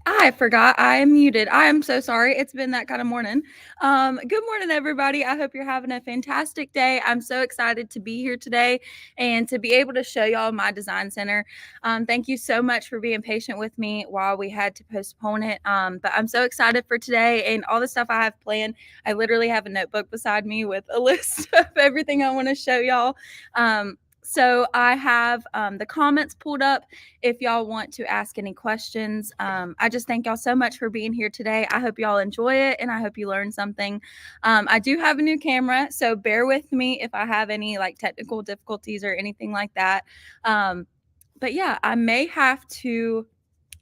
I forgot I am muted. I am so sorry. It's been that kind of morning. Good morning, everybody. I hope you're having a fantastic day. I'm so excited to be here today and to be able to show y'all my design center. Thank you so much for being patient with me while we had to postpone it. But I'm so excited for today and all the stuff I have planned. I literally have a notebook beside me with a list of everything I want to show y'all. So I have the comments pulled up if y'all want to ask any questions. I just thank y'all so much for being here today. I hope y'all enjoy it and I hope you learn something. I do have a new camera, so bear with me if I have any like technical difficulties or anything like that. But yeah, I may have to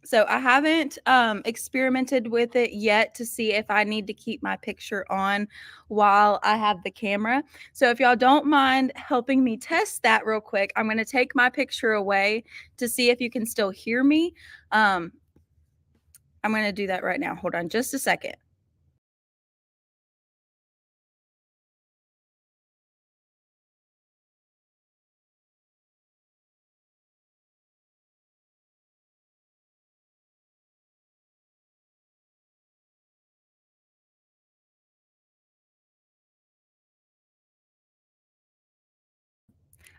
so I haven't experimented with it yet to see if I need to keep my picture on while I have the camera. So if y'all don't mind helping me test that real quick, I'm going to take my picture away to see if you can still hear me. Um, I'm going to do that right now. Hold on just a second.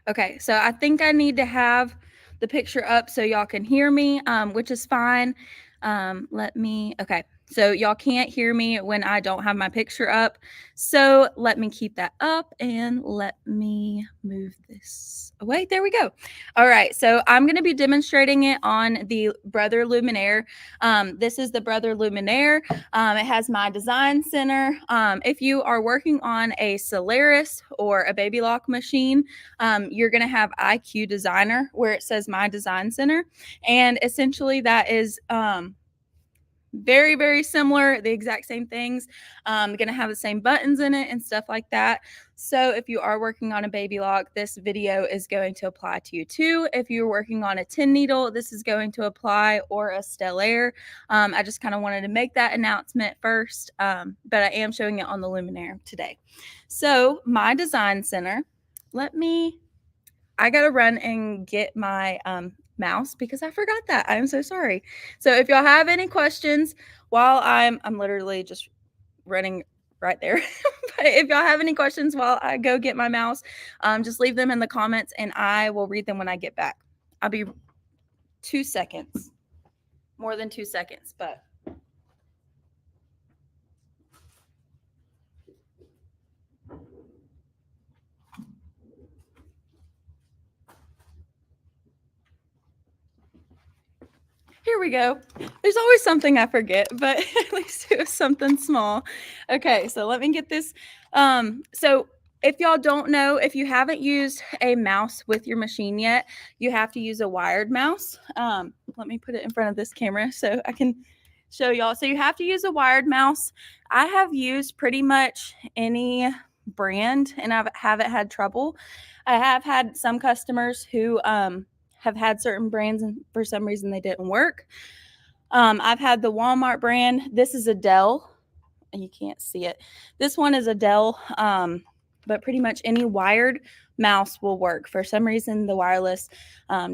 Okay, so I think I need to have the picture up so y'all can hear me, which is fine. Okay. So y'all can't hear me when I don't have my picture up. So let me keep that up and let me move this away. There we go. All right. So I'm going to be demonstrating it on the Brother Luminaire. This is the Brother Luminaire. It has my design center. If you are working on a Solaris or a Baby Lock machine, you're going to have IQ Designer where it says My Design Center. And essentially, that is very, very similar, the exact same things. Going to have the same buttons in it and stuff like that. So if you are working on a Baby Lock, this video is going to apply to you too. If you're working on a 10 needle, this is going to apply, or a Stellaire. I just kind of wanted to make that announcement first, but I am showing it on the Luminaire today. So My Design Center, I gotta run and get my mouse because I forgot that. I'm so sorry. So if y'all have any questions while I'm literally just running right there. But if y'all have any questions while I go get my mouse, just leave them in the comments and I will read them when I get back. I'll be 2 seconds, more than 2 seconds, but here we go. There's always something I forget, but at least it was something small. Okay, so let me get this. So if y'all don't know, if you haven't used a mouse with your machine yet, you have to use a wired mouse. Let me put it in front of this camera so I can show y'all. So you have to use a wired mouse. I have used pretty much any brand and I haven't had trouble. I have had some customers who have had certain brands and for some reason they didn't work. I've had the Walmart brand. This is a Dell, and you can't see it. This one is a Dell, but pretty much any wired mouse will work. For some reason, the wireless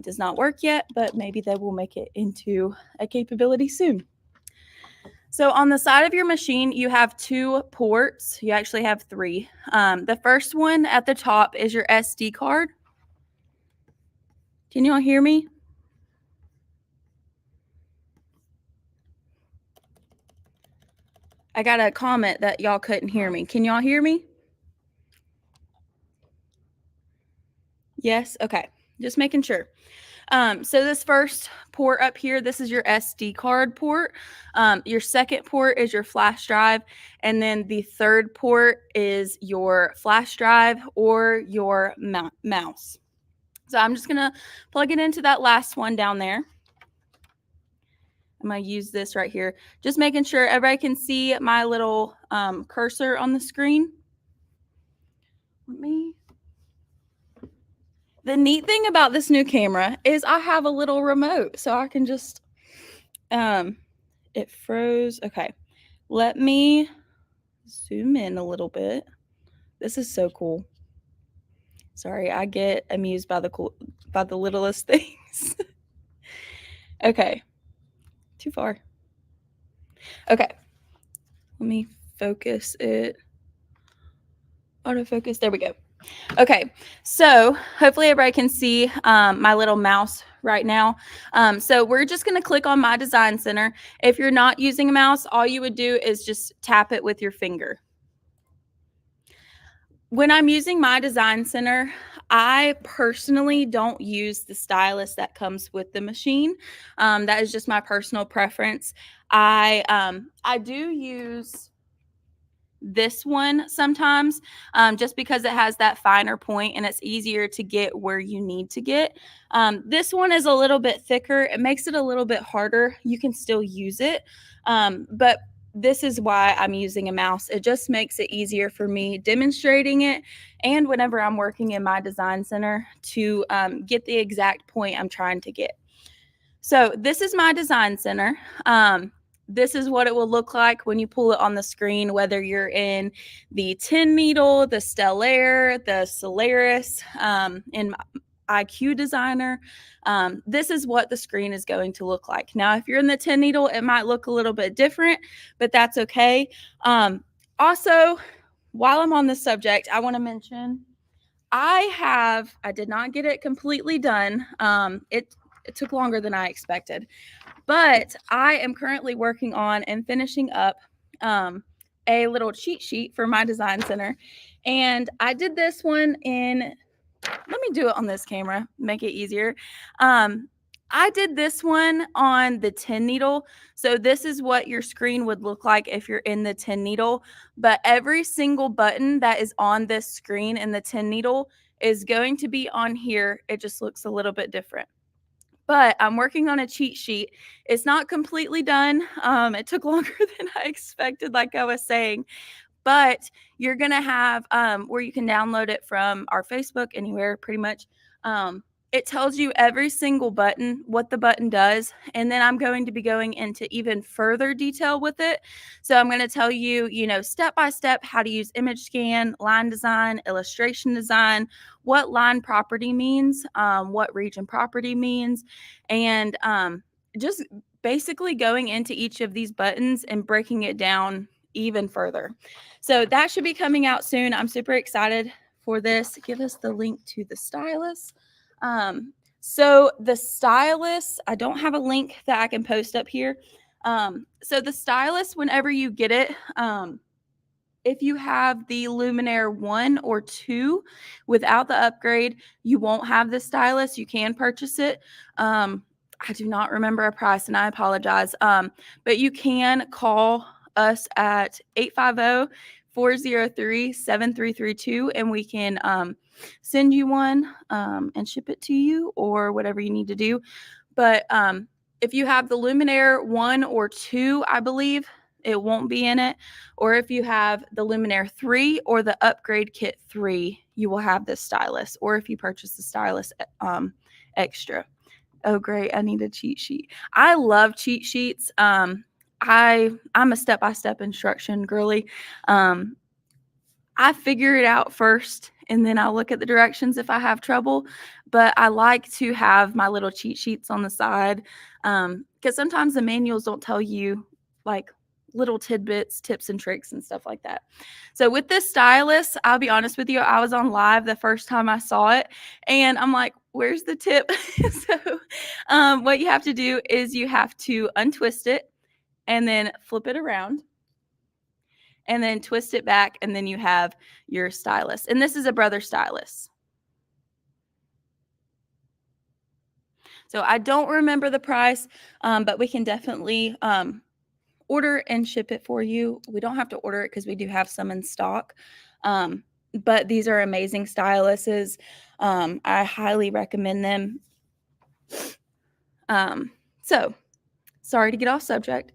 does not work yet, but maybe they will make it into a capability soon. So on the side of your machine, you have two ports. You actually have three. The first one at the top is your SD card. Can y'all hear me? I got a comment that y'all couldn't hear me. Can y'all hear me? Yes? Okay. Just making sure. So this first port up here, this is your SD card port. Your second port is your flash drive. And then the third port is your flash drive or your mouse. So I'm just going to plug it into that last one down there. I'm going to use this right here. Just making sure everybody can see my little cursor on the screen. The neat thing about this new camera is I have a little remote, so I can just, it froze. Okay, let me zoom in a little bit. This is so cool. Sorry, I get amused by the littlest things. Okay, too far. Okay, let me focus it. Autofocus, there we go. Okay, so hopefully everybody can see my little mouse right now. So we're just going to click on My Design Center. If you're not using a mouse, all you would do is just tap it with your finger. When I'm using My Design Center, I personally don't use the stylus that comes with the machine. That is just my personal preference. I do use this one sometimes, just because it has that finer point and it's easier to get where you need to get. This one is a little bit thicker. It makes it a little bit harder. You can still use it, but this is why I'm using a mouse. It just makes it easier for me demonstrating it and whenever I'm working in My Design Center to get the exact point I'm trying to get. So this is My Design Center. This is what it will look like when you pull it on the screen, whether you're in the 10 needle, the Stellaire, the Solaris, in IQ Designer. This is what the screen is going to look like. Now, if you're in the 10 needle, it might look a little bit different, but that's okay. Also, while I'm on this subject, I want to mention I did not get it completely done. It took longer than I expected. But I am currently working on and finishing up a little cheat sheet for My Design Center. And I did this one let me do it on this camera, make it easier. I did this one on the 10 needle. So this is what your screen would look like if you're in the 10 needle. But every single button that is on this screen in the 10 needle is going to be on here. It just looks a little bit different. But I'm working on a cheat sheet. It's not completely done. It took longer than I expected, like I was saying. But you're going to have where you can download it from our Facebook, anywhere pretty much. It tells you every single button, what the button does. And then I'm going to be going into even further detail with it. So I'm going to tell you, step by step how to use image scan, line design, illustration design, what line property means, what region property means, and just basically going into each of these buttons and breaking it down even further. So that should be coming out soon. I'm super excited for this. Give us the link to the stylus. So the stylus, I don't have a link that I can post up here. So the stylus, whenever you get it, if you have the Luminaire 1 or 2 without the upgrade, you won't have the stylus. You can purchase it. I do not remember a price, and I apologize. But you can call us at 850-403-7332, and we can send you one and ship it to you or whatever you need to do. But if you have the Luminaire 1 or 2, I believe, it won't be in it. Or if you have the Luminaire 3 or the Upgrade Kit 3, you will have this stylus. Or if you purchase the stylus extra. Oh, great. I need a cheat sheet. I love cheat sheets. I'm a step-by-step instruction girly. I figure it out first, and then I'll look at the directions if I have trouble. But I like to have my little cheat sheets on the side because sometimes the manuals don't tell you like little tidbits, tips and tricks and stuff like that. So with this stylus, I'll be honest with you, I was on live the first time I saw it, and I'm like, where's the tip? So what you have to do is you have to untwist it and then flip it around and then twist it back, and then you have your stylus. And this is a Brother stylus. So I don't remember the price, but we can definitely order and ship it for you. We don't have to order it because we do have some in stock. But these are amazing styluses. I highly recommend them. So sorry to get off subject.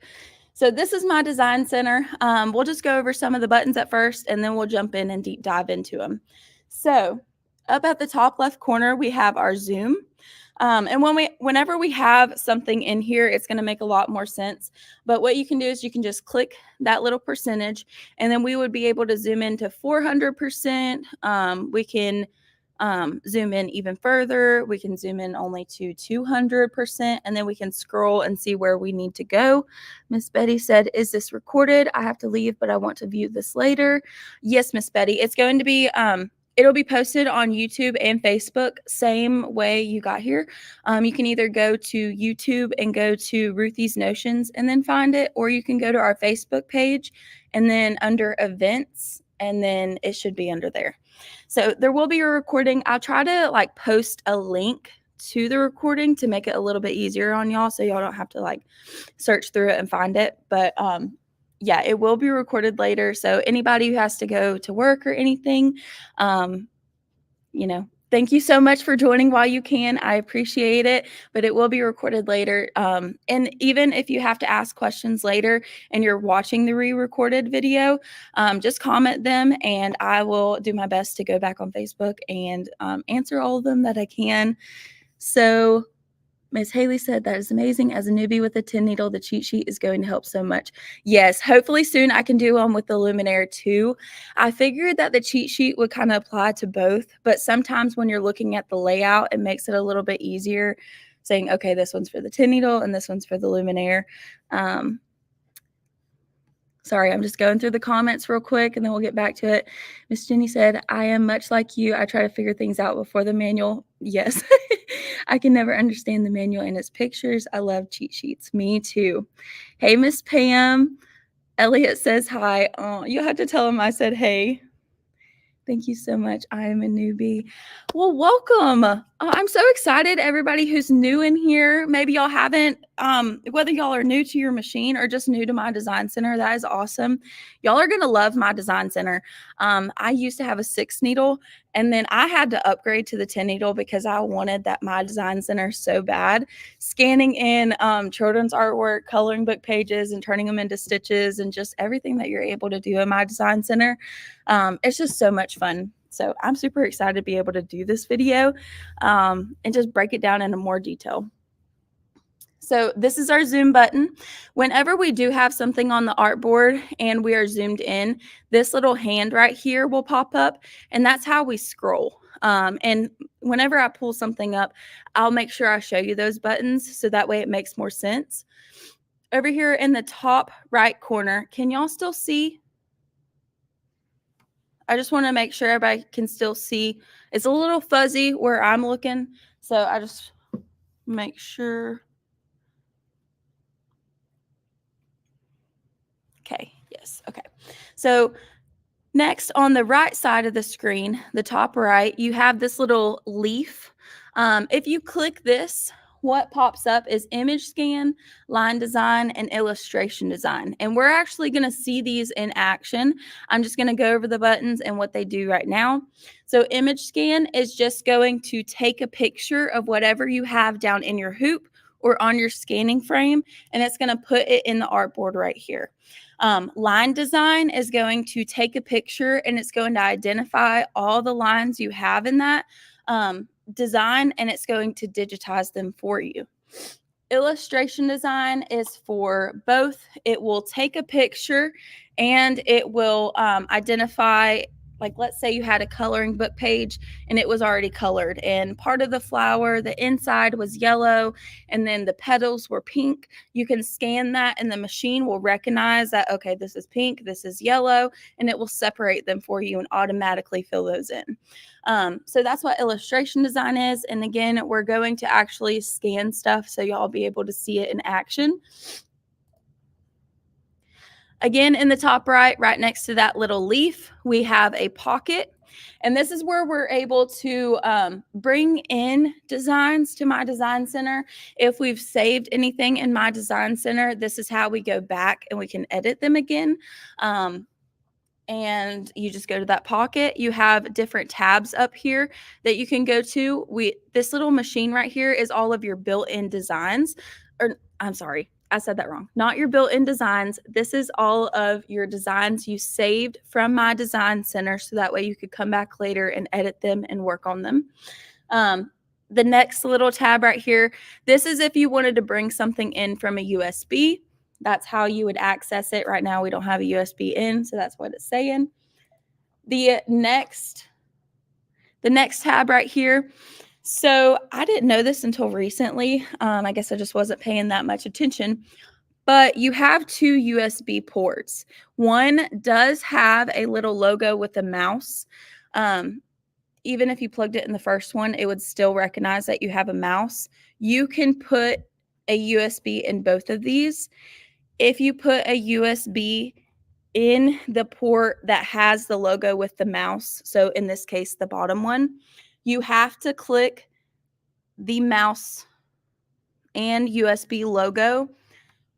So this is My Design Center. We'll just go over some of the buttons at first, and then we'll jump in and deep dive into them. So up at the top left corner, we have our zoom. And whenever we have something in here, it's going to make a lot more sense. But what you can do is you can just click that little percentage, and then we would be able to zoom into 400%. We can zoom in even further. We can zoom in only to 200%, and then we can scroll and see where we need to go. Miss Betty said, is this recorded? I have to leave, but I want to view this later. Yes, Miss Betty, it's going to be, it'll be posted on YouTube and Facebook, same way you got here. You can either go to YouTube and go to Ruthie's Notions and then find it, or you can go to our Facebook page and then under events, and then it should be under there. So there will be a recording. I'll try to like post a link to the recording to make it a little bit easier on y'all, so y'all don't have to like search through it and find it. But yeah, it will be recorded later. So anybody who has to go to work or anything, you know, thank you so much for joining while you can. I appreciate it, but it will be recorded later. And even if you have to ask questions later and you're watching the re-recorded video, just comment them and I will do my best to go back on Facebook and answer all of them that I can. So Ms. Haley said, that is amazing. As a newbie with a 10 needle, the cheat sheet is going to help so much. Yes, hopefully soon I can do one with the Luminaire too. I figured that the cheat sheet would kind of apply to both, but sometimes when you're looking at the layout, it makes it a little bit easier saying, okay, this one's for the 10 needle and this one's for the Luminaire. Sorry, I'm just going through the comments real quick and then we'll get back to it. Miss Jenny said, I am much like you. I try to figure things out before the manual. Yes, I can never understand the manual and its pictures. I love cheat sheets. Me too. Hey, Miss Pam. Elliot says hi. Oh, you'll have to tell him I said hey. Thank you so much. I am a newbie. Well, welcome. I'm so excited. Everybody who's new in here, maybe y'all haven't, whether y'all are new to your machine or just new to my design center, that is awesome. Y'all are going to love my design center. I used to have a 6 needle and then I had to upgrade to the 10 needle because I wanted that my design center so bad. Scanning in children's artwork, coloring book pages and turning them into stitches and just everything that you're able to do in my design center. It's just so much fun. So I'm super excited to be able to do this video and just break it down into more detail. So this is our zoom button. Whenever we do have something on the artboard and we are zoomed in, this little hand right here will pop up, and that's how we scroll. And whenever I pull something up, I'll make sure I show you those buttons so that way it makes more sense. Over here in the top right corner, can y'all still see? I just want to make sure everybody can still see. It's a little fuzzy where I'm looking, so I just make sure. Okay, yes, okay. So next on the right side of the screen, the top right, you have this little leaf. If you click this, what pops up is image scan, line design, and illustration design. And we're actually going to see these in action. I'm just going to go over the buttons and what they do right now. So image scan is just going to take a picture of whatever you have down in your hoop or on your scanning frame, and it's going to put it in the artboard right here. Line design is going to take a picture and it's going to identify all the lines you have in that design, and it's going to digitize them for you. Illustration design is for both. It will take a picture and it will identify, like let's say you had a coloring book page and it was already colored and part of the flower, the inside was yellow and then the petals were pink. You can scan that and the machine will recognize that, okay, this is pink, this is yellow, and it will separate them for you and automatically fill those in. So that's what illustration design is. And again, we're going to actually scan stuff so y'all be able to see it in action. Again, in the top right next to that little leaf, we have a pocket. And this is where we're able to bring in designs to my design center. If we've saved anything in my design center, this is how we go back and we can edit them again. And you just go to that pocket. You have different tabs up here that you can go to. This little machine right here is all of your built-in designs. Or I'm sorry, I said that wrong. Not your built-in designs. This is all of your designs you saved from my design center, so that way you could come back later and edit them and work on them. The next little tab right here, this is if you wanted to bring something in from a USB. That's how you would access it. Right now, we don't have a USB in, so that's what it's saying. The next The next tab right here. So I didn't know this until recently. I guess I just wasn't paying that much attention. But you have two USB ports. One does have a little logo with a mouse. Um, Even if you plugged it in the first one, it would still recognize that you have a mouse. You can put a USB in both of these. If you put a USB in the port that has the logo with the mouse, so in this case, the bottom one, you have to click the mouse and USB logo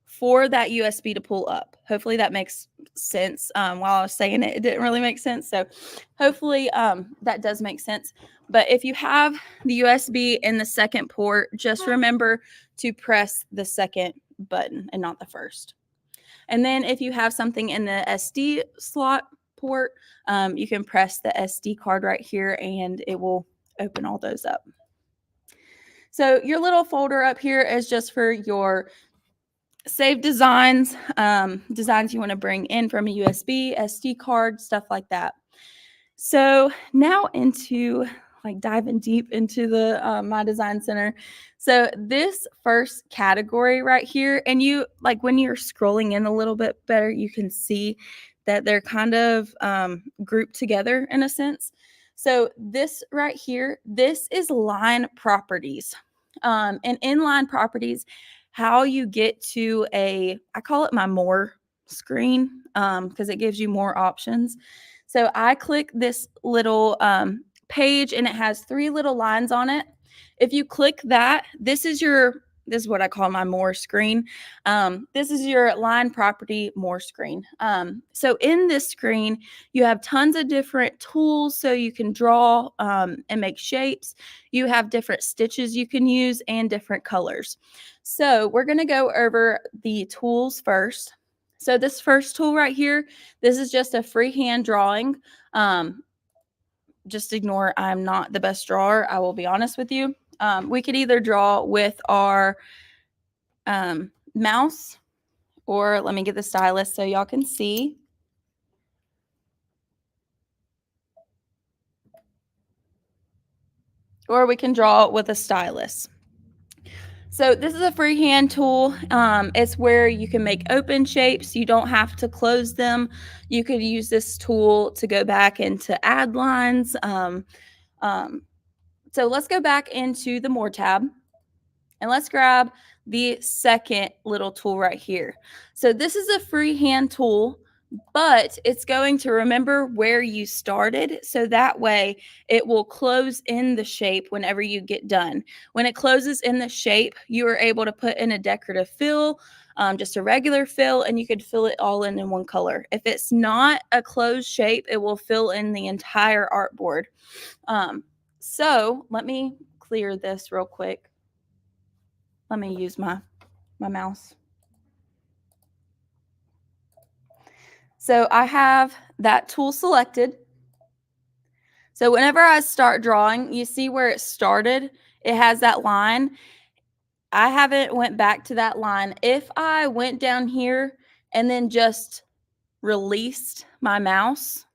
for that USB to pull up. Hopefully that makes sense. While I was saying it, it didn't really make sense. So hopefully that does make sense. But if you have the USB in the second port, just remember to press the second button and not the first. And then if you have something in the SD slot port, you can press the SD card right here and it will open all those up. So your little folder up here is just for your save designs, designs you want to bring in from a USB, SD card, stuff like that. So now into like diving deep into the My Design Center. So this first category right here, and you like when you're scrolling in a little bit better, you can see that they're kind of grouped together in a sense. So this right here, this is line properties. And in line properties, how you get to I call it my more screen because it gives you more options. So I click this little page and it has 3 little lines on it. If you click that, this is what I call my more screen. This is your line property more screen. So in this screen, you have tons of different tools so you can draw and make shapes. You have different stitches you can use and different colors. So we're going to go over the tools first. So this first tool right here, this is just a freehand drawing. Just ignore I'm not the best drawer. I will be honest with you. We could either draw with our mouse, or let me get the stylus so y'all can see. Or we can draw with a stylus. So this is a freehand tool. It's where you can make open shapes. You don't have to close them. You could use this tool to go back and to add lines. So let's go back into the More tab. And let's grab the second little tool right here. So this is a freehand tool, but it's going to remember where you started. So that way it will close in the shape whenever you get done. When it closes in the shape, you are able to put in a decorative fill, just a regular fill, and you could fill it all in one color. If it's not a closed shape, it will fill in the entire artboard. So let me clear this real quick. Let me use my mouse. So I have that tool selected. So whenever I start drawing, you see where it started, it has that line. I haven't went back to that line. If I went down here and then just released my mouse,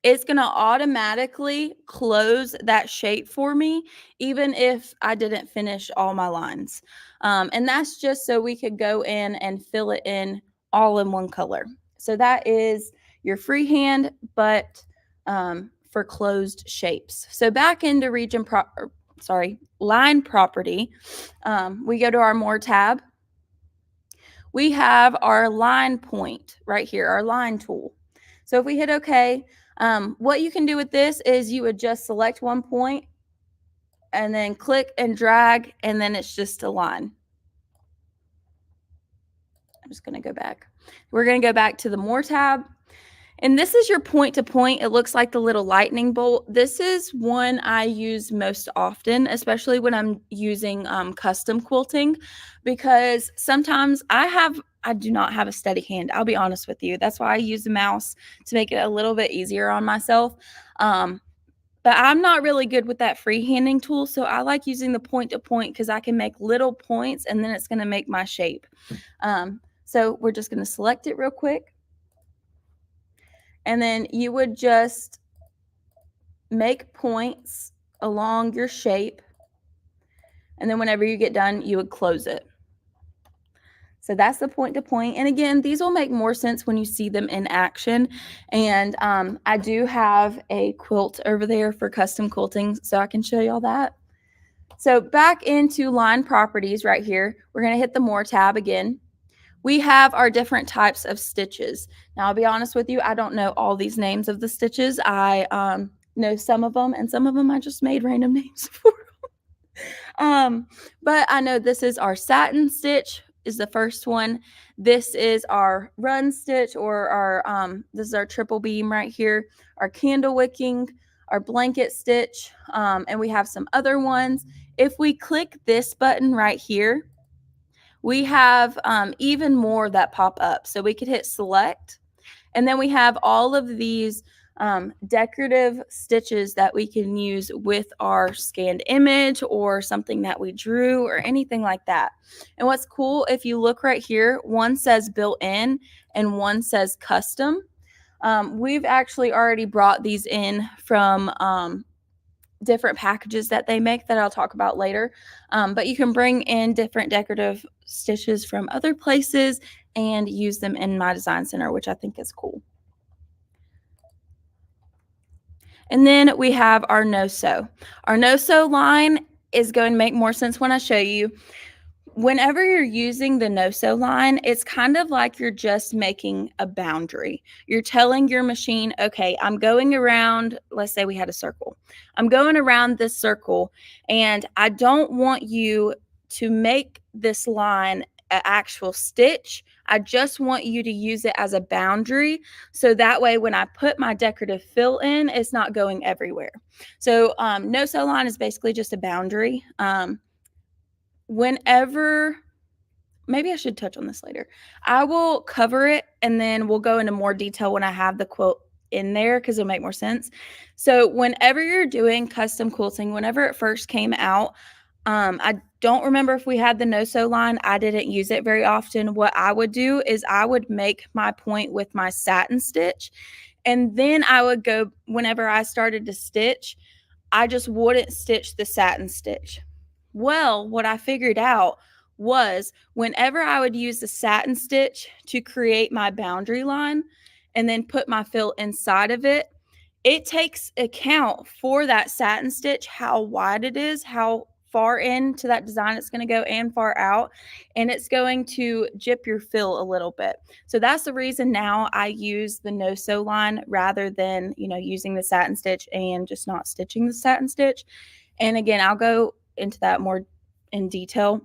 it's going to automatically close that shape for me, even if I didn't finish all my lines. And that's just so we could go in and fill it in all in one color. So that is your freehand, but for closed shapes. So back into line property, we go to our More tab. We have our line point right here, our line tool. So if we hit OK, what you can do with this is you would just select one point and then click and drag, and then it's just a line. I'm just going to go back. We're going to go back to the More tab. And this is your point to point. It looks like the little lightning bolt. This is one I use most often, especially when I'm using custom quilting, because sometimes I do not have a steady hand. I'll be honest with you. That's why I use the mouse to make it a little bit easier on myself. But I'm not really good with that freehanding tool. So I like using the point to point because I can make little points and then it's going to make my shape. So we're just going to select it real quick. And then you would just make points along your shape, and then whenever you get done, you would close it. So that's the point to point. And again, these will make more sense when you see them in action. And I do have a quilt over there for custom quilting, so I can show y'all that. So back into line properties right here, we're going to hit the More tab again. We have our different types of stitches. Now, I'll be honest with you, I don't know all these names of the stitches. I know some of them, and some of them I just made random names for. But I know this is our satin stitch is the first one. This is our run stitch, or our this is our triple beam right here, our candle wicking, our blanket stitch, and we have some other ones. If we click this button right here, we have even more that pop up. So we could hit select, and then we have all of these decorative stitches that we can use with our scanned image or something that we drew or anything like that. And what's cool, if you look right here, one says built in and one says custom. We've actually already brought these in from different packages that they make that I'll talk about later. But you can bring in different decorative stitches from other places and use them in My Design Center, which I think is cool. And then we have our no-sew. Our no-sew line is going to make more sense when I show you. Whenever you're using the no-sew line, it's kind of like you're just making a boundary. You're telling your machine, okay, I'm going around, let's say we had a circle. I'm going around this circle, and I don't want you to make this line an actual stitch. I just want you to use it as a boundary, so that way when I put my decorative fill in, it's not going everywhere. So no-sew line is basically just a boundary. Whenever, maybe I should touch on this later. I will cover it, and then we'll go into more detail when I have the quote in there, because it'll make more sense. So whenever you're doing custom quilting, whenever it first came out, I don't remember if we had the no-sew line. I didn't use it very often. What I would do is I would make my point with my satin stitch, and then I would go, whenever I started to stitch, I just wouldn't stitch the satin stitch. Well, what I figured out was whenever I would use the satin stitch to create my boundary line and then put my fill inside of it, it takes account for that satin stitch, how wide it is, how far into that design it's going to go and far out, and it's going to jip your fill a little bit. So that's the reason now I use the no-sew line rather than, using the satin stitch and just not stitching the satin stitch. And again, I'll go into that more in detail.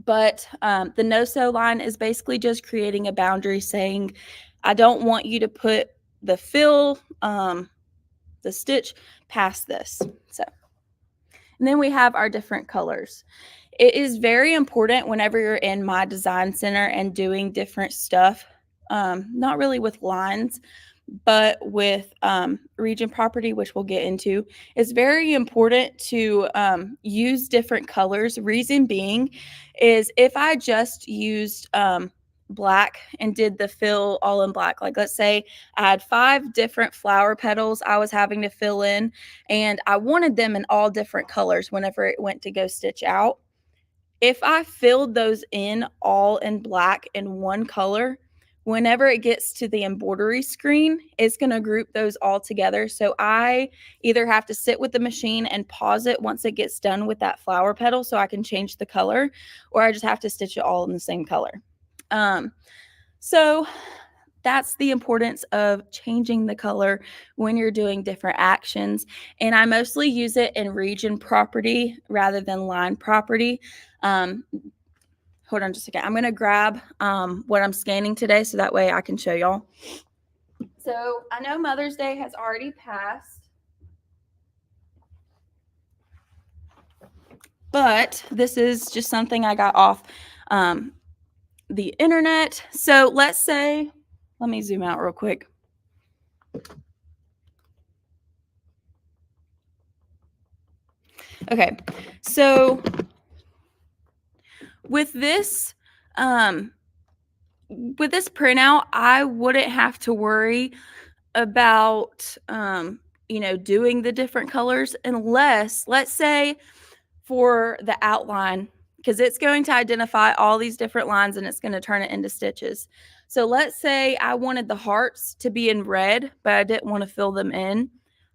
But the no-sew line is basically just creating a boundary saying, I don't want you to put the fill, the stitch past this. So, and then we have our different colors. It is very important whenever you're in My Design Center and doing different stuff, not really with lines, but with region property, which we'll get into. It's very important to use different colors. Reason being is if I just used black and did the fill all in black, like let's say I had 5 different flower petals I was having to fill in, and I wanted them in all different colors whenever it went to go stitch out. If I filled those in all in black in one color, whenever it gets to the embroidery screen, it's going to group those all together. So I either have to sit with the machine and pause it once it gets done with that flower petal so I can change the color, or I just have to stitch it all in the same color. So that's the importance of changing the color when you're doing different actions. And I mostly use it in region property rather than line property. Hold on just a second. I'm going to grab what I'm scanning today so that way I can show y'all. So I know Mother's Day has already passed, but this is just something I got off the internet. So let's say, let me zoom out real quick. Okay, so with this printout, I wouldn't have to worry about doing the different colors unless, let's say, for the outline, because it's going to identify all these different lines and it's going to turn it into stitches. So let's say I wanted the hearts to be in red, but I didn't want to fill them in.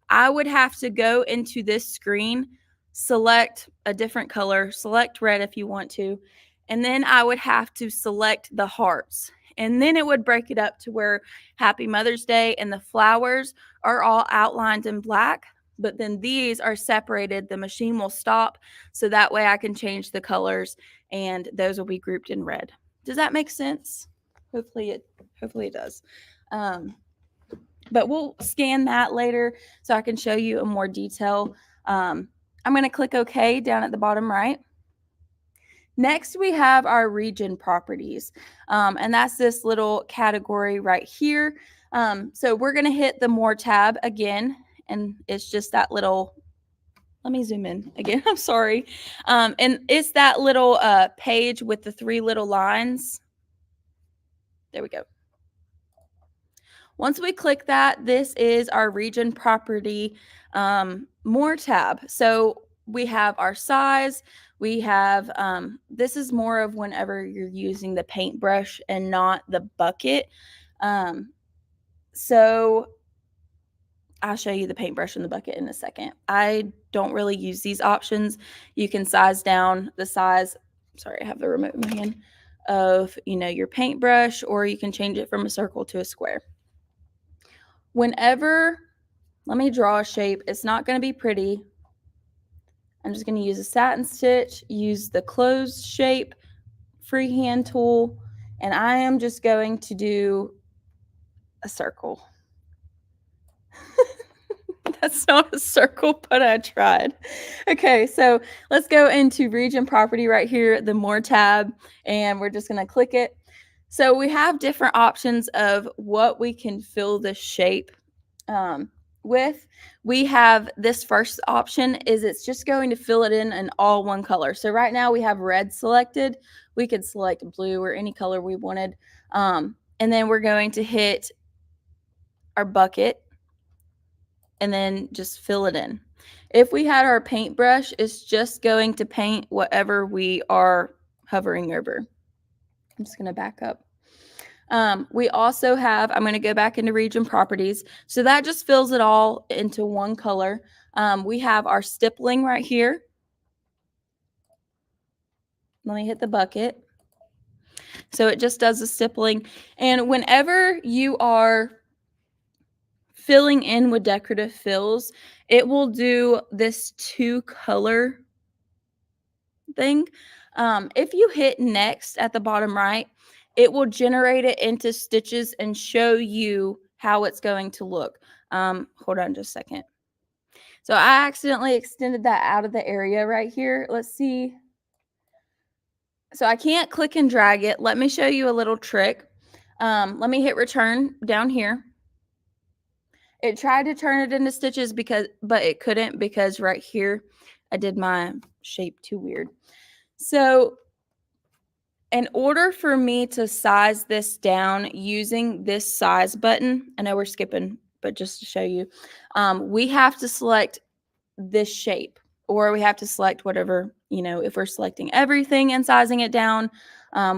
I would have to go into this screen, select a different color, select red if you want to, and then I would have to select the hearts. And then it would break it up to where Happy Mother's Day and the flowers are all outlined in black, but then these are separated. The machine will stop, so that way I can change the colors and those will be grouped in red. Does that make sense? Hopefully it does. But we'll scan that later so I can show you in more detail. I'm going to click OK down at the bottom right. Next, we have our region properties, and that's this little category right here. So we're going to hit the More tab again, and it's just that little, let me zoom in again, I'm sorry. And it's that little page with the 3 little lines. There we go. Once we click that, this is our region property More tab. So we have our size. We have, this is more of whenever you're using the paintbrush and not the bucket. So I'll show you the paintbrush and the bucket in a second. I don't really use these options. You can size down the size. Sorry, I have the remote in my hand of, your paintbrush, or you can change it from a circle to a square. Whenever, let me draw a shape. It's not going to be pretty. I'm just going to use a satin stitch, use the closed shape freehand tool, and I am just going to do a circle. That's not a circle, but I tried. Okay, so let's go into region property right here, the More tab, and we're just going to click it. So we have different options of what we can fill this shape with. We have this first option is it's just going to fill it in all one color. So right now we have red selected. We could select blue or any color we wanted. And then we're going to hit our bucket and then just fill it in. If we had our paintbrush, it's just going to paint whatever we are hovering over. I'm just going to back up. We also have, I'm going to go back into region properties. So that just fills it all into one color. We have our stippling right here. Let me hit the bucket. So it just does the stippling. And whenever you are filling in with decorative fills, it will do this 2-color thing. If you hit next at the bottom right, it will generate it into stitches and show you how it's going to look. Hold on just a second. So I accidentally extended that out of the area right here. Let's see. So I can't click and drag it. Let me show you a little trick. Let me hit return down here. It tried to turn it into stitches but it couldn't, because right here I did my shape too weird. So in order for me to size this down using this size button, I know we're skipping, but just to show you, we have to select this shape, or we have to select whatever, if we're selecting everything and sizing it down,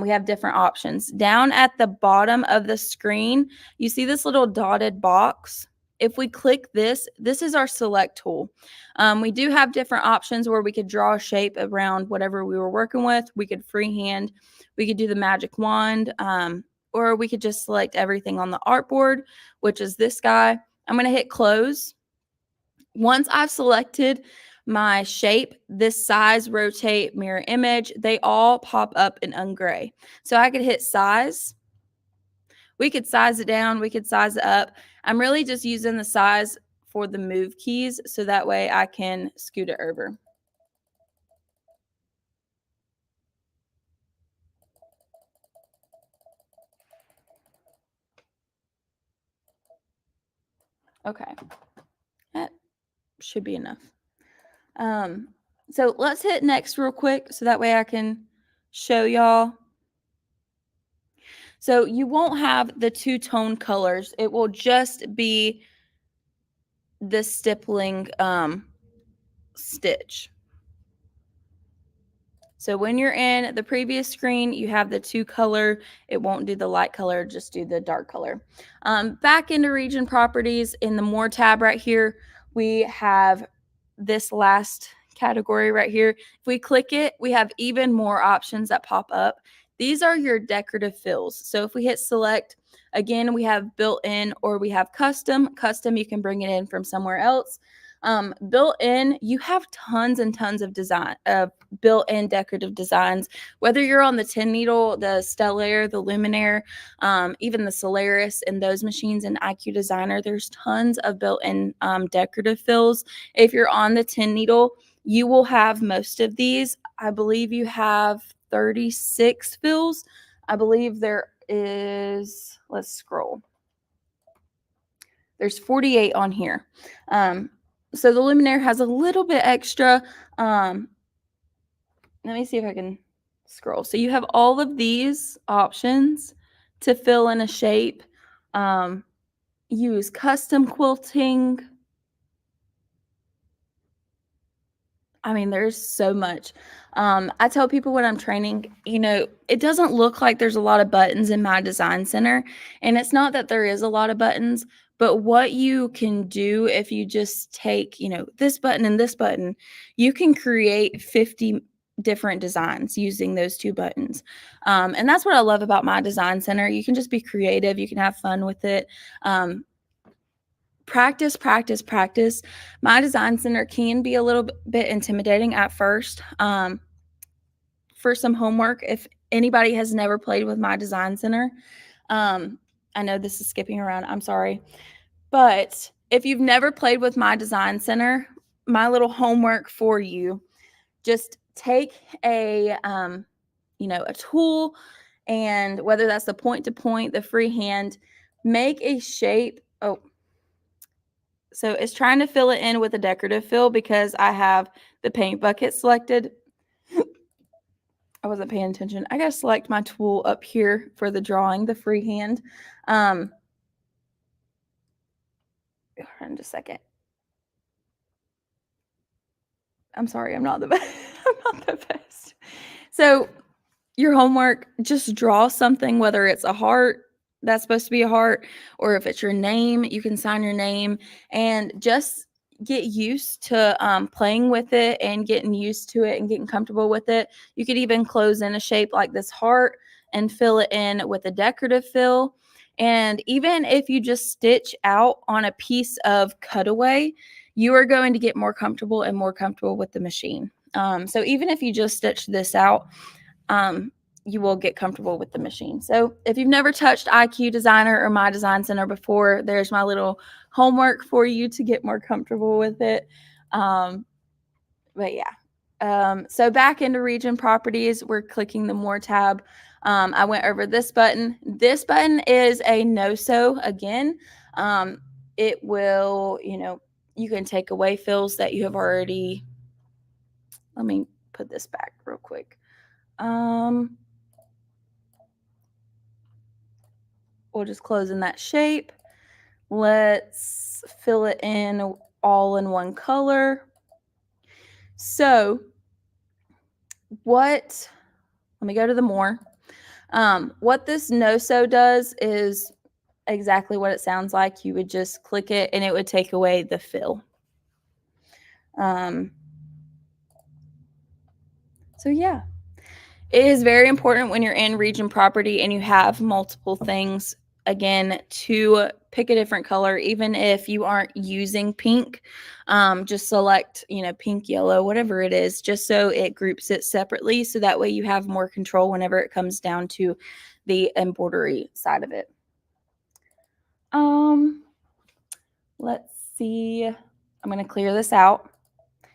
we have different options. Down at the bottom of the screen, you see this little dotted box. If we click this is our select tool. We do have different options where we could draw a shape around whatever we were working with. We could freehand, we could do the magic wand, or we could just select everything on the artboard, which is this guy. I'm going to hit close. Once I've selected my shape, this size, rotate, mirror image, they all pop up in ungray. So I could hit size. We could size it down. We could size it up. I'm really just using the size for the move keys, so that way I can scoot it over. Okay, that should be enough. So let's hit next real quick, so that way I can show y'all. So you won't have the 2-tone colors. It will just be this stippling stitch. So when you're in the previous screen, you have the 2-color. It won't do the light color, just do the dark color. Back into region properties in the More tab right here, we have this last category right here. If we click it, we have even more options that pop up. These are your decorative fills. So if we hit select, again, we have built-in or we have custom. Custom, you can bring it in from somewhere else. Built-in, you have tons and tons of design, built-in decorative designs, whether you're on the 10 needle, the Stellaire, the Luminaire, even the Solaris and those machines in IQ Designer. There's tons of built-in decorative fills. If you're on the 10 needle, you will have most of these. I believe you have 36 fills. I believe there is, let's scroll. There's 48 on here. So the Luminaire has a little bit extra. Let me see if I can scroll. So you have all of these options to fill in a shape. Use custom quilting. I mean, there's so much. I tell people when I'm training, it doesn't look like there's a lot of buttons in my design center. And it's not that there is a lot of buttons, but what you can do if you just take, this button and this button, you can create 50 different designs using those 2 buttons. And that's what I love about my design center. You can just be creative. You can have fun with it. Practice, practice, practice. My design center can be a little bit intimidating at first. For some homework, if anybody has never played with my design center, I know this is skipping around, I'm sorry. But if you've never played with my design center, my little homework for you, just take a tool, and whether that's the point to point, the freehand, make a shape. So it's trying to fill it in with a decorative fill because I have the paint bucket selected. I wasn't paying attention. I got to select my tool up here for the drawing, the freehand. In just a second. I'm sorry, I'm not the best. I'm not the best. So your homework, just draw something, whether it's a heart, that's supposed to be a heart, or if it's your name, you can sign your name, and just get used to playing with it and getting used to it and getting comfortable with it. You could even close in a shape like this heart and fill it in with a decorative fill. And even if you just stitch out on a piece of cutaway, you are going to get more comfortable and more comfortable with the machine. So even if you just stitch this out, you will get comfortable with the machine. So if you've never touched IQ Designer or My Design Center before, there's my little homework for you to get more comfortable with it. But yeah. So back into region properties, we're clicking the More tab. I went over this button. This button is a no-sew again. It will, you can take away fills that you have already. Let me put this back real quick. We'll just close in that shape. Let's fill it in all in one color. So let me go to the More. What this no-sew does is exactly what it sounds like. You would just click it and it would take away the fill. So yeah, it is very important when you're in region property and you have multiple things, again, to pick a different color. Even if you aren't using pink, just select, pink, yellow, whatever it is, just so it groups it separately. So that way you have more control whenever it comes down to the embroidery side of it. Let's see. I'm going to clear this out.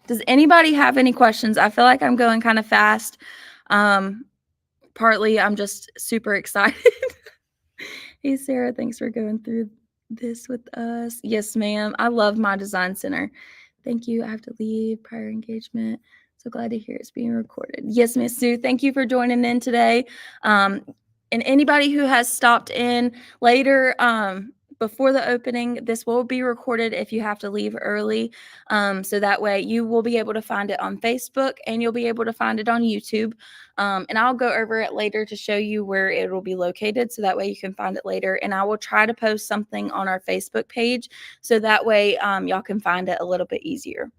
Does anybody have any questions? I feel like I'm going kind of fast. Partly I'm just super excited. Hey, Sarah, thanks for going through this with us. Yes, ma'am. I love My Design Center. Thank you. I have to leave. Prior engagement. So glad to hear it's being recorded. Yes, Miss Sue. Thank you for joining in today. And anybody who has stopped in later, before the opening. This will be recorded if you have to leave early. So that way you will be able to find it on Facebook and you'll be able to find it on YouTube. And I'll go over it later to show you where it will be located. So that way you can find it later. And I will try to post something on our Facebook page. So that way y'all can find it a little bit easier.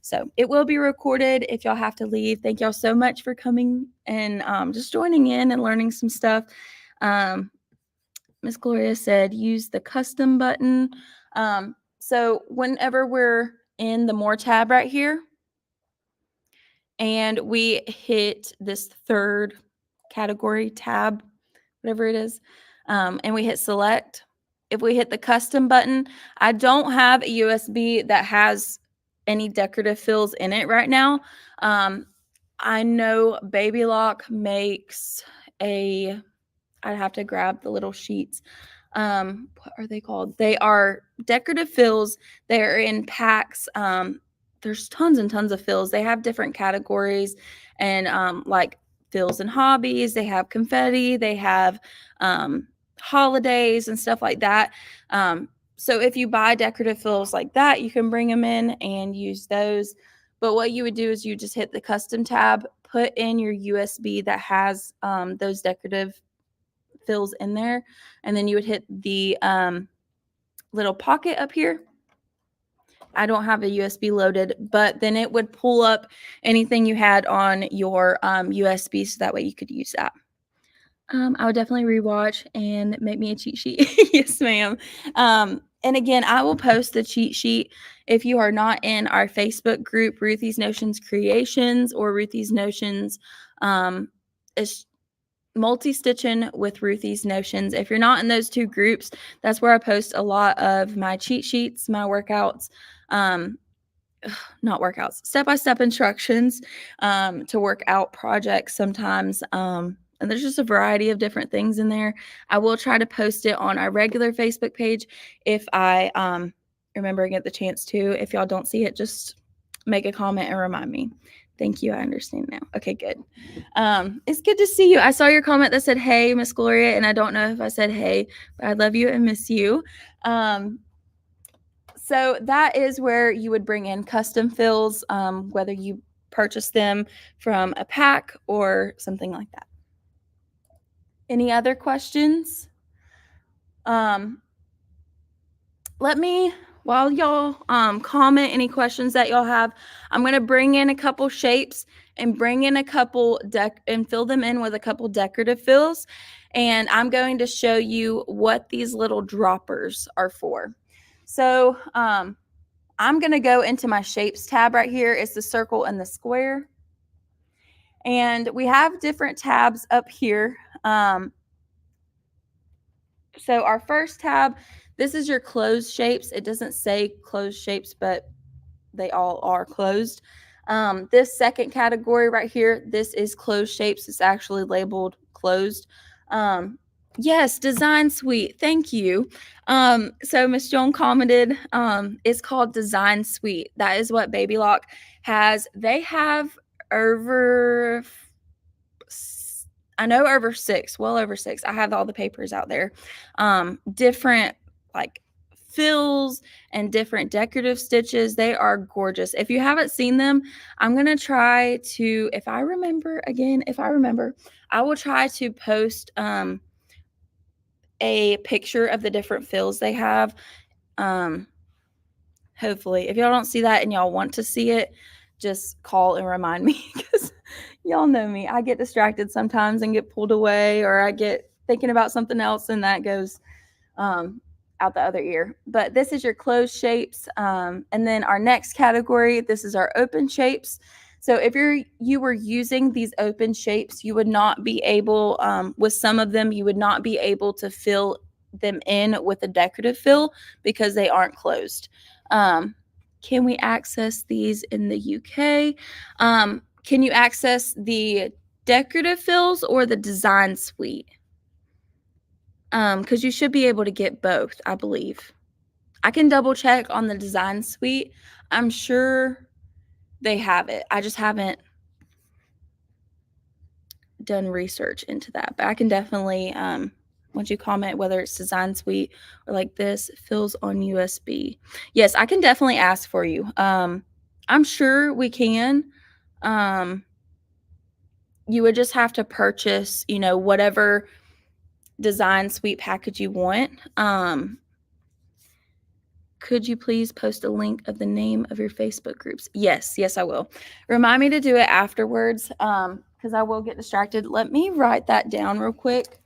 So it will be recorded if y'all have to leave. Thank y'all so much for coming and just joining in and learning some stuff. Miss Gloria said use the custom button. So whenever we're in the More tab right here and we hit this third category tab, whatever it is, and we hit select, if we hit the custom button, I don't have a USB that has any decorative fills in it right now. I know Baby Lock makes I'd have to grab the little sheets. What are they called? They are decorative fills. They're in packs. There's tons and tons of fills. They have different categories and like fills and hobbies. They have confetti. They have holidays and stuff like that. So if you buy decorative fills like that, you can bring them in and use those. But what you would do is you just hit the custom tab, put in your USB that has those decorative fills in there, and then you would hit the little pocket up here. I don't have a USB loaded, but then it would pull up anything you had on your USB, so that way you could use that. I would definitely rewatch and make me a cheat sheet. Yes, ma'am. And again, I will post the cheat sheet if you are not in our Facebook group, Ruthie's Notions Creations or Ruthie's Notions. It's multi-stitching with Ruthie's Notions. If you're not in those two groups, that's where I post a lot of my cheat sheets, my workouts, not workouts, step-by-step instructions to work out projects sometimes. And there's just a variety of different things in there. I will try to post it on our regular Facebook page if I remember and get the chance to. If y'all don't see it, just make a comment and remind me. Thank you. I understand now. Okay, good. It's good to see you. I saw your comment that said, hey, Miss Gloria, and I don't know if I said hey, but I love you and miss you. So that is where you would bring in custom fills, whether you purchase them from a pack or something like that. Any other questions? Let me, while y'all comment any questions that y'all have, I'm going to bring in a couple shapes and bring in a couple and fill them in with a couple decorative fills. And I'm going to show you what these little droppers are for. So I'm going to go into my shapes tab right here. It's the circle and the square. And we have different tabs up here. So our first tab, this is your closed shapes. It doesn't say closed shapes, but they all are closed. This second category right here, this is closed shapes. It's actually labeled closed. Yes, Design Suite. Thank you. So Miss Joan commented, it's called Design Suite. That is what Baby Lock has. They have over, I know over 6, well over 6. I have all the papers out there. Different like fills and different decorative stitches. They are gorgeous. If you haven't seen them, I'm going to try to, if I remember, I will try to post a picture of the different fills they have. Hopefully, if y'all don't see that and y'all want to see it, just call and remind me, because y'all know me. I get distracted sometimes and get pulled away, or I get thinking about something else and that goes out the other ear. But this is your closed shapes. And then our next category, this is our open shapes. So if you were using these open shapes, you would not be able, with some of them, you would not be able to fill them in with a decorative fill because they aren't closed. Can we access these in the UK? Can you access the decorative fills or the Design Suite? Because you should be able to get both, I believe. I can double check on the Design Suite. I'm sure they have it. I just haven't done research into that, but I can definitely once you comment whether it's Design Suite or like this fills on USB. Yes, I can definitely ask for you. I'm sure we can. You would just have to purchase, whatever Design Suite package you want. Could you please post a link of the name of your Facebook groups? Yes, I will. Remind me to do it afterwards, because I will get distracted. Let me write that down real quick.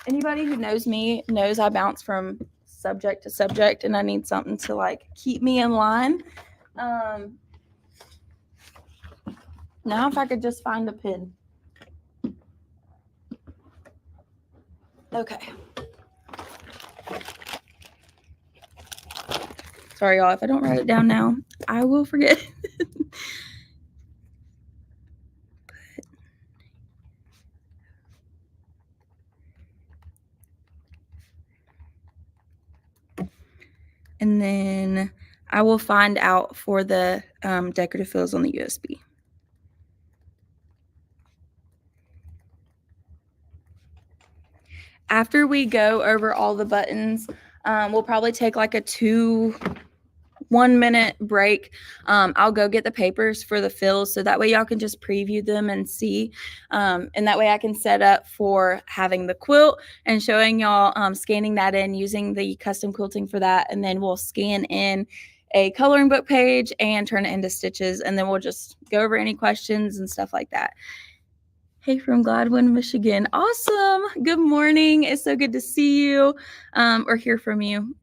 Anybody who knows me knows I bounce from subject to subject, and I need something to like keep me in line. Now if I could just find a pen. Okay. Sorry, y'all. If I don't write it down now, I will forget. And then I will find out for the decorative fills on the USB. After we go over all the buttons, we'll probably take like a 1-minute break. I'll go get the papers for the fills so that way y'all can just preview them and see. And that way I can set up for having the quilt and showing y'all scanning that in using the custom quilting for that. And then we'll scan in a coloring book page and turn it into stitches. And then we'll just go over any questions and stuff like that. Hey, from Gladwin, Michigan. Awesome. Good morning. It's so good to see you or hear from you.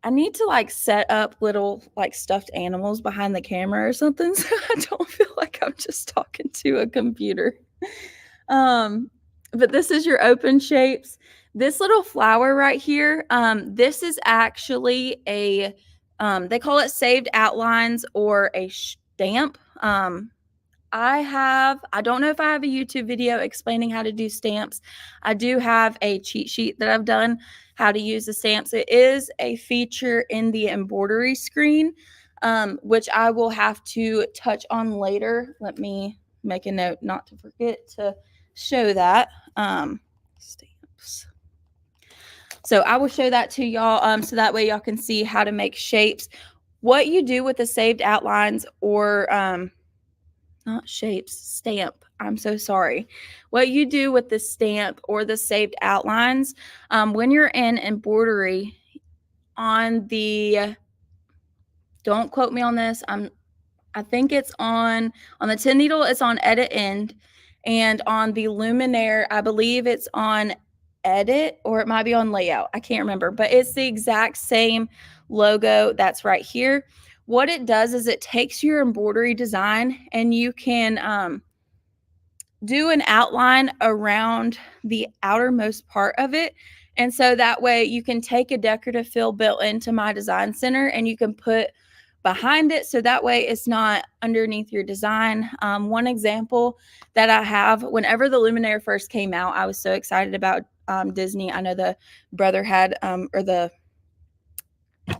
I need to like set up little like stuffed animals behind the camera or something so I don't feel like I'm just talking to a computer. But this is your open shapes. This little flower right here, this is actually a, they call it saved outlines or a stamp. I don't know if I have a YouTube video explaining how to do stamps. I do have a cheat sheet that I've done how to use the stamps. It is a feature in the embroidery screen, which I will have to touch on later. Let me make a note not to forget to show that. Stamps. So I will show that to y'all so that way y'all can see how to make shapes. What you do with the saved outlines or not shapes, stamp. I'm so sorry. What you do with the stamp or the saved outlines, when you're in embroidery on the, don't quote me on this. I think it's on the 10 needle, it's on edit end. And on the luminaire, I believe it's on edit or it might be on layout. I can't remember, but it's the exact same logo that's right here. What it does is it takes your embroidery design and you can do an outline around the outermost part of it. And so that way you can take a decorative fill built into My Design Center and you can put behind it. So that way it's not underneath your design. One example that I have, whenever the Luminaire first came out, I was so excited about Disney. I know the brother had, or the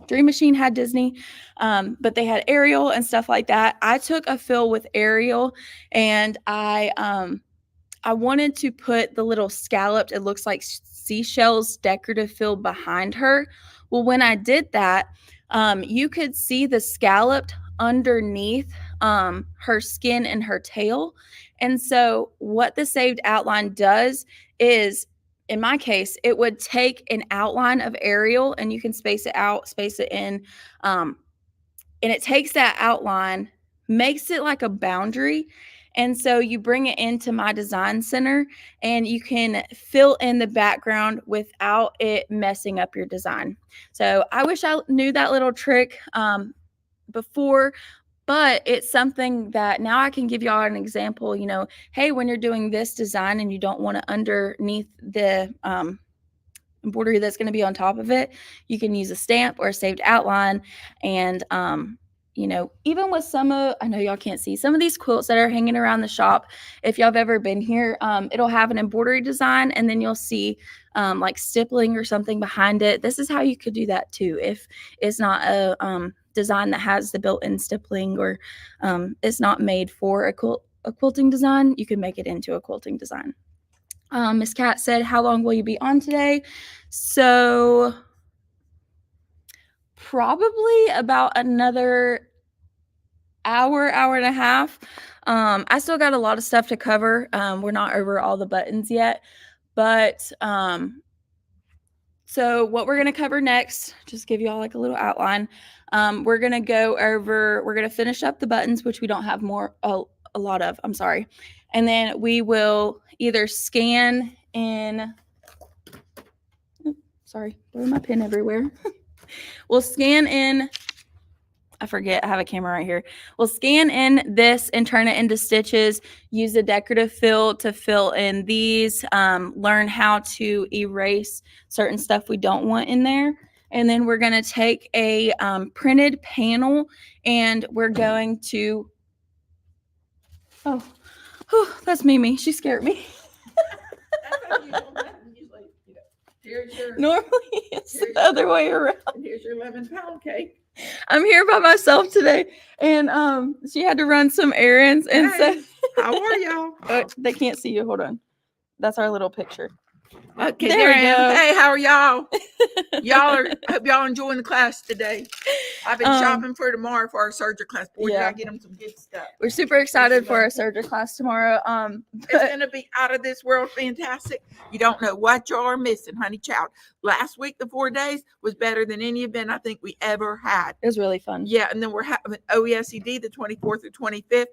Dream Machine had Disney, but they had Ariel and stuff like that. I took a fill with Ariel and I wanted to put the little scalloped, it looks like seashells decorative fill behind her. Well, when I did that, you could see the scalloped underneath her skin and her tail. And so what the saved outline does is, in my case, it would take an outline of Ariel and you can space it out, space it in. And it takes that outline, makes it like a boundary. And so you bring it into My Design Center and you can fill in the background without it messing up your design. So I wish I knew that little trick before, but it's something that now I can give y'all an example, hey, when you're doing this design and you don't want it underneath the embroidery that's going to be on top of it, you can use a stamp or a saved outline. And even with I know y'all can't see some of these quilts that are hanging around the shop. If y'all have ever been here, it'll have an embroidery design and then you'll see like stippling or something behind it. This is how you could do that too. If it's not a design that has the built-in stippling or it's not made for a quilting design, you can make it into a quilting design. Miss Cat said, how long will you be on today? So probably about another hour and a half. I still got a lot of stuff to cover. We're not over all the buttons yet, but so what we're going to cover next, just give you all like a little outline. We're going to finish up the buttons, which we don't have a lot of, I'm sorry. And then we will either scan in, sorry, throw my pen everywhere. We'll scan in, I forget, I have a camera right here. We'll scan in this and turn it into stitches, use the decorative fill to fill in these, learn how to erase certain stuff we don't want in there. And then we're going to take a printed panel and we're going to, oh, that's Mimi. She scared me. Normally it's the other way around. Here's your 11-pound cake. I'm here by myself today, and she had to run some errands, and hey, how are y'all? They can't see you. Hold on, that's our little picture. Okay, there I am. Hey, how are y'all? Hope y'all enjoying the class today. I've been shopping for tomorrow for our surgery class. Boy, did I get them some good stuff. We're super excited for our surgery class tomorrow. It's gonna be out of this world fantastic. You don't know what y'all are missing, honey child. Last week, the 4 days was better than any event I think we ever had. It was really fun. Yeah, and then we're having OESED the 24th through 25th.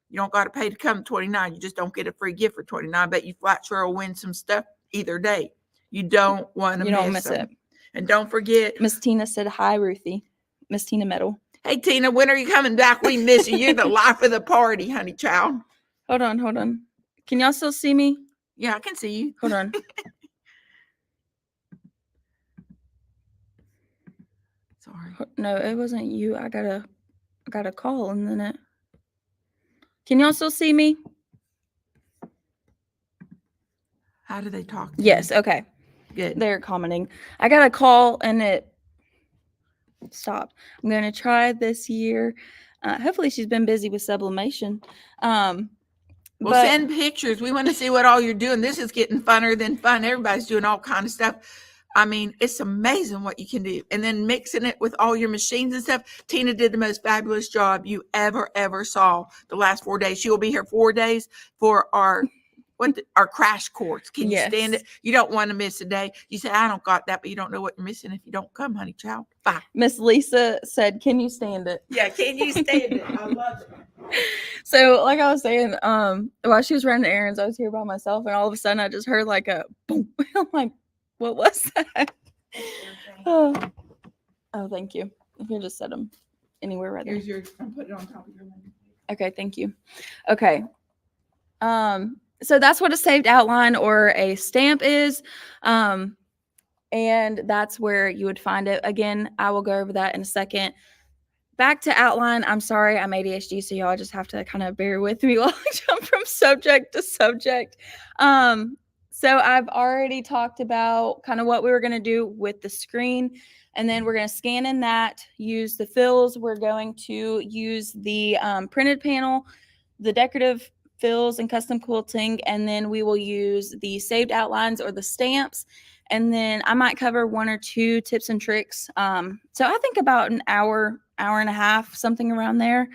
You don't got to pay to come 29. You just don't get a free gift for 29. But you flat sure will win some stuff either day. You don't want to miss it. And don't forget. Miss Tina said, hi, Ruthie. Miss Tina Metal. Hey, Tina, when are you coming back? We miss you. You're the life of the party, honey child. Hold on. Can y'all still see me? Yeah, I can see you. Hold on. Sorry. No, it wasn't you. I got a call and then it. Can y'all still see me? How do they talk? Yes. Okay. Good. They're commenting. I got a call and it stopped. I'm going to try this year. Hopefully she's been busy with sublimation. Well, send pictures. We want to see what all you're doing. This is getting funner than fun. Everybody's doing all kind of stuff. I mean, it's amazing what you can do. And then mixing it with all your machines and stuff. Tina did the most fabulous job you ever saw the last 4 days. She will be here 4 days for our crash course. Can you stand it? You don't want to miss a day. You say, I don't got that, but you don't know what you're missing if you don't come, honey child. Bye. Miss Lisa said, can you stand it? Yeah, can you stand it? I love it. So like I was saying, while she was running errands, I was here by myself and all of a sudden I just heard like a boom. I'm like, what was that? Oh, thank you. You can just set them anywhere right there. Here's yours. I'll put it on top of your one. Okay, thank you. Okay. So that's what a saved outline or a stamp is. And that's where you would find it. Again, I will go over that in a second. Back to outline. I'm sorry, I'm ADHD, so y'all just have to kind of bear with me while I jump from subject to subject. So I've already talked about kind of what we were going to do with the screen, and then we're going to scan in that, use the fills. We're going to use the printed panel, the decorative fills and custom quilting, and then we will use the saved outlines or the stamps. And then I might cover 1 or 2 tips and tricks. So I think about an hour and a half, something around there.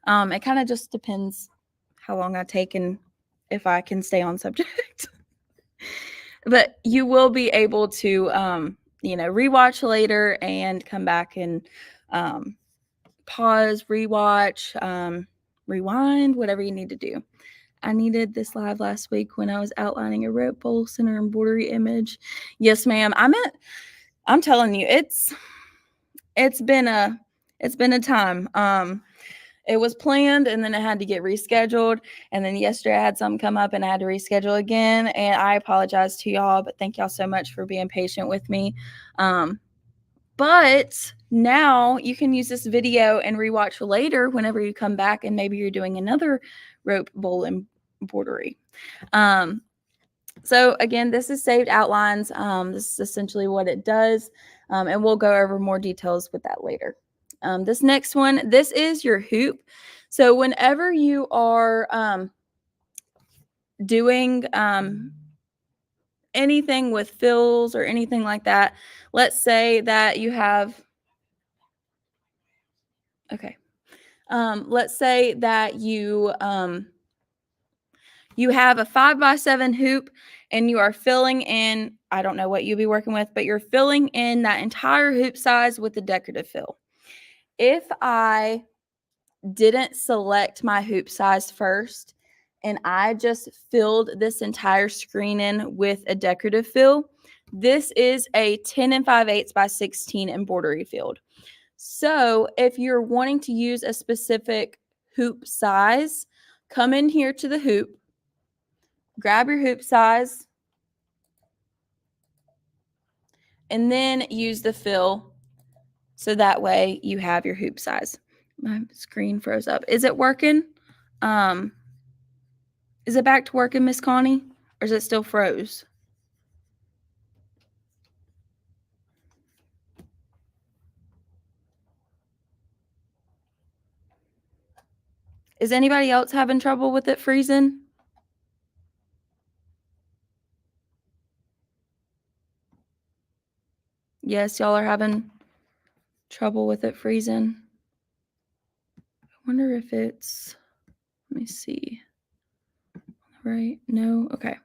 It kind of just depends how long I take and if I can stay on subject. But you will be able to, rewatch later and come back and pause, rewatch, rewind, whatever you need to do. I needed this live last week when I was outlining a rope bowl center embroidery image. Yes, ma'am. I'm telling you, it's been a time. It was planned and then it had to get rescheduled. And then yesterday I had something come up and I had to reschedule again. And I apologize to y'all, but thank y'all so much for being patient with me. But now you can use this video and rewatch later whenever you come back and maybe you're doing another rope bowl embroidery. So again, this is saved outlines. This is essentially what it does. And we'll go over more details with that later. This next one, this is your hoop. So whenever you are doing anything with fills or anything like that. Let's say that you have, let's say that you have a 5x7 hoop and you are filling in, I don't know what you'll be working with, but you're filling in that entire hoop size with the decorative fill. If I didn't select my hoop size first and I just filled this entire screen in with a decorative fill, this is a 10 5/8 by 16 embroidery field. So if you're wanting to use a specific hoop size, come in here to the hoop, grab your hoop size, and then use the fill so that way you have your hoop size. My screen froze up. Is it working? Is it back to working, Miss Connie? Or is it still froze? Is anybody else having trouble with it freezing? Yes, y'all are having trouble with it freezing. I wonder if it's, let me see. Right? No? Okay.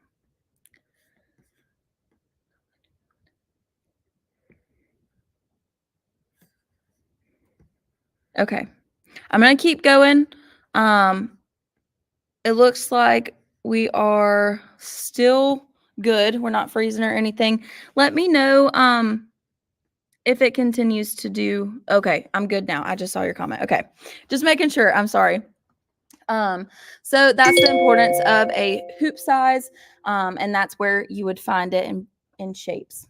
Okay. I'm going to keep going. It looks like we are still good. We're not freezing or anything. Let me know if it continues to do. Okay, I'm good now. I just saw your comment. Okay. Just making sure. I'm sorry. So that's the importance of a hoop size, and that's where you would find it in shapes.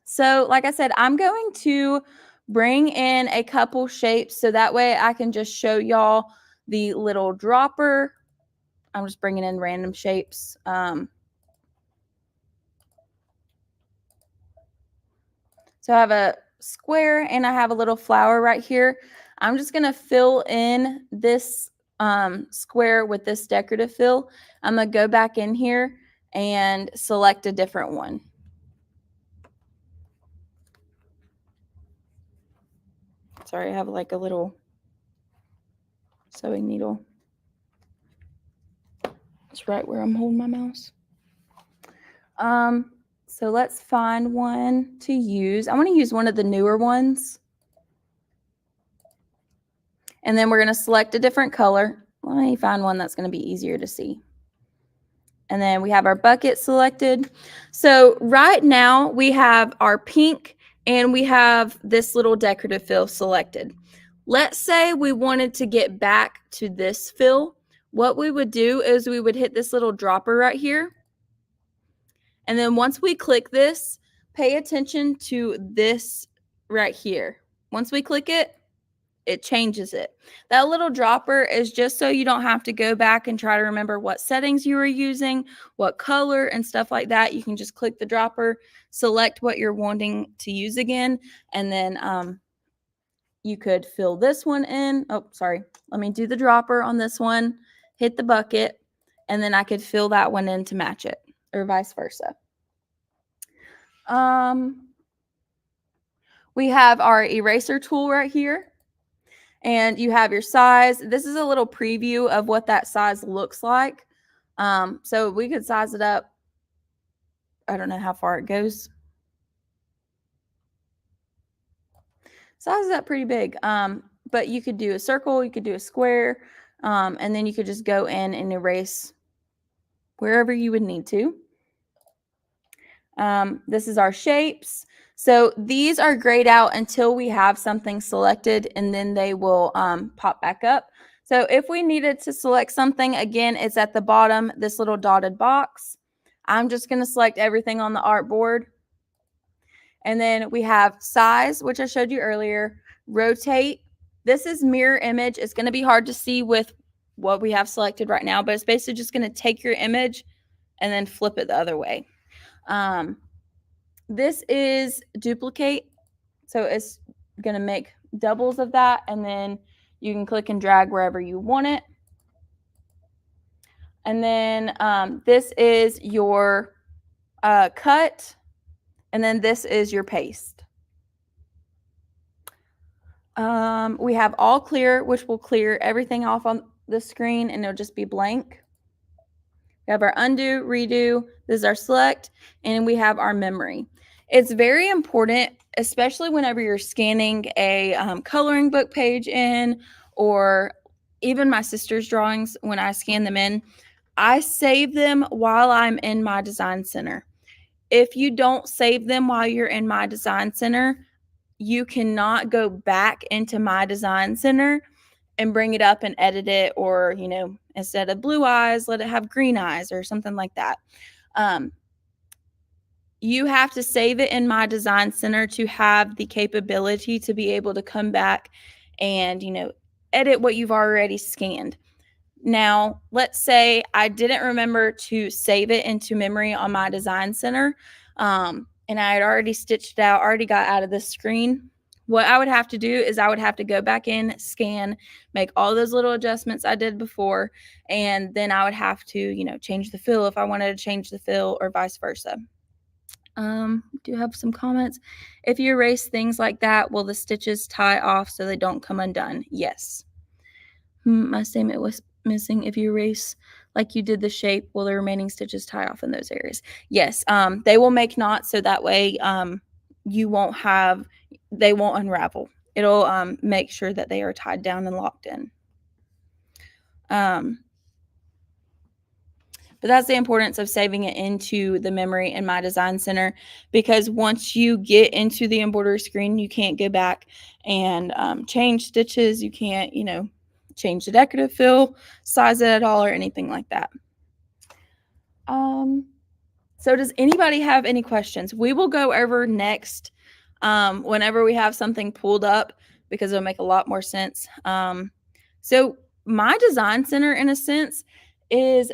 So like I said, I'm going to bring in a couple shapes so that way I can just show y'all the little dropper. I'm just bringing in random shapes. So I have a square and I have a little flower right here. I'm just going to fill in this square with this decorative fill. I'm going to go back in here and select a different one. Sorry, I have like a little sewing needle. It's right where I'm holding my mouse. So let's find one to use. I want to use one of the newer ones. And then we're going to select a different color. Let me find one that's going to be easier to see. And then we have our bucket selected. So right now we have our pink and we have this little decorative fill selected. Let's say we wanted to get back to this fill. What we would do is we would hit this little dropper right here. And then once we click this, pay attention to this right here. Once we click it, it changes it. That little dropper is just so you don't have to go back and try to remember what settings you were using, what color and stuff like that. You can just click the dropper, select what you're wanting to use again, and then you could fill this one in. Oh, sorry. Let me do the dropper on this one, hit the bucket, and then I could fill that one in to match it, or vice versa. We have our eraser tool right here. And you have your size. This is a little preview of what that size looks like. So we could size it up. I don't know how far it goes. Size it up pretty big. But you could do a circle, you could do a square, and then you could just go in and erase wherever you would need to. This is our shapes. So these are grayed out until we have something selected, and then they will pop back up. So if we needed to select something, again, it's at the bottom, this little dotted box. I'm just going to select everything on the artboard. And then we have size, which I showed you earlier, rotate. This is mirror image. It's going to be hard to see with what we have selected right now, but it's basically just going to take your image and then flip it the other way. This is duplicate, so it's going to make doubles of that, and then you can click and drag wherever you want it. And then this is your cut, and then this is your paste. We have all clear, which will clear everything off on the screen and it'll just be blank. We have our undo, redo, this is our select, and we have our memory. It's very important, especially whenever you're scanning a coloring book page in, or even my sister's drawings, when I scan them in, I save them while I'm in my design center. If you don't save them while you're in my design center, you cannot go back into my design center and bring it up and edit it, or, instead of blue eyes, let it have green eyes or something like that. You have to save it in my design center to have the capability to be able to come back and, edit what you've already scanned. Now, let's say I didn't remember to save it into memory on my design center, and I had already stitched it out, already got out of the screen. What I would have to do is I would have to go back in, scan, make all those little adjustments I did before, and then I would have to, change the fill if I wanted to change the fill, or vice versa. Do have some comments. If you erase things like that, will the stitches tie off so they don't come undone? Yes. My statement was missing. If you erase like you did the shape, will the remaining stitches tie off in those areas? Yes. They will make knots, so that way they won't unravel. It'll make sure that they are tied down and locked in. But that's the importance of saving it into the memory in my design center, because once you get into the embroidery screen, you can't go back and change stitches. You can't, change the decorative fill, size it at all, or anything like that. So does anybody have any questions? We will go over next whenever we have something pulled up, because it'll make a lot more sense. So my design center, in a sense, is,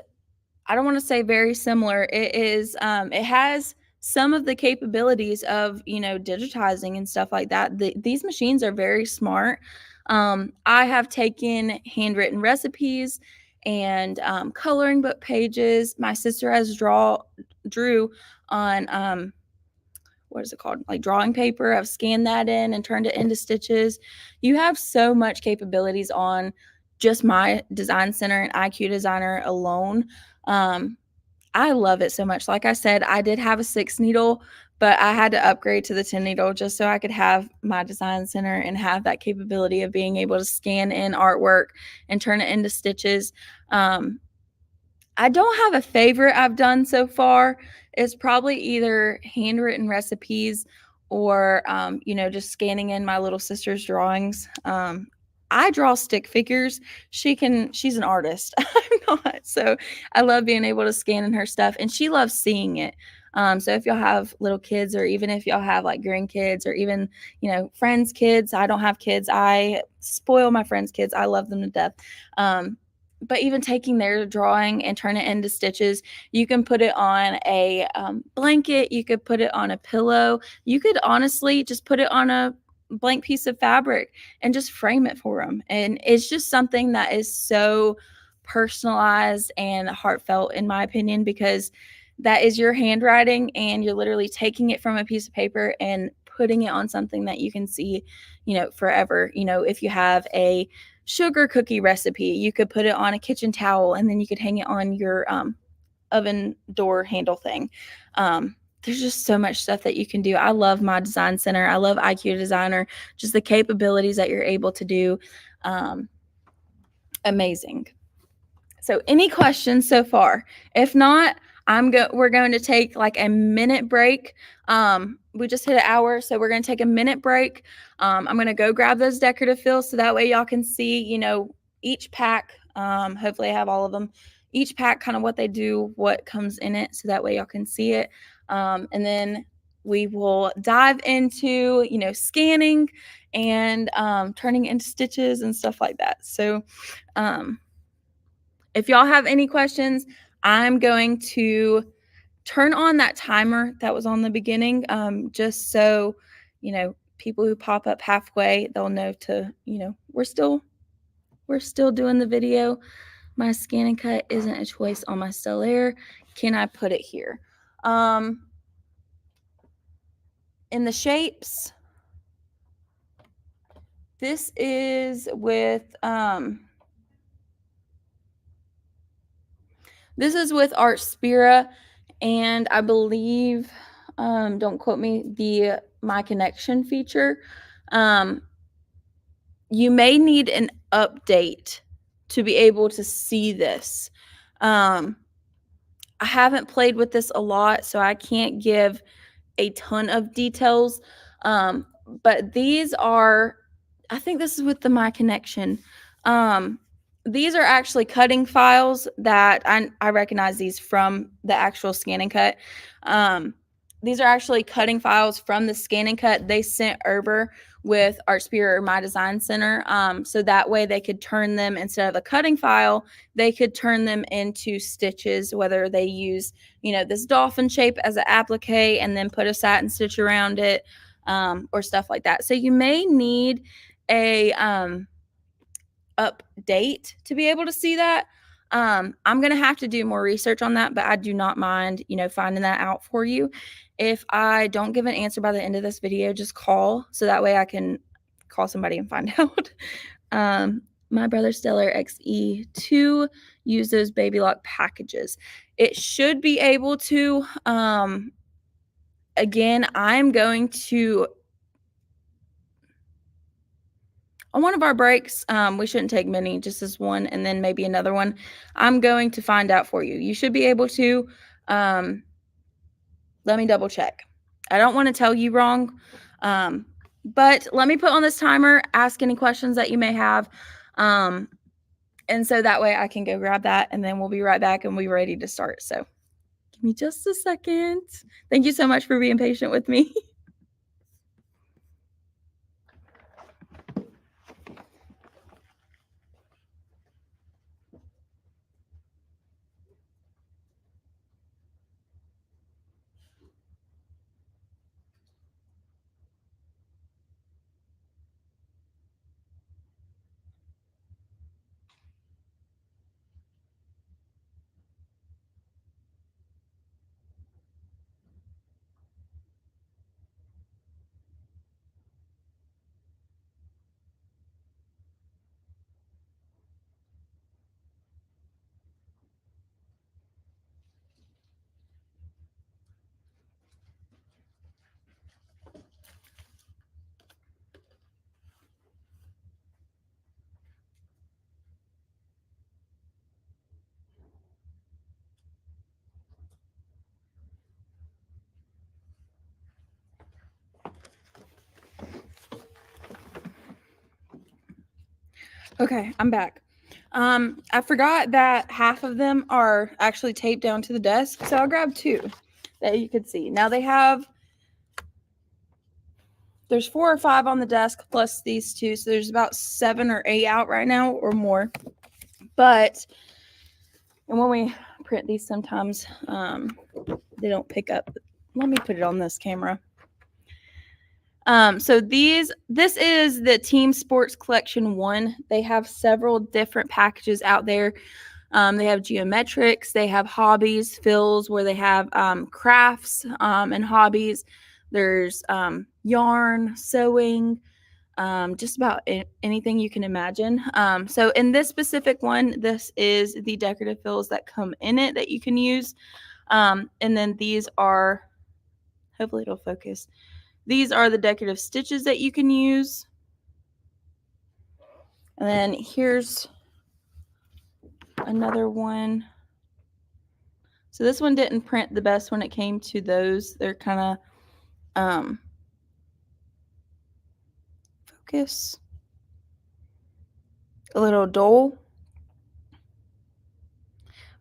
I don't want to say very similar. It is, it has some of the capabilities of, digitizing and stuff like that. These machines are very smart. I have taken handwritten recipes and coloring book pages. My sister has drew on, what is it called? Like drawing paper. I've scanned that in and turned it into stitches. You have so much capabilities on just my design center and IQ Designer alone. I love it so much. Like I said, I did have a 6 needle, but I had to upgrade to the 10 needle just so I could have my design center and have that capability of being able to scan in artwork and turn it into stitches. I don't have a favorite I've done so far. It's probably either handwritten recipes or, just scanning in my little sister's drawings. I draw stick figures. She's an artist. I'm not. So I love being able to scan in her stuff, and she loves seeing it. So if y'all have little kids, or even if y'all have like grandkids, or even, friends' kids, I don't have kids. I spoil my friends' kids. I love them to death. But even taking their drawing and turn it into stitches, you can put it on a blanket. You could put it on a pillow. You could honestly just put it on a blank piece of fabric and just frame it for them. And it's just something that is so personalized and heartfelt, in my opinion, because that is your handwriting, and you're literally taking it from a piece of paper and putting it on something that you can see, forever. If you have a sugar cookie recipe, you could put it on a kitchen towel, and then you could hang it on your oven door handle thing. There's just so much stuff that you can do. I love my design center. I love IQ Designer, just the capabilities that you're able to do. Amazing. So any questions so far? If not, we're going to take like a minute break. We just hit an hour, so we're going to take a minute break. I'm going to go grab those decorative fills, so that way y'all can see, each pack. Hopefully I have all of them. Each pack, kind of what they do, what comes in it, so that way y'all can see it. And then we will dive into, scanning and turning into stitches and stuff like that. So if y'all have any questions, I'm going to turn on that timer that was on the beginning, just so, people who pop up halfway, they'll know to, we're still doing the video. My scan and cut isn't a choice on my Stellaire. Can I put it here? In the shapes, this is with Artspira, and I believe, don't quote me, the My Connection feature. You may need an update to be able to see this. I haven't played with this a lot, so I can't give a ton of details. But these are, I think this is with the My Connection. These are actually cutting files that I recognize these from the actual Scan and Cut. These are actually cutting files from the Scan and Cut they sent over with Artspira or My Design Center. So that way they could turn them, instead of a cutting file, they could turn them into stitches, whether they use, this dolphin shape as an applique and then put a satin stitch around it, or stuff like that. So you may need a update to be able to see that. I'm going to have to do more research on that, but I do not mind, finding that out for you. If I don't give an answer by the end of this video, just call, so that way I can call somebody and find out. My Brother Stellar XE2 use those Baby Lock packages. It should be able to. Again, I'm going to, on one of our breaks, we shouldn't take many, just this one and then maybe another one. I'm going to find out for you. You should be able to. Let me double check. I don't want to tell you wrong, but let me put on this timer, ask any questions that you may have. And so that way I can go grab that, and then we'll be right back and we'll be ready to start. So give me just a second. Thank you so much for being patient with me. Okay, I'm back. I forgot that half of them are actually taped down to the desk, so I'll grab two that you could see. Now there's 4 or 5 on the desk plus these two, so there's about 7 or 8 out right now or more. And when we print these, sometimes they don't pick up. Let me put it on this camera. So this is the Team Sports Collection 1. They have several different packages out there. They have geometrics, they have hobbies, fills, where they have crafts and hobbies. There's yarn, sewing, just about anything you can imagine. So in this specific one, this is the decorative fills that come in it that you can use. And then these are, hopefully it'll focus. These are the decorative stitches that you can use. And then here's another one. So this one didn't print the best when it came to those. They're kind of focus, a little dull.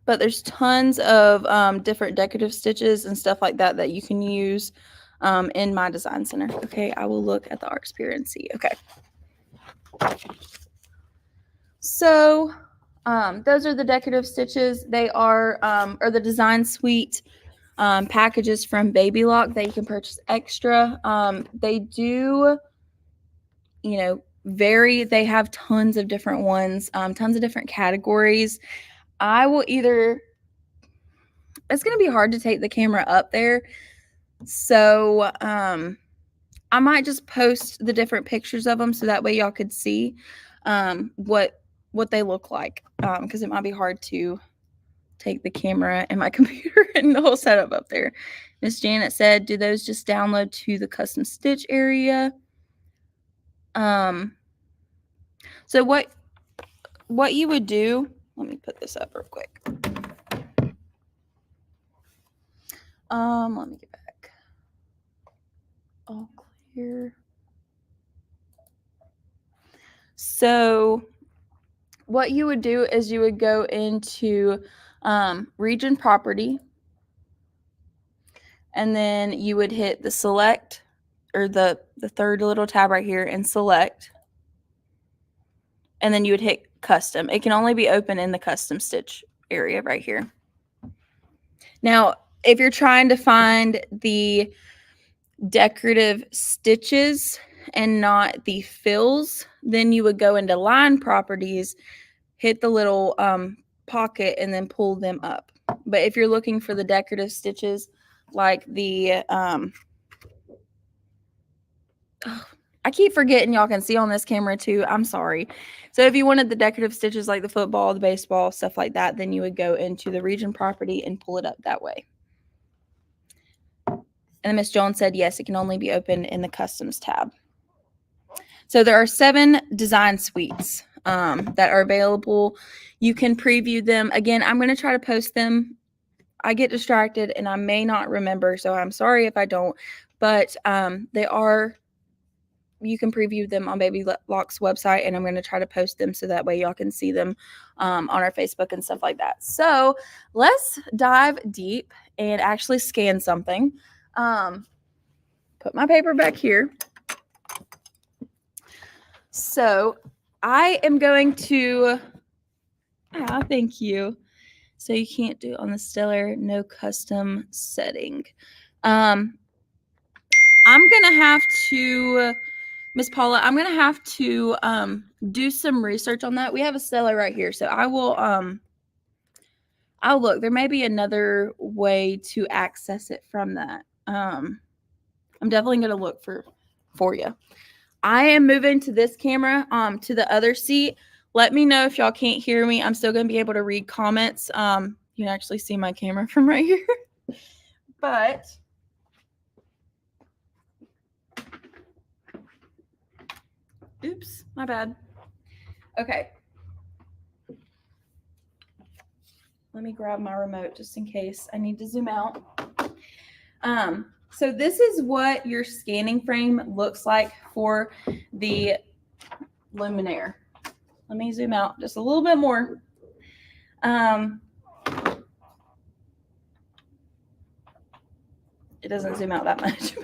But there's tons of different decorative stitches and stuff like that that you can use in My Design Center. Okay, I will look at the Artspira and see. Okay. So those are the decorative stitches. They are the Design Suite packages from Baby Lock that you can purchase extra. They do, vary. They have tons of different ones, tons of different categories. I will either it's going to be hard to take the camera up there. So I might just post the different pictures of them so that way y'all could see what they look like, because it might be hard to take the camera and my computer and the whole setup up there. Miss Janet said, do those just download to the custom stitch area? So what you would do, let me put this up real quick. Let me get back. All clear. So what you would do is you would go into region property, and then you would hit the select, or the third little tab right here, and select, and then you would hit custom. It can only be open in the custom stitch area right here. Now, if you're trying to find the decorative stitches and not the fills, then you would go into line properties, hit the little pocket, and then pull them up. But if you're looking for the decorative stitches, like the I keep forgetting y'all can see on this camera too. I'm sorry. So if you wanted the decorative stitches like the football, the baseball, stuff like that, then you would go into the region property and pull it up that way. And Miss Jones said, yes, it can only be open in the customs tab. So there are 7 design suites that are available. You can preview them. Again, I'm going to try to post them. I get distracted and I may not remember, so I'm sorry if I don't. But you can preview them on Baby Lock's website, and I'm going to try to post them so that way y'all can see them on our Facebook and stuff like that. So let's dive deep and actually scan something. Put my paper back here. So I am going to, thank you. So you can't do it on the Stellar, no custom setting. I'm going to have to, Miss Paula, I'm going to have to do some research on that. We have a Stellar right here. So I will, I'll look. There may be another way to access it from that. I'm definitely going to look for you. I am moving to this camera, to the other seat. Let me know if y'all can't hear me. I'm still going to be able to read comments. You can actually see my camera from right here. But oops, my bad. Okay. Let me grab my remote just in case I need to zoom out. So this is what your scanning frame looks like for the Luminaire. Let me zoom out just a little bit more. It doesn't zoom out that much.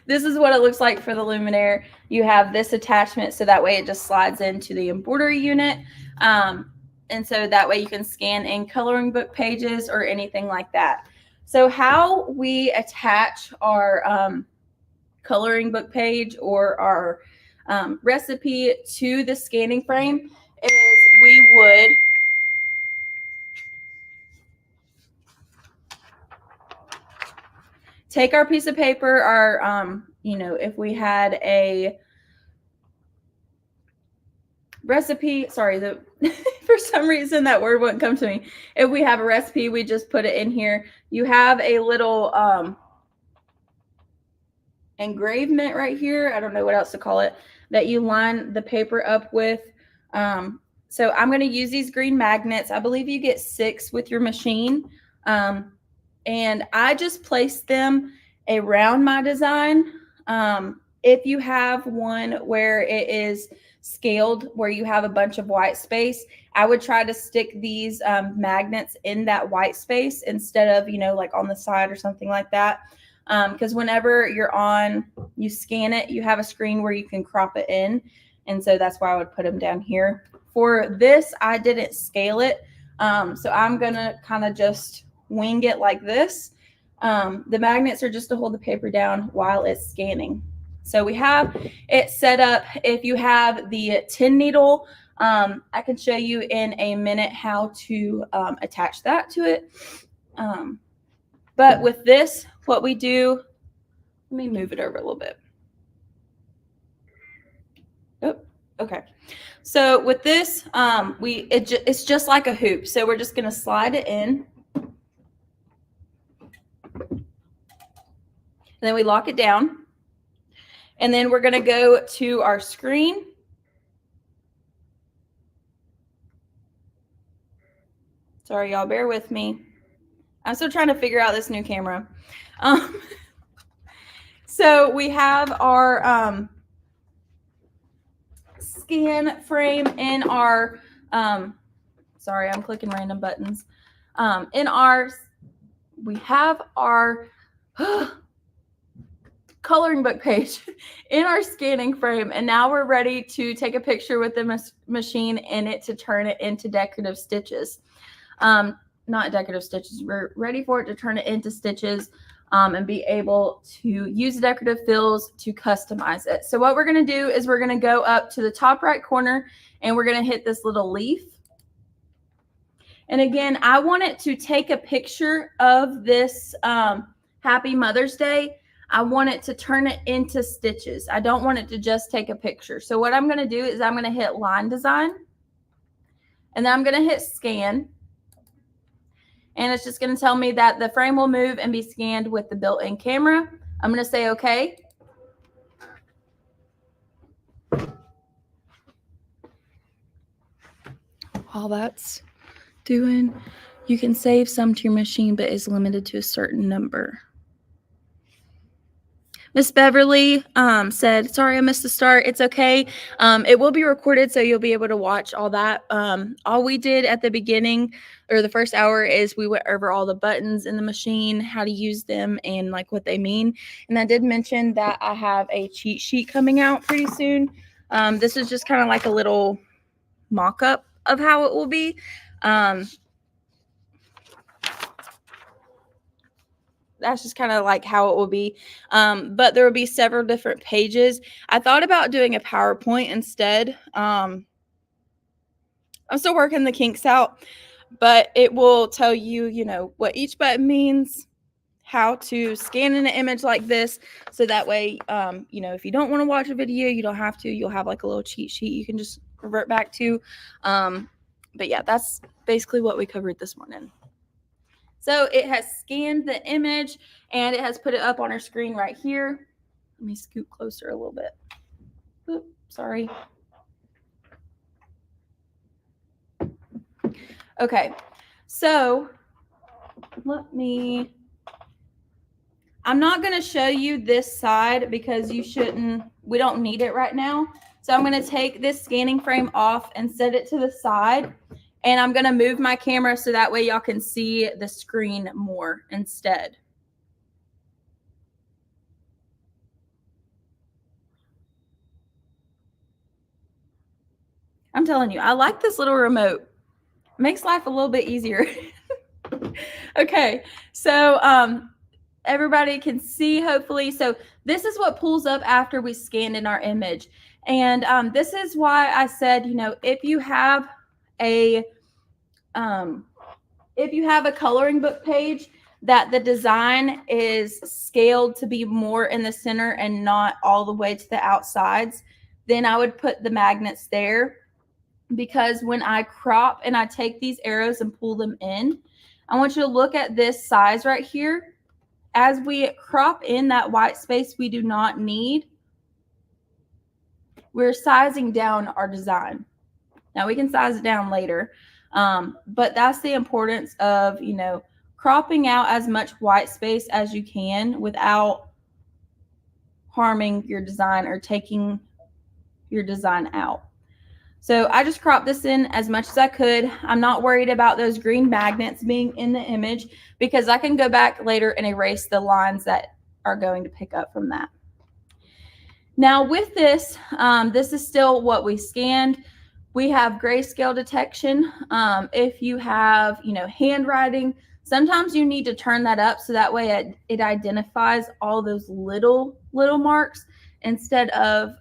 This is what it looks like for the Luminaire. You have this attachment, so that way it just slides into the embroidery unit. And so that way you can scan in coloring book pages or anything like that. So how we attach our coloring book page or our recipe to the scanning frame is we would take our piece of paper, our, if we had a recipe, sorry, for some reason that word wouldn't come to me. If we have a recipe, we just put it in here. You have a little engravement right here. I don't know what else to call it, that you line the paper up with. So I'm going to use these green magnets. I believe you get 6 with your machine. And I just placed them around my design. If you have one where it is scaled, where you have a bunch of white space, I would try to stick these magnets in that white space instead of, like on the side or something like that. Because whenever you scan it, you have a screen where you can crop it in. And so that's why I would put them down here. For this, I didn't scale it. So I'm going to kind of just wing it like this. The magnets are just to hold the paper down while it's scanning. So we have it set up. If you have the 10 needle, I can show you in a minute how to attach that to it. But with this, what we do, let me move it over a little bit. Oh, okay. So with this, it's just like a hoop. So we're just going to slide it in. And then we lock it down. And then we're going to go to our screen. Sorry, y'all, bear with me. I'm still trying to figure out this new camera. So we have our scan frame in our, sorry, I'm clicking random buttons. We have our coloring book page in our scanning frame, and now we're ready to take a picture with the machine in it to turn it into decorative stitches. Not decorative stitches. We're ready for it to turn it into stitches and be able to use decorative fills to customize it. So what we're going to do is we're going to go up to the top right corner and we're going to hit this little leaf. And again, I want it to take a picture of this Happy Mother's Day. I want it to turn it into stitches. I don't want it to just take a picture. So what I'm going to do is I'm going to hit line design, and then I'm going to hit scan. And it's just going to tell me that the frame will move and be scanned with the built-in camera. I'm going to say okay. While that's doing, you can save some to your machine, but is limited to a certain number. Miss Beverly said, sorry, I missed the start. It's okay. It will be recorded, so you'll be able to watch all that. All we did at the beginning or the first hour is we went over all the buttons in the machine, how to use them, and like what they mean. And I did mention that I have a cheat sheet coming out pretty soon. This is just kind of like a little mock-up of how it will be. That's just kind of like how it will be. But there will be several different pages. I thought about doing a PowerPoint instead. I'm still working the kinks out, but it will tell you, you know, what each button means, how to scan in an image like this. So that way, you know, if you don't want to watch a video, you don't have to. You'll have like a little cheat sheet you can just revert back to. But yeah, that's basically what we covered this morning. So it has scanned the image and it has put it up on our screen right here. Let me scoot closer a little bit. Oops, sorry. Okay, so I'm not going to show you this side because we don't need it right now. So I'm going to take this scanning frame off and set it to the side. And I'm going to move my camera so that way y'all can see the screen more instead. I'm telling you, I like this little remote. It makes life a little bit easier. Okay, so everybody can see, hopefully. So this is what pulls up after we scanned in our image. And this is why I said, you know, if you have a coloring book page that the design is scaled to be more in the center and not all the way to the outsides, then I would put the magnets there, because when I crop and I take these arrows and pull them in, I want you to look at this size right here. As we crop in that white space we do not need, we're sizing down our design. Now we can size it down later, but that's the importance of, you know, cropping out as much white space as you can without harming your design or taking your design out. So I just cropped this in as much as I could. I'm not worried about those green magnets being in the image because I can go back later and erase the lines that are going to pick up from that. Now with this, this is still what we scanned. We have grayscale detection. If you have, you know, handwriting, sometimes you need to turn that up so that way it identifies all those little marks instead of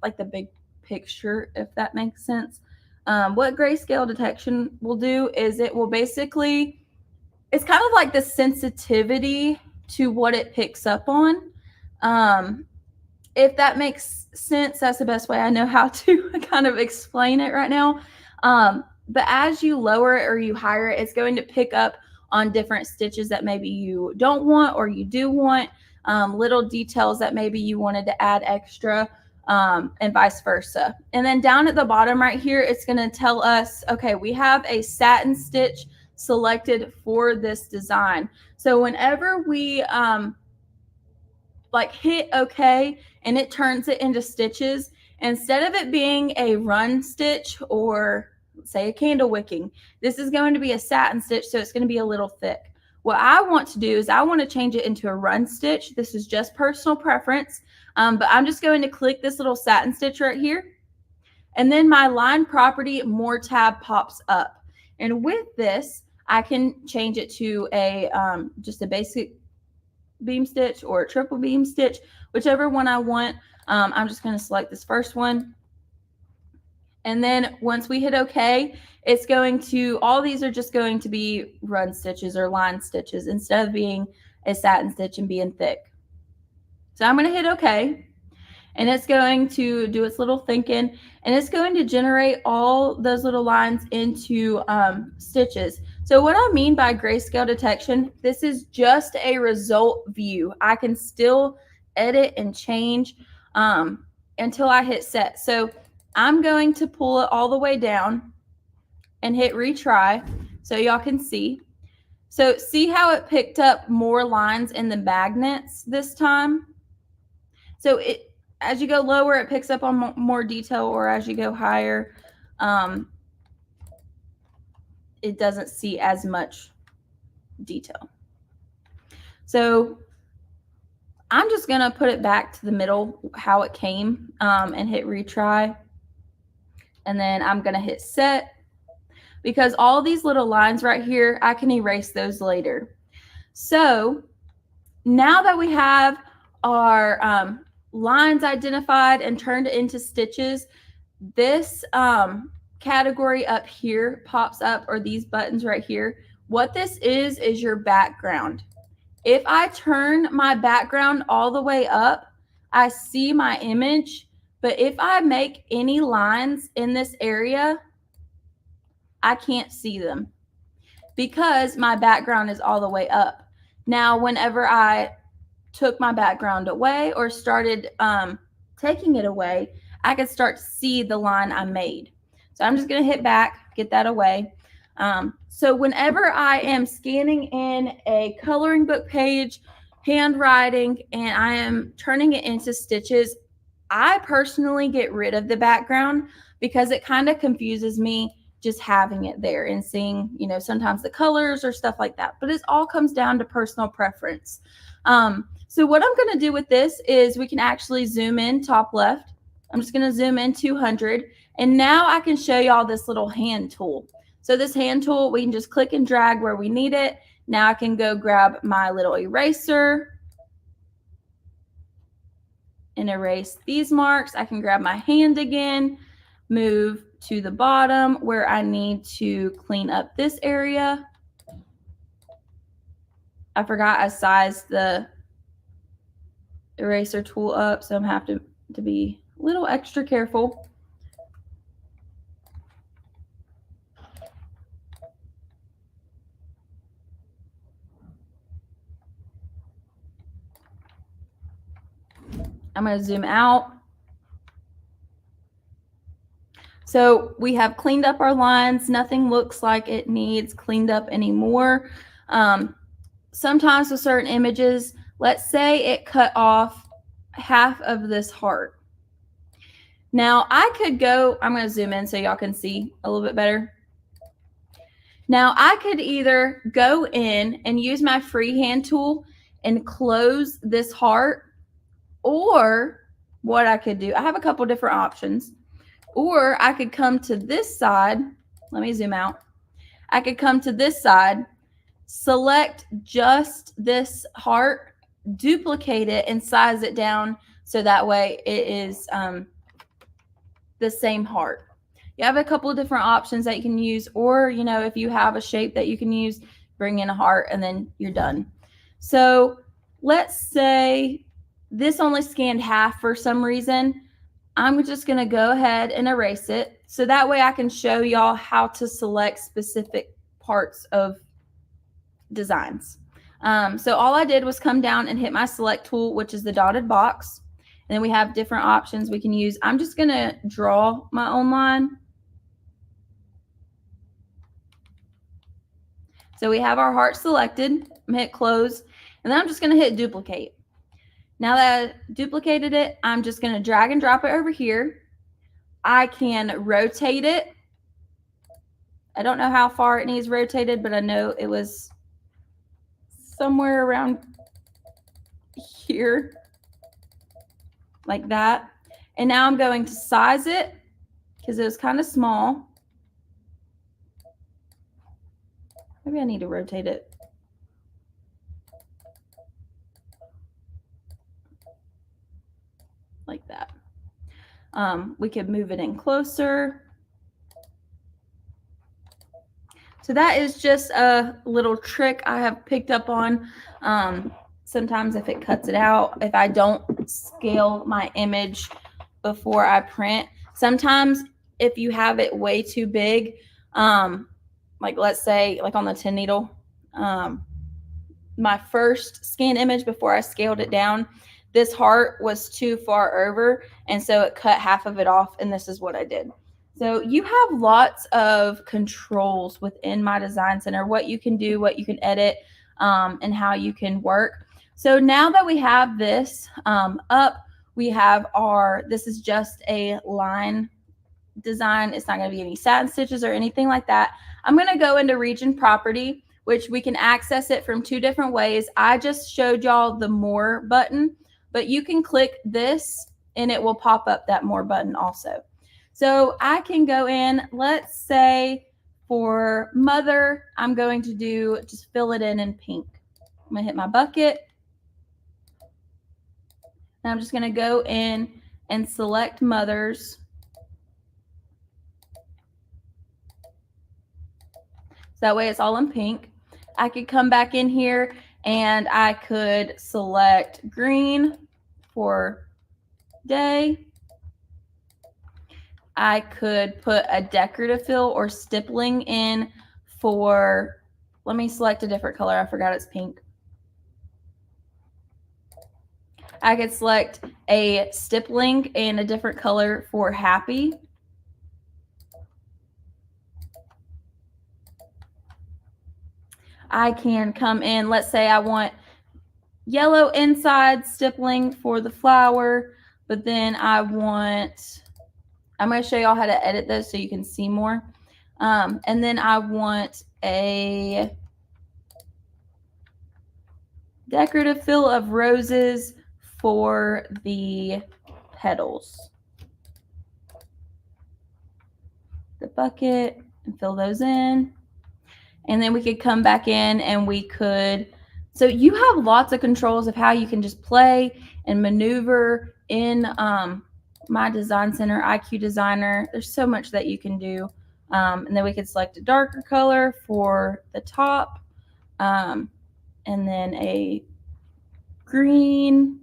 like the big picture, if that makes sense. What grayscale detection will do is it will basically it's kind of like the sensitivity to what it picks up on. If that makes sense, that's the best way I know how to kind of explain it right now. But as you lower it or you higher it, it's going to pick up on different stitches that maybe you don't want or you do want, little details that maybe you wanted to add extra, and vice versa. And then down at the bottom right here, it's going to tell us, okay, we have a satin stitch selected for this design. So whenever we like hit OK and it turns it into stitches, instead of it being a run stitch or say a candle wicking, this is going to be a satin stitch, so it's going to be a little thick. What I want to do is I want to change it into a run stitch. This is just personal preference, but I'm just going to click this little satin stitch right here. And then my line property more tab pops up. And with this, I can change it to a just a basic beam stitch or a triple beam stitch, whichever one I want. I'm just going to select this first one. And then once we hit OK, it's going to, all these are just going to be run stitches or line stitches instead of being a satin stitch and being thick. So I'm going to hit OK. And it's going to do its little thinking, and it's going to generate all those little lines into stitches. So what I mean by grayscale detection, this is just a result view. I can still edit and change until I hit set. So I'm going to pull it all the way down and hit retry so y'all can see. So see how it picked up more lines in the magnets this time? So as you go lower, it picks up on more detail, or as you go higher, it doesn't see as much detail. So I'm just going to put it back to the middle, how it came, and hit retry. And then I'm going to hit set, because all these little lines right here, I can erase those later. So now that we have our lines identified and turned into stitches, this category up here pops up, or these buttons right here. What this is your background. If I turn my background all the way up, I see my image, but if I make any lines in this area, I can't see them because my background is all the way up. Now, whenever I took my background away or started taking it away, I could start to see the line I made. So I'm just going to hit back, get that away. So whenever I am scanning in a coloring book page, handwriting, and I am turning it into stitches, I personally get rid of the background because it kind of confuses me just having it there and seeing, you know, sometimes the colors or stuff like that. But it all comes down to personal preference. So what I'm going to do with this is we can actually zoom in top left. I'm just going to zoom in 200. And now I can show y'all this little hand tool. So this hand tool, we can just click and drag where we need it. Now I can go grab my little eraser and erase these marks. I can grab my hand again, move to the bottom where I need to clean up this area. I forgot I sized the eraser tool up, so I'm have to be a little extra careful. I'm going to zoom out. So we have cleaned up our lines. Nothing looks like it needs cleaned up anymore. Sometimes with certain images, let's say it cut off half of this heart. Now I could go, I'm going to zoom in so y'all can see a little bit better. Now I could either go in and use my freehand tool and close this heart, or what I could do, I have a couple different options. Or I could come to this side. Let me zoom out. I could come to this side, select just this heart, duplicate it, and size it down so that way it is the same heart. You have a couple of different options that you can use, or, you know, if you have a shape that you can use, bring in a heart, and then you're done. So let's say this only scanned half for some reason. I'm just going to go ahead and erase it. So that way I can show y'all how to select specific parts of designs. So all I did was come down and hit my select tool, which is the dotted box. And then we have different options we can use. I'm just going to draw my own line. So we have our heart selected. I'm going to hit close. And then I'm just going to hit duplicate. Now that I duplicated it, I'm just going to drag and drop it over here. I can rotate it. I don't know how far it needs rotated, but I know it was somewhere around here, like that. And now I'm going to size it because it was kind of small. Maybe I need to rotate it. Like that. We could move it in closer. So that is just a little trick I have picked up on. Sometimes if it cuts it out, if I don't scale my image before I print, sometimes if you have it way too big, like let's say like on the 10 needle, my first scan image before I scaled it down, this heart was too far over, and so it cut half of it off, and this is what I did. So you have lots of controls within My Design Center, what you can do, what you can edit, and how you can work. So now that we have this up, we have this is just a line design. It's not going to be any satin stitches or anything like that. I'm going to go into region property, which we can access it from two different ways. I just showed y'all the more button, but you can click this and it will pop up that more button also. So I can go in, let's say for mother, I'm going to just fill it in pink. I'm going to hit my bucket. And I'm just going to go in and select mothers. So that way it's all in pink. I could come back in here and I could select green for day. I could put a decorative fill or stippling in for, let me select a different color. I forgot it's pink. I could select a stippling in a different color for happy. I can come in, let's say I want yellow inside stippling for the flower, but then I'm going to show y'all how to edit those so you can see more. And then I want a decorative fill of roses for the petals. The bucket and fill those in. And then we could come back in and we could, so you have lots of controls of how you can just play and maneuver in My Design Center, IQ Designer. There's so much that you can do. And then we could select a darker color for the top, and then a green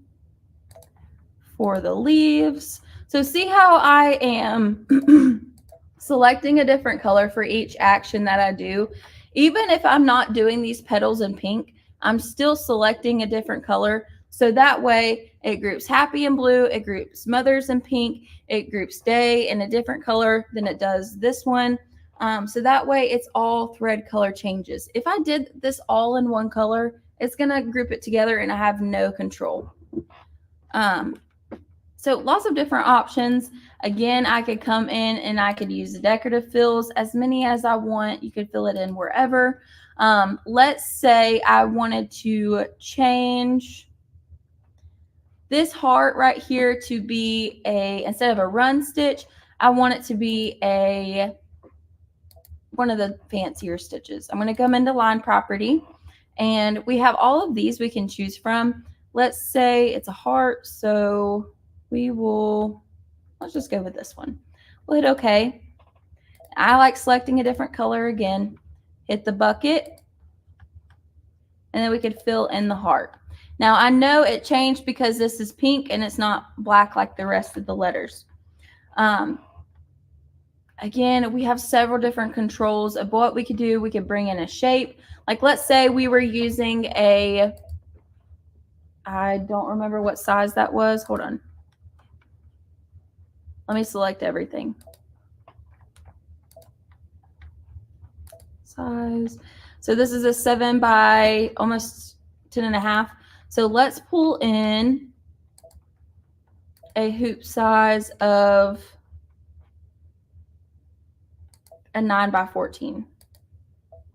for the leaves. So see how I am selecting a different color for each action that I do. Even if I'm not doing these petals in pink, I'm still selecting a different color. So that way it groups happy in blue, it groups mothers in pink, it groups day in a different color than it does this one. So that way it's all thread color changes. If I did this all in one color, it's going to group it together and I have no control. So lots of different options. Again, I could come in and I could use the decorative fills, as many as I want. You could fill it in wherever. Let's say I wanted to change this heart right here to be instead of a run stitch, I want it to be one of the fancier stitches. I'm going to come into line property and we have all of these we can choose from. Let's say it's a heart, so let's just go with this one. We'll hit OK. I like selecting a different color again. Hit the bucket. and then we could fill in the heart. Now I know it changed because this is pink and it's not black like the rest of the letters. Again, we have several different controls of what we could do. We could bring in a shape. Like let's say we were using a, I don't remember what size that was. Hold on. Let me select everything. Size. So this is a 7 by almost 10.5. So let's pull in a hoop size of a 9 by 14.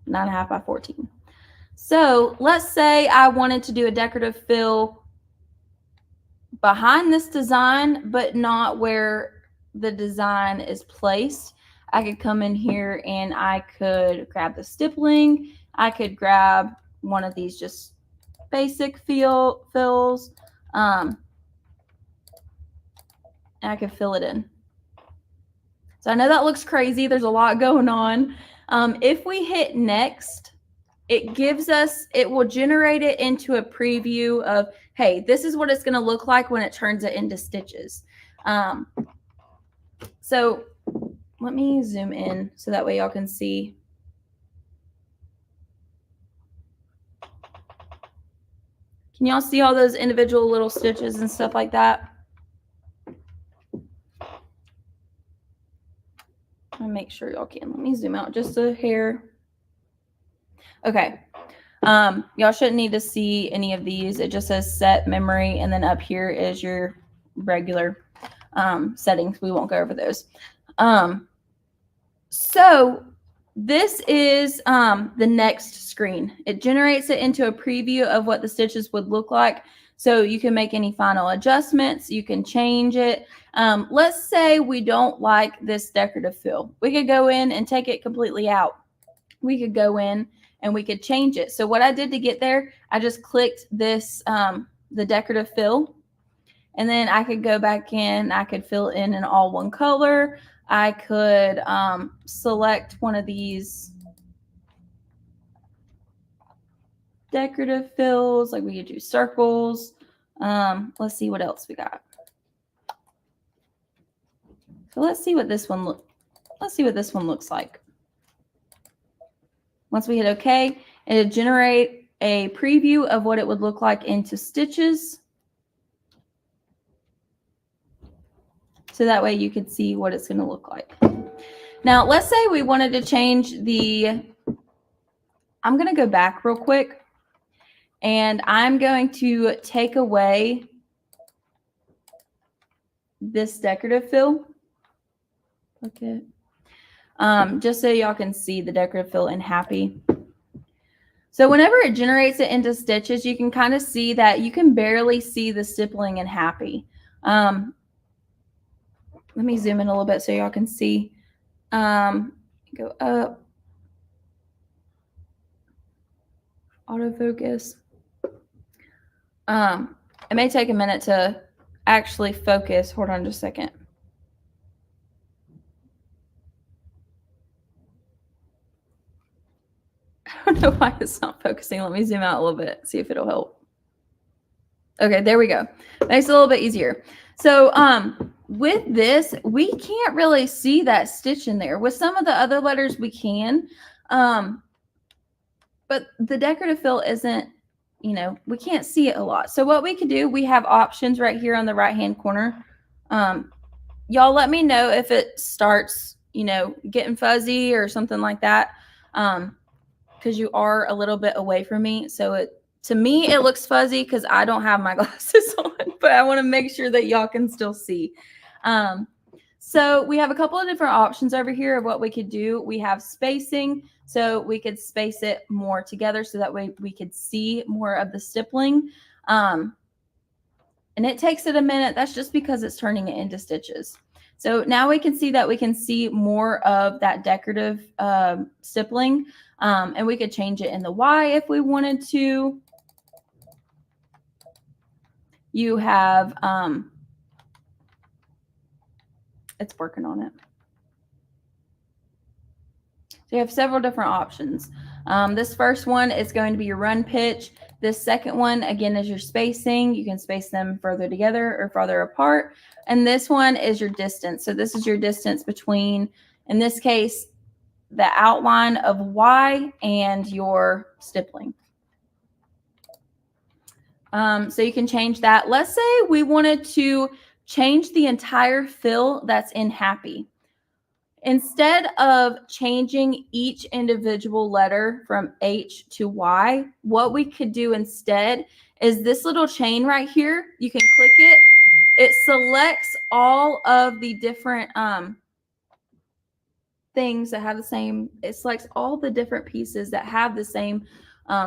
9.5 by 14. So let's say I wanted to do a decorative fill behind this design, but not where the design is placed. I could come in here and I could grab the stippling. I could grab one of these just basic fills. And I could fill it in. So I know that looks crazy. There's a lot going on. If we hit next, it will generate it into a preview of, hey, this is what it's going to look like when it turns it into stitches. So let me zoom in so that way y'all can see. Can y'all see all those individual little stitches and stuff like that? I'll make sure y'all can. Let me zoom out just a hair. Okay. Y'all shouldn't need to see any of these. It just says set memory, and then up here is your regular settings. We won't go over those. So this is the next screen. It generates it into a preview of what the stitches would look like. So you can make any final adjustments. You can change it. Let's say we don't like this decorative fill. We could go in and take it completely out. We could go in and we could change it. So what I did to get there, I just clicked this, the decorative fill, and then I could go back in. I could fill in an all one color. I could select one of these decorative fills, like we could do circles. Let's see what else we got. So let's see what this one looks like. Once we hit OK, it'll generate a preview of what it would look like into stitches. So that way you can see what it's going to look like. Now, let's say we wanted to change I'm going to go back real quick, and I'm going to take away this decorative fill. Okay. Just so y'all can see the decorative fill in Happy. So whenever it generates it into stitches, you can kind of see that you can barely see the stippling in Happy. Let me zoom in a little bit so y'all can see. Go up. Autofocus. It may take a minute to actually focus. Hold on just a second. I don't know why it's not focusing. Let me zoom out a little bit, see if it'll help. Okay, there we go. Makes it a little bit easier. So with this, we can't really see that stitch in there. With some of the other letters, we can. But the decorative fill isn't, we can't see it a lot. So what we could do, we have options right here on the right-hand corner. Y'all let me know if it starts, getting fuzzy or something like that. Because you are a little bit away from me. So to me, it looks fuzzy because I don't have my glasses on, but I want to make sure that y'all can still see. So we have a couple of different options over here of what we could do. We have spacing, so we could space it more together so that way we could see more of the stippling. And it takes it a minute. That's just because it's turning it into stitches. So now we can see that we can see more of that decorative stippling. And we could change it in the Y if we wanted to. You have, it's working on it. So you have several different options. This first one is going to be your run pitch. This second one, again, is your spacing. You can space them further together or farther apart. And this one is your distance. So this is your distance between, in this case, the outline of Y and your stippling. So you can change that. Let's say we wanted to change the entire fill that's in Happy. Instead of changing each individual letter from H to Y, what we could do instead is this little chain right here. You can click it. It selects all of the different things that have the same, it selects all the different pieces that have the same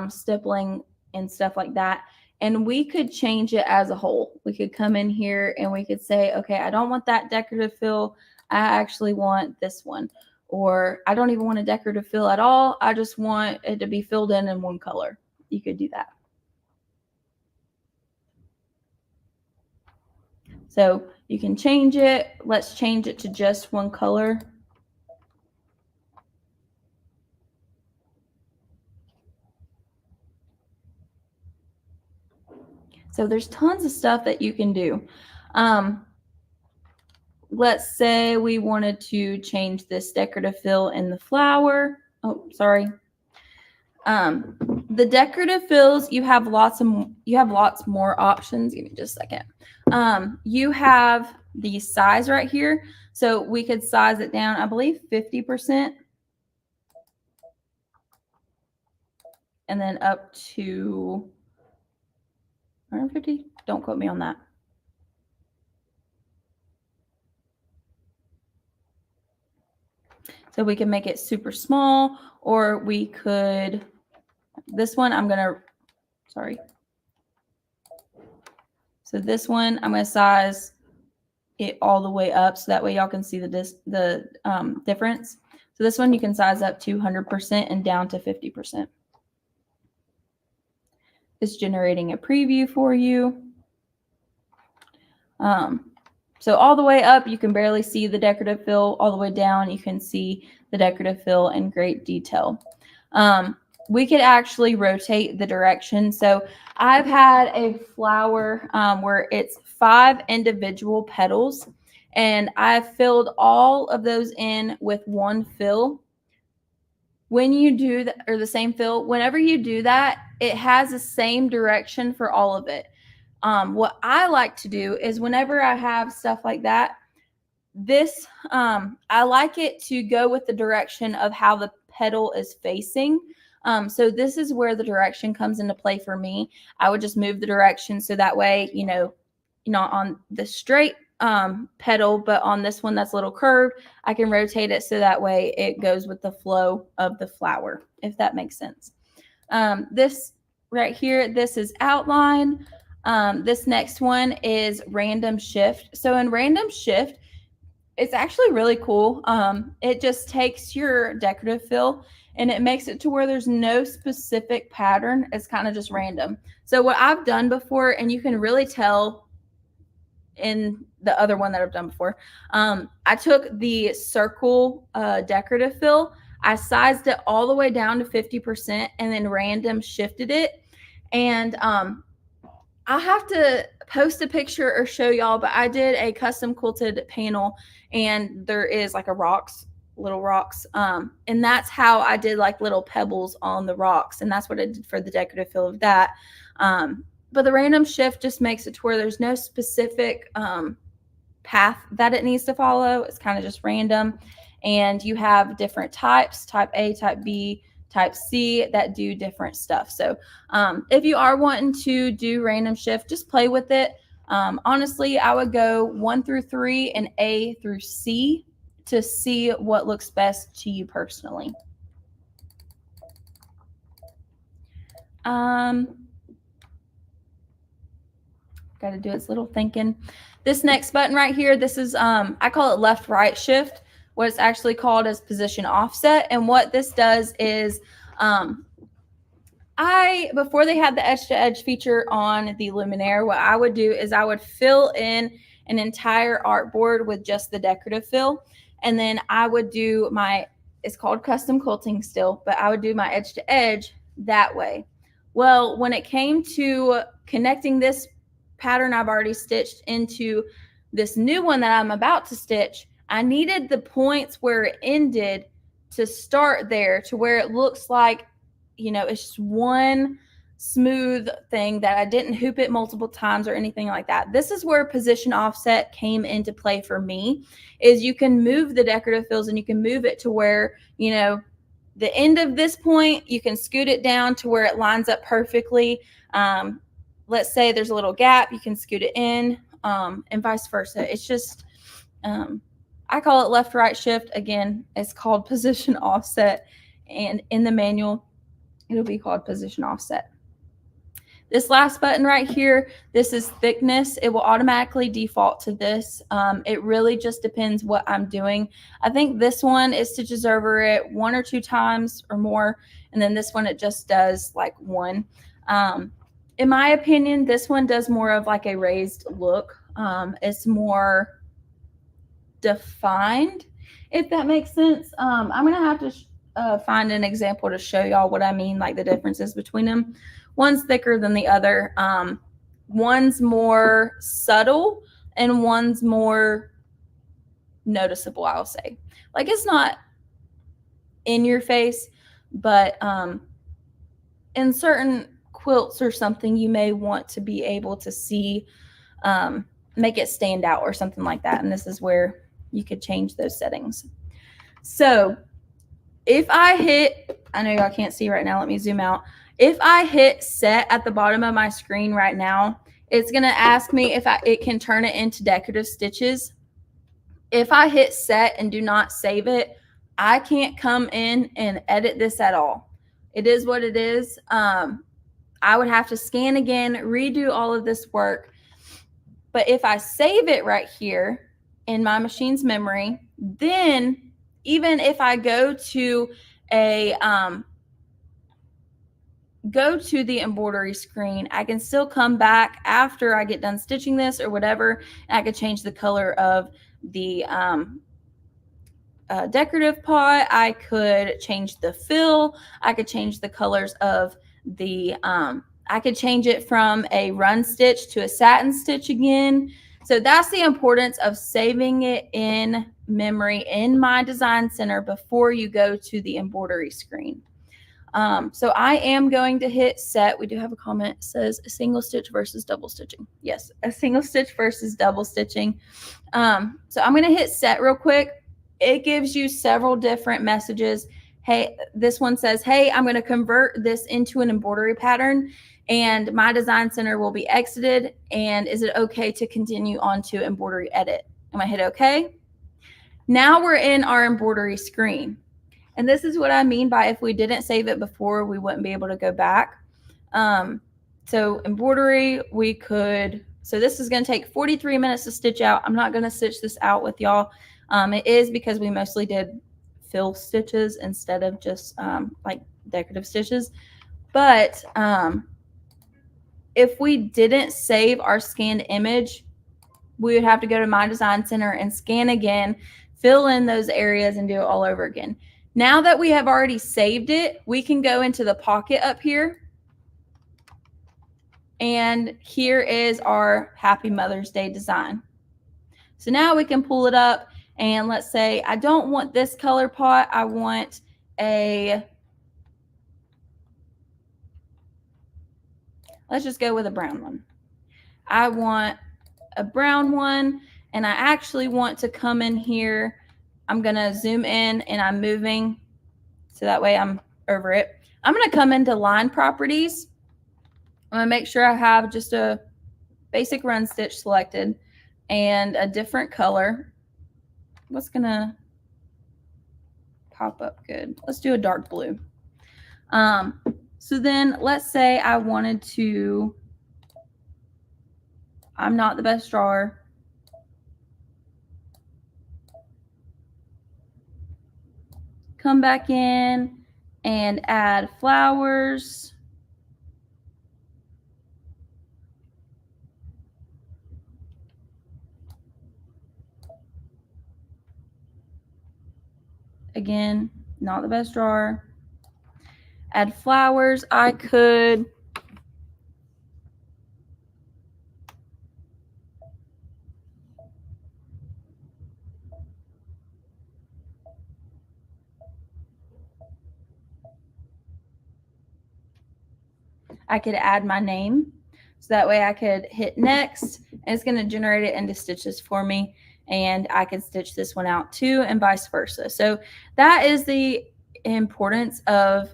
stippling and stuff like that. And we could change it as a whole. We could come in here and we could say, okay, I don't want that decorative fill. I actually want this one. Or I don't even want a decorative fill at all. I just want it to be filled in one color. You could do that. So you can change it. Let's change it to just one color. So there's tons of stuff that you can do. Let's say we wanted to change this decorative fill in the flower. Oh, sorry. The decorative fills, you have lots more options. Give me just a second. You have the size right here. So we could size it down, I believe 50%. And then up to 150. Don't quote me on that. So we can make it super small, or we could, this one So this one, I'm going to size it all the way up so that way y'all can see the difference. So this one you can size up to 100% and down to 50%. It's generating a preview for you. So all the way up, you can barely see the decorative fill. All the way down, you can see the decorative fill in great detail. We could actually rotate the direction. So I've had a flower where it's 5 individual petals, and I've filled all of those in with one fill. When you do that, or the same fill, whenever you do that, it has the same direction for all of it. What I like to do is whenever I have stuff like that, I like it to go with the direction of how the petal is facing. So this is where the direction comes into play for me. I would just move the direction so that way, not on the straight petal, but on this one that's a little curved, I can rotate it so that way it goes with the flow of the flower, if that makes sense. This right here, this is outline. This next one is random shift. So in random shift, it's actually really cool. It just takes your decorative fill and it makes it to where there's no specific pattern. It's kind of just random. So what I've done before, and you can really tell in the other one that I've done before, I took the circle decorative fill, I sized it all the way down to 50% and then random shifted it. And I'll have to post a picture or show y'all, but I did a custom quilted panel and there is like little rocks. And that's how I did like little pebbles on the rocks. And that's what I did for the decorative fill of that. But the random shift just makes it to where there's no specific path that it needs to follow. It's kind of just random. And you have different types, type A, type B, type C, that do different stuff. So if you are wanting to do random shift, just play with it. Honestly, I would go 1 through 3 and A through C to see what looks best to you personally. Got to do its little thinking. This next button right here, this is, I call it left-right shift. What it's actually called is position offset. And what this does is, before they had the edge-to-edge feature on the Luminaire, what I would do is I would fill in an entire artboard with just the decorative fill. And then I would do my It's called custom quilting still, but I would do my edge to edge that way. Well, when it came to connecting this pattern I've already stitched into this new one that I'm about to stitch, I needed the points where it ended to start there to where it looks like, you know, it's just one smooth thing that I didn't hoop it multiple times or anything like that. This is where position offset came into play for me, is you can move the decorative fills and you can move it to where, you know, the end of this point, you can scoot it down to where it lines up perfectly. Let's say there's a little gap, you can scoot it in, and vice versa. It's just, I call it left, right, shift. Again, it's called position offset. And in the manual, it'll be called position offset. This last button right here, this is thickness. It will automatically default to this. It really just depends what I'm doing. I think this one, it stitches over it 1 or 2 times or more. And then this one, it just does like 1. In my opinion, this one does more of like a raised look. It's more defined, if that makes sense. I'm going to have to find an example to show y'all what I mean, like the differences between them. One's thicker than the other. One's more subtle and one's more noticeable, I'll say. Like, it's not in your face, but in certain quilts or something, you may want to be able to see, make it stand out or something like that. And this is where you could change those settings. So if I hit, I know y'all can't see right now, let me zoom out. If I hit set at the bottom of my screen right now, it's going to ask me if it can turn it into decorative stitches. If I hit set and do not save it, I can't come in and edit this at all. It is what it is. I would have to scan again, redo all of this work. But if I save it right here in my machine's memory, then even if I go to the embroidery screen, I can still come back after I get done stitching this or whatever, and I could change the color of the decorative pot. I could change the fill. I could change the colors of the I could change it from a run stitch to a satin stitch again. So that's the importance of saving it in memory in my design center before you go to the embroidery screen. So I am going to hit set. We do have a comment. It says a single stitch versus double stitching. Yes, a single stitch versus double stitching. So I'm going to hit set real quick. It gives you several different messages. Hey, this one says, hey, I'm going to convert this into an embroidery pattern and my design center will be exited. And is it okay to continue on to embroidery edit? I'm going to hit okay. Now we're in our embroidery screen. And this is what I mean by if we didn't save it before, we wouldn't be able to go back. So embroidery, we could, so this is going to take 43 minutes to stitch out. I'm not going to stitch this out with y'all. It is because we mostly did fill stitches instead of just like decorative stitches. But if we didn't save our scanned image, we would have to go to My Design Center and scan again, fill in those areas and do it all over again. Now that we have already saved it, we can go into the pocket up here. And here is our Happy Mother's Day design. So now we can pull it up and let's say I don't want this color pot. I want let's just go with a brown one. I want a brown one and I actually want to come in here. I'm going to zoom in and I'm moving so that way I'm over it. I'm going to come into line properties. I'm going to make sure I have just a basic run stitch selected and a different color. What's going to pop up good? Let's do a dark blue. So then let's say I wanted to, I'm not the best drawer. Come back in and add flowers. Again, not the best drawer. Add flowers. I could add my name. So that way I could hit next and it's going to generate it into stitches for me. And I can stitch this one out too and vice versa. So that is the importance of,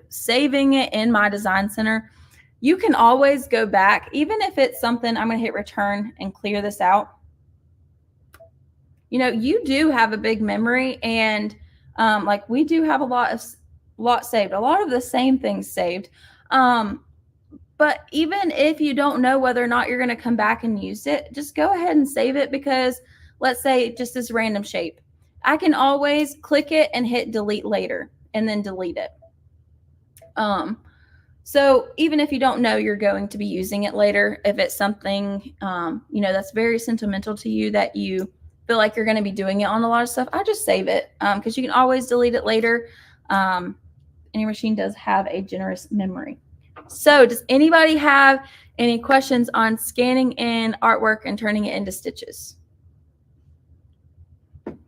saving it in my design center. You can always go back, even if it's something. I'm going to hit return and clear this out. You do have a big memory, and like we do have a lot saved, a lot of the same things saved. But even if you don't know whether or not you're going to come back and use it, just go ahead and save it, because let's say just this random shape, I can always click it and hit delete later and then delete it. So even if you don't know you're going to be using it later, if it's something, that's very sentimental to you, that you feel like you're going to be doing it on a lot of stuff, I just save it, because you can always delete it later. And your machine does have a generous memory. So does anybody have any questions on scanning in artwork and turning it into stitches?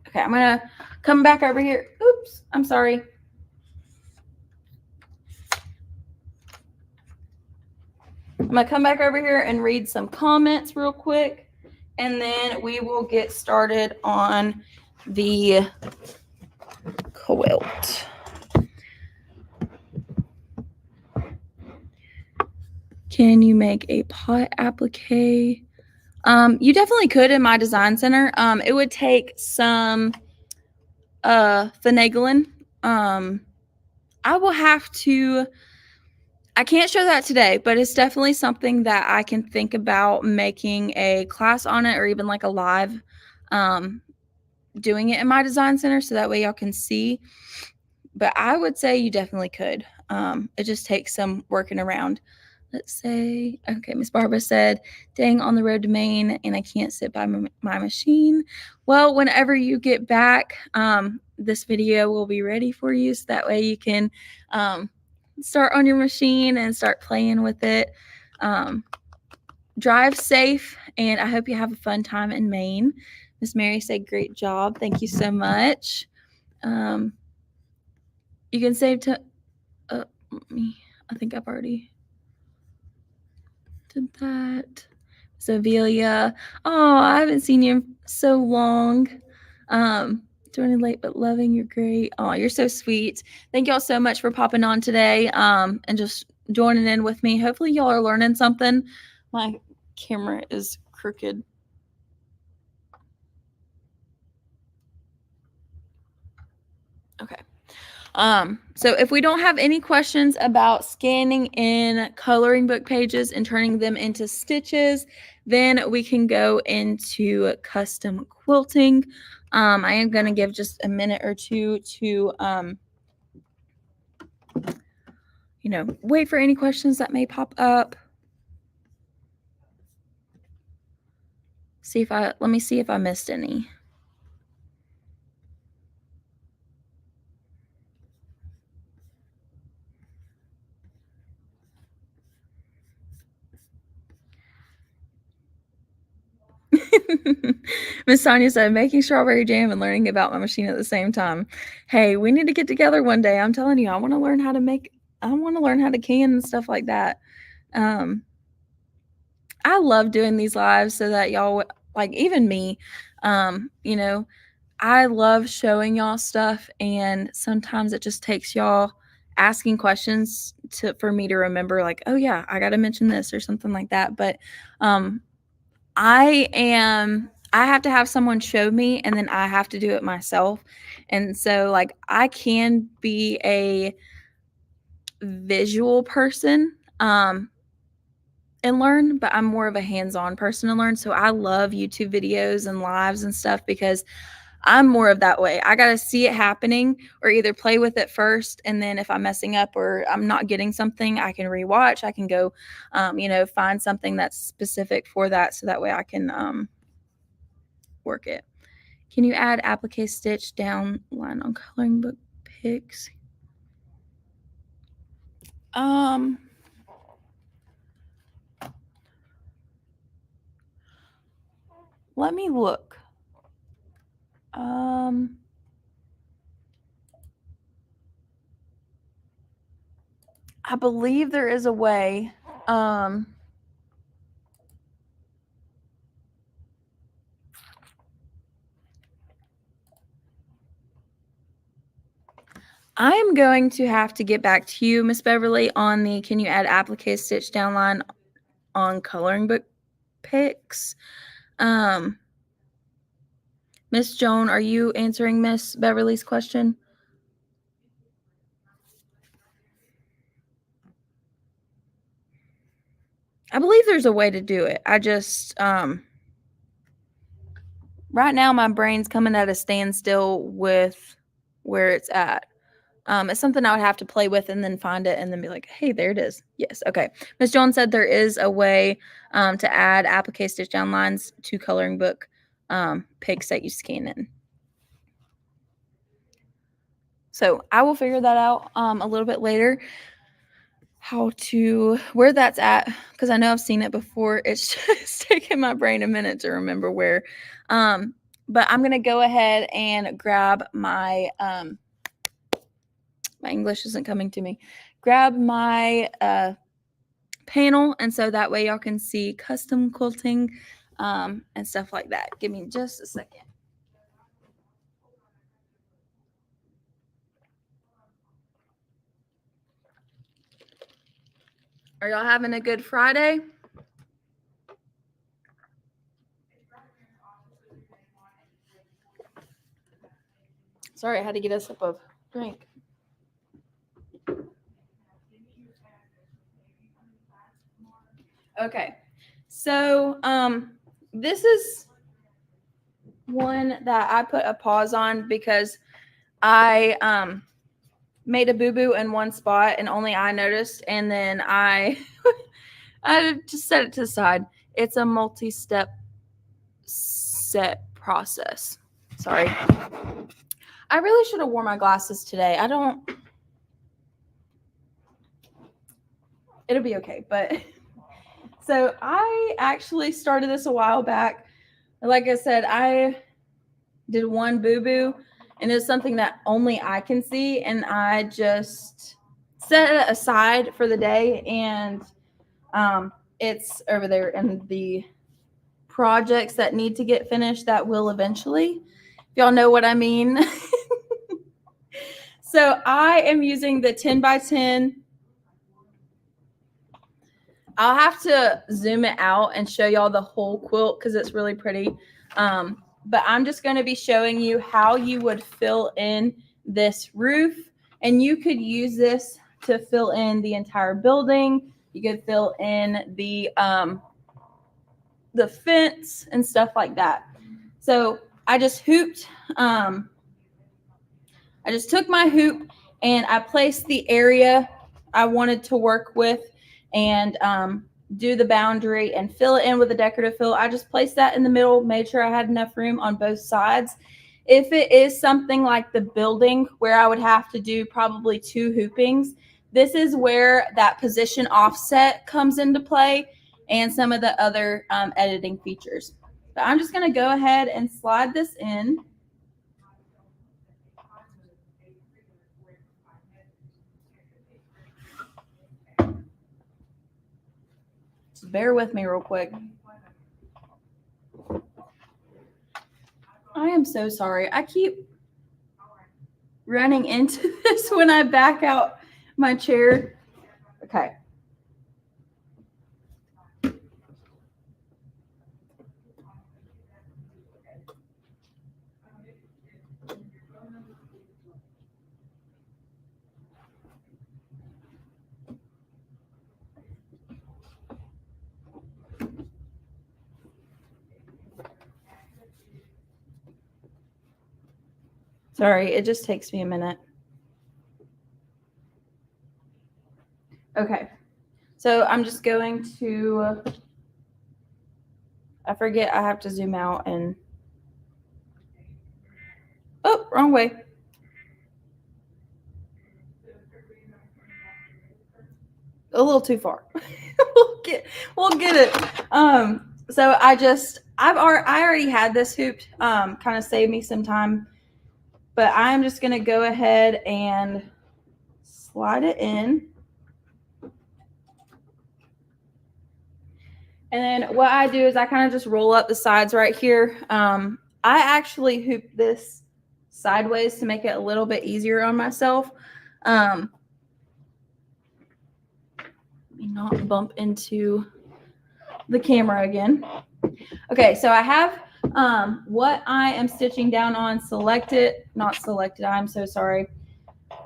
Okay, I'm going to come back over here. Oops, I'm sorry. I'm going to come back over here and read some comments real quick, and then we will get started on the quilt. Can you make a pot applique? You definitely could in my design center. It would take some finagling. I will have to, I can't show that today, but it's definitely something that I can think about making a class on it, or even like a live doing it in my design center, so that way y'all can see. But I would say you definitely could. It just takes some working around. Let's say, okay, Miss Barbara said, dang, on the road to Maine and I can't sit by my machine. Well, whenever you get back, this video will be ready for you, so that way you can start on your machine and start playing with it. Drive safe, and I hope you have a fun time in Maine. Miss Mary said, great job. Thank you so much. You can save to me. I think I've already did that. Sovelia, oh, I haven't seen you in so long. Joining late but loving, you're great. Oh, you're so sweet. Thank y'all so much for popping on today, and just joining in with me. Hopefully y'all are learning something. My camera is crooked. Okay. So if we don't have any questions about scanning in coloring book pages and turning them into stitches, then we can go into custom quilting. I am going to give just a minute or two to, wait for any questions that may pop up. Let me see if I missed any. Miss Sonia said, making strawberry jam and learning about my machine at the same time. Hey, we need to get together one day. I'm telling you, I want to learn how to can and stuff like that. I love doing these lives so that y'all, like, even me, I love showing y'all stuff, and sometimes it just takes y'all asking questions for me to remember, like, oh yeah, I got to mention this or something like that. But I have to have someone show me, and then I have to do it myself. And so, like, I can be a visual person and learn, but I'm more of a hands-on person to learn. So I love YouTube videos and lives and stuff, because I'm more of that way. I got to see it happening, or either play with it first, and then if I'm messing up or I'm not getting something, I can rewatch. I can go, find something that's specific for that, so that way I can work it. Can you add applique stitch down line on coloring book picks. Let me look. I believe there is a way. I am going to have to get back to you, Miss Beverly, on the can you add applique stitch down line on coloring book picks. Miss Joan, are you answering Miss Beverly's question? I believe there's a way to do it. I just right now my brain's coming at a standstill with where it's at. It's something I would have to play with and then find it and then be like, hey, there it is. Yes. Okay. Miss Jones said there is a way to add applique stitch down lines to coloring book picks that you scan in. So I will figure that out a little bit later, where that's at, because I know I've seen it before. It's just taking my brain a minute to remember where. But I'm going to go ahead and grab my English isn't coming to me. Grab my panel, and so that way y'all can see custom quilting and stuff like that. Give me just a second. Are y'all having a good Friday? Sorry, I had to get a sip of drink. Okay, so this is one that I put a pause on because I made a boo-boo in one spot and only I noticed, and then I just set it to the side. It's a multi-step set process. Sorry. I really should have worn my glasses today. It'll be okay, but so I actually started this a while back. Like I said, I did one boo-boo, and it's something that only I can see, and I just set it aside for the day, and it's over there in the projects that need to get finished that will eventually. If y'all know what I mean. So I am using the 10 by 10. I'll have to zoom it out and show y'all the whole quilt because it's really pretty. But I'm just going to be showing you how you would fill in this roof. And you could use this to fill in the entire building. You could fill in the fence and stuff like that. So I just hooped. I just took my hoop and I placed the area I wanted to work with and do the boundary and fill it in with a decorative fill. I just placed that in the middle, made sure I had enough room on both sides. If it is something like the building where I would have to do probably 2 hoopings, this is where that position offset comes into play and some of the other editing features. But I'm just going to go ahead and slide this in. Just bear with me real quick. I am so sorry. I keep running into this when I back out my chair. Okay. Sorry, it just takes me a minute. Okay, so I'm just going to, I forget I have to zoom out and, oh, wrong way. a little too far. we'll get it. So I already had this hooped, kind of saved me some time, but I'm just going to go ahead and slide it in. And then what I do is I kind of just roll up the sides right here. I actually hoop this sideways to make it a little bit easier on myself. Let me not bump into the camera again. Okay, so I have what I am stitching down on not selected, I'm so sorry.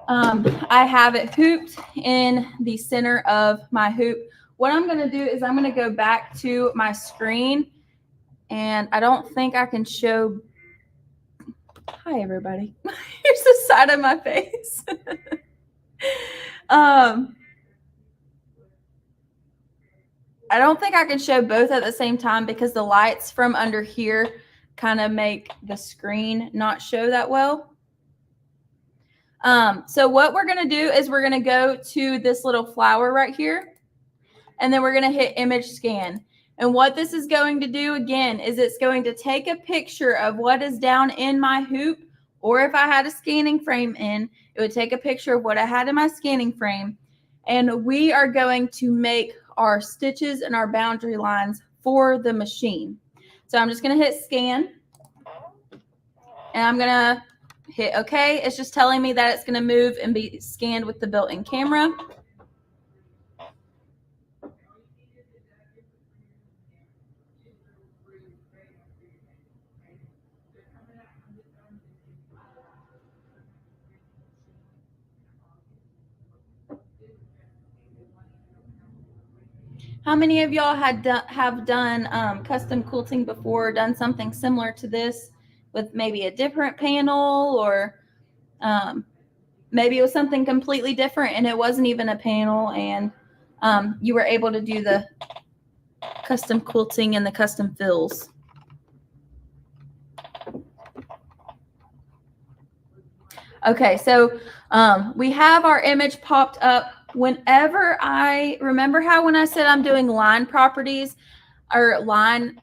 I have it hooped in the center of my hoop. What I'm going to do is I'm going to go back to my screen, and I don't think I can show. Hi, everybody. Here's the side of my face. I don't think I can show both at the same time because the lights from under here kind of make the screen not show that well. So what we're going to do is we're going to go to this little flower right here, and then we're going to hit image scan. And what this is going to do again is it's going to take a picture of what is down in my hoop, or if I had a scanning frame in, it would take a picture of what I had in my scanning frame. And we are going to make our stitches and our boundary lines for the machine. So I'm just going to hit scan, and I'm going to hit OK. It's just telling me that it's going to move and be scanned with the built-in camera. How many of y'all have done custom quilting before, done something similar to this with maybe a different panel, or maybe it was something completely different and it wasn't even a panel, and you were able to do the custom quilting and the custom fills? Okay, so we have our image popped up. Whenever I remember how when I said I'm doing line properties or line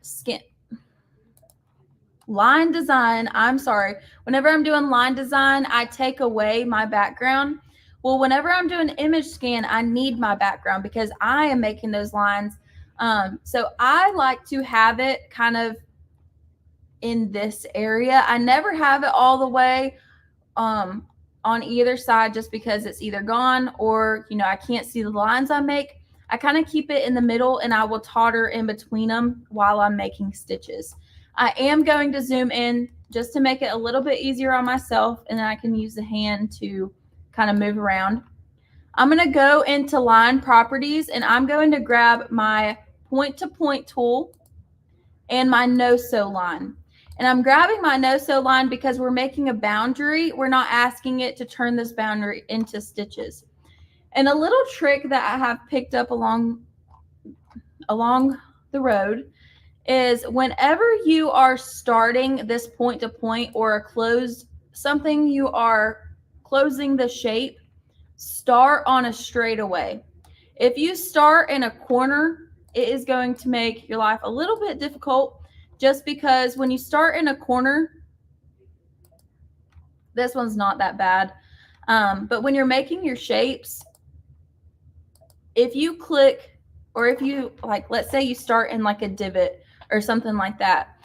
design, I'm sorry. Whenever I'm doing line design, I take away my background. Well, whenever I'm doing image scan, I need my background because I am making those lines. So I like to have it kind of in this area. I never have it all the way on either side just because it's either gone or, I can't see the lines I make. I kind of keep it in the middle, and I will totter in between them while I'm making stitches. I am going to zoom in just to make it a little bit easier on myself, and then I can use the hand to kind of move around. I'm going to go into line properties, and I'm going to grab my point-to-point tool and my no-sew line. And I'm grabbing my no-sew line because we're making a boundary. We're not asking it to turn this boundary into stitches. And a little trick that I have picked up along the road is whenever you are starting this point-to-point or a closed something, you are closing the shape, start on a straightaway. If you start in a corner, it is going to make your life a little bit difficult, just because when you start in a corner, this one's not that bad. But when you're making your shapes, if you click, or if you, like, let's say you start in like a divot or something like that.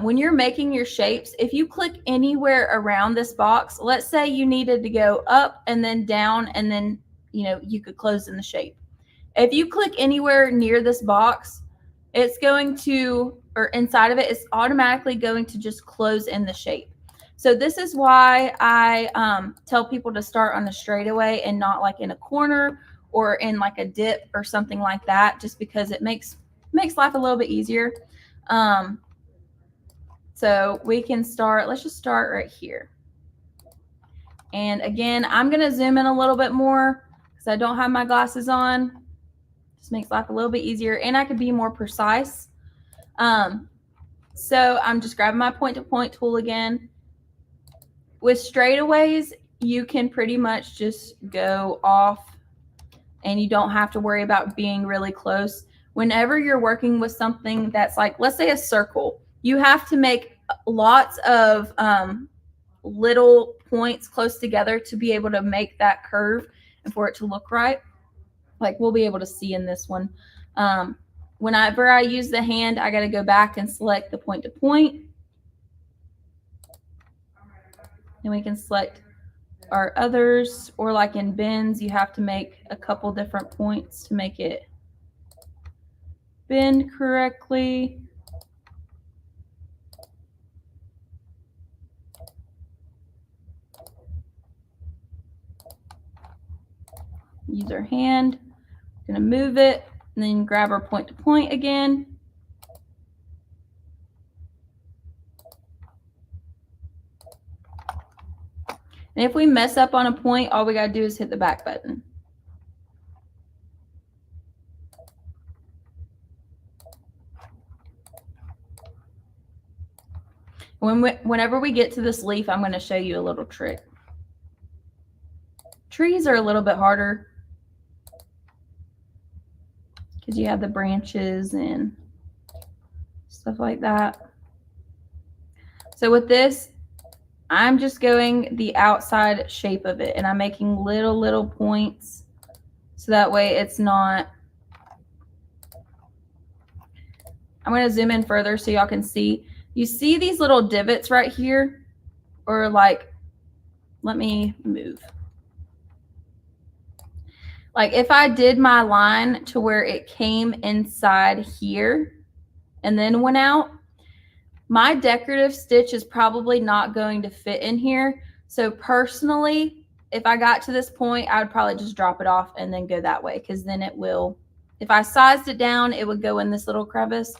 When you're making your shapes, if you click anywhere around this box, let's say you needed to go up and then down, and then, you could close in the shape. If you click anywhere near this box, it's going to, or inside of it, it's automatically going to just close in the shape. So this is why I tell people to start on a straightaway and not like in a corner or in like a dip or something like that, just because it makes life a little bit easier. So we can start, let's just start right here. And again, I'm going to zoom in a little bit more because I don't have my glasses on. Just makes life a little bit easier, and I could be more precise. So I'm just grabbing my point-to-point tool again. With straightaways, you can pretty much just go off and you don't have to worry about being really close. Whenever you're working with something that's like, let's say a circle, you have to make lots of little points close together to be able to make that curve and for it to look right. Like we'll be able to see in this one. Whenever I use the hand, I got to go back and select the point to point. And we can select our others, or like in bends, you have to make a couple different points to make it bend correctly. Use our hand, gonna move it, and then grab our point to point again. And if we mess up on a point, all we gotta do is hit the back button. Whenever we get to this leaf, I'm gonna show you a little trick. Trees are a little bit harder because you have the branches and stuff like that. So with this, I'm just going the outside shape of it, and I'm making little points so that way it's not. I'm going to zoom in further so y'all can see. You see these little divots right here? Or like, let me move. Like if I did my line to where it came inside here and then went out, my decorative stitch is probably not going to fit in here. So personally, if I got to this point, I would probably just drop it off and then go that way, because then it will, if I sized it down, it would go in this little crevice.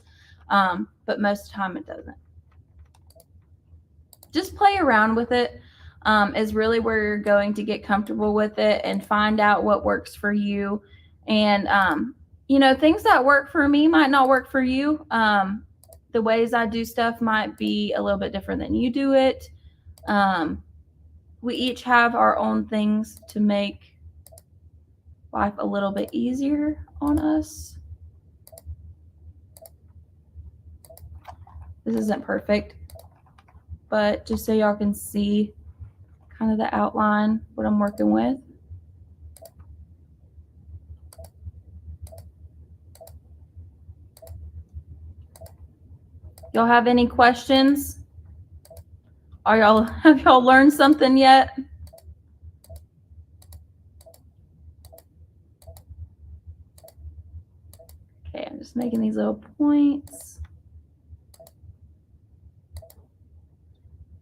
But most of the time it doesn't. Just play around with it is really where you're going to get comfortable with it and find out what works for you. And, you know, things that work for me might not work for you. The ways I do stuff might be a little bit different than you do it. We each have our own things to make life a little bit easier on us. This isn't perfect, but just so y'all can see kind of the outline, what I'm working with. Y'all have any questions? Have y'all learned something yet? Okay, I'm just making these little points.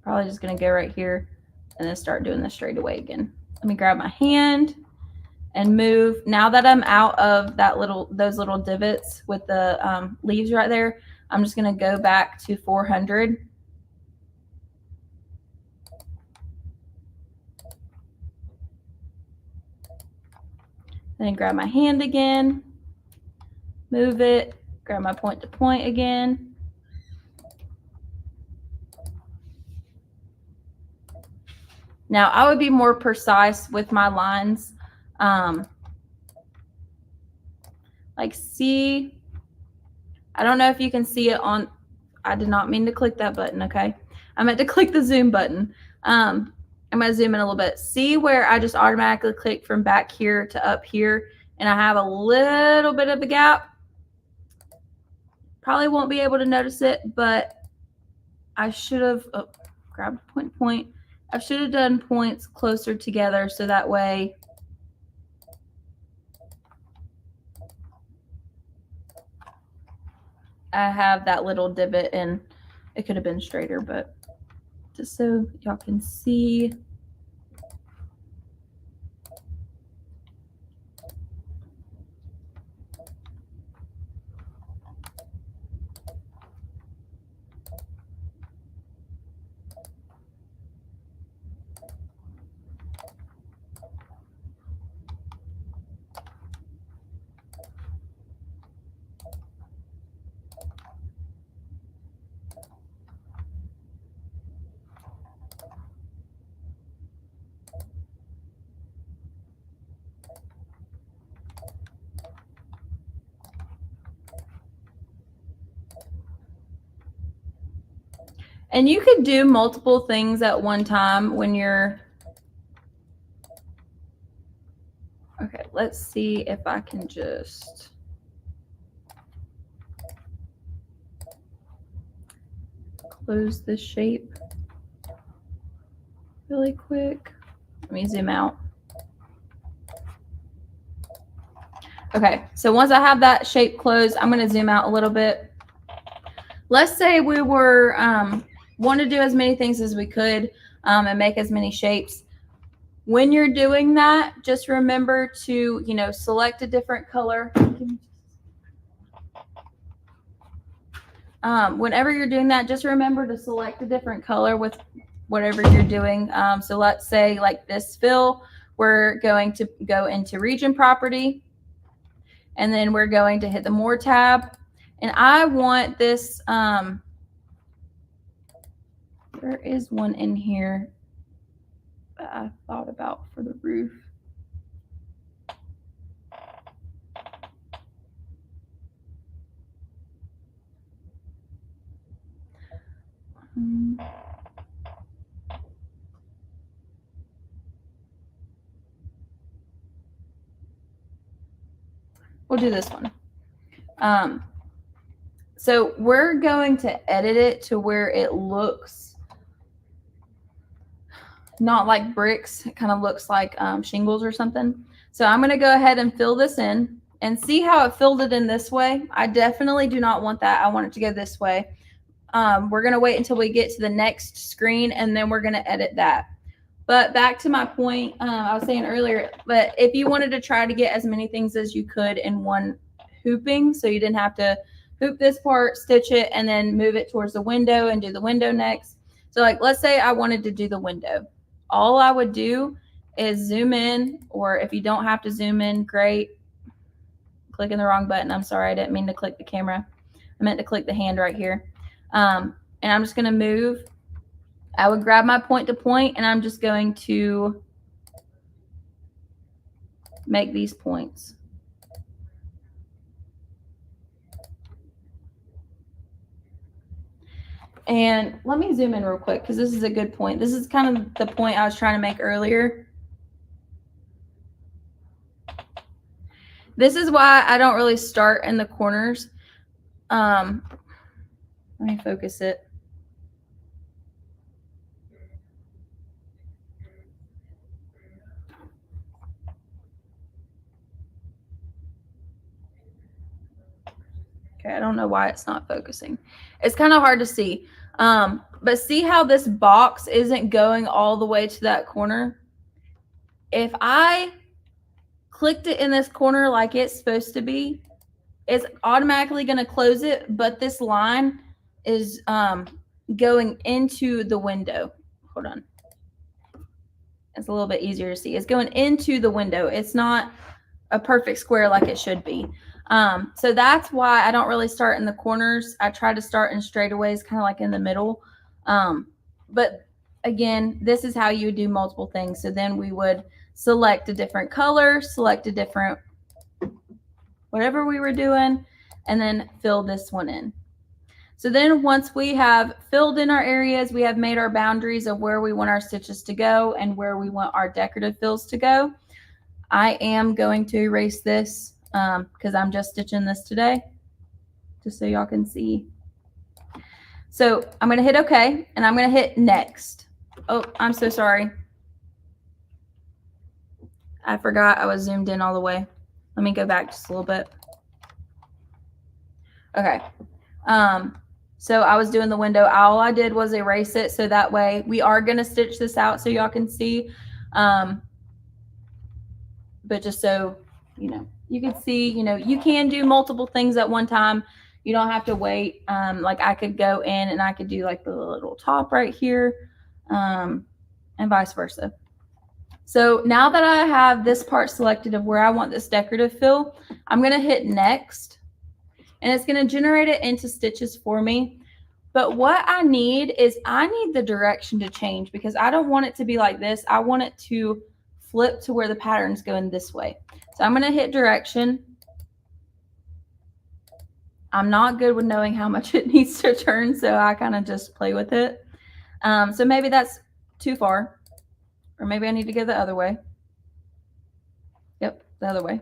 Probably just gonna go right here and then start doing this straight away again. Let me grab my hand and move. Now that I'm out of that those little divots with the leaves right there, I'm just gonna go back to 400. Then grab my hand again, move it, grab my point to point again. Now I would be more precise with my lines. Like see, I don't know if you can see it on, I did not mean to click that button, okay? I meant to click the zoom button. I'm going to zoom in a little bit. See where I just automatically click from back here to up here, and I have a little bit of a gap? Probably won't be able to notice it, but I should have grabbed point. I should have done points closer together so that way I have that little divot, and it could have been straighter, but just so y'all can see. And you could do multiple things at one time when you're, okay, let's see if I can just close this shape really quick. Let me zoom out. Okay, so once I have that shape closed, I'm going to zoom out a little bit. Let's say we were want to do as many things as we could and make as many shapes. When you're doing that, just remember to, you know, select a different color. Whenever you're doing that, just remember to select a different color with whatever you're doing. So let's say like this fill, we're going to go into region property, and then we're going to hit the more tab. And I want this, there is one in here that I thought about for the roof. We'll do this one. So we're going to edit it to where it looks not like bricks. It kind of looks like shingles or something. So I'm going to go ahead and fill this in and see how it filled it in this way. I definitely do not want that. I want it to go this way. We're going to wait until we get to the next screen, and then we're going to edit that. But back to my point, I was saying earlier, but if you wanted to try to get as many things as you could in one hooping, so you didn't have to hoop this part, stitch it, and then move it towards the window and do the window next. So like, let's say I wanted to do the window. All I would do is zoom in, or if you don't have to zoom in, great. Clicking the wrong button. I'm sorry, I didn't mean to click the camera. I meant to click the hand right here. And I'm just going to move. I would grab my point to point, and I'm just going to make these points. And let me zoom in real quick because this is a good point. This is kind of the point I was trying to make earlier. This is why I don't really start in the corners. Let me focus it. Okay, I don't know why it's not focusing. It's kind of hard to see. But see how this box isn't going all the way to that corner? If I clicked it in this corner like it's supposed to be, it's automatically going to close it, but this line is going into the window. Hold on. It's a little bit easier to see. It's going into the window. It's not a perfect square like it should be. So that's why I don't really start in the corners. I try to start in straightaways, kind of like in the middle. But again, this is how you would do multiple things. So then we would select a different color, select a different whatever we were doing, and then fill this one in. So then once we have filled in our areas, we have made our boundaries of where we want our stitches to go and where we want our decorative fills to go. I am going to erase this because I'm just stitching this today, just so y'all can see. So I'm going to hit OK, and I'm going to hit next. Oh, I'm so sorry. I forgot I was zoomed in all the way. Let me go back just a little bit. Okay. So I was doing the window. All I did was erase it. So that way we are going to stitch this out so y'all can see. But just so, you know, you can see, you know, you can do multiple things at one time. You don't have to wait. Like I could go in and I could do like the little top right here, and vice versa. So now that I have this part selected of where I want this decorative fill, I'm going to hit next, and it's going to generate it into stitches for me. But what I need is I need the direction to change because I don't want it to be like this. I want it to flip to where the pattern's going this way. So I'm going to hit direction. I'm not good with knowing how much it needs to turn, so I kind of just play with it. So maybe that's too far, or maybe I need to go the other way. Yep, the other way.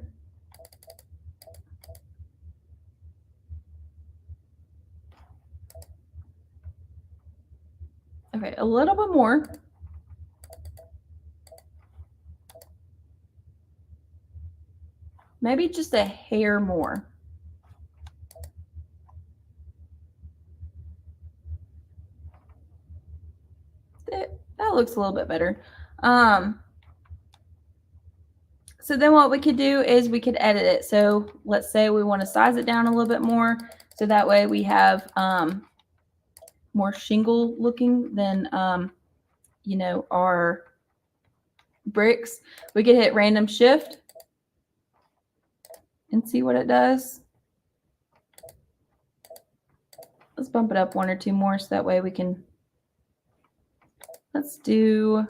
Okay, a little bit more. Maybe just a hair more. That looks a little bit better. So then what we could do is we could edit it. So let's say we want to size it down a little bit more. So that way we have more shingle looking than, you know, our bricks. We could hit random shift and see what it does. Let's bump it up 1 or 2 more so that way we can, let's do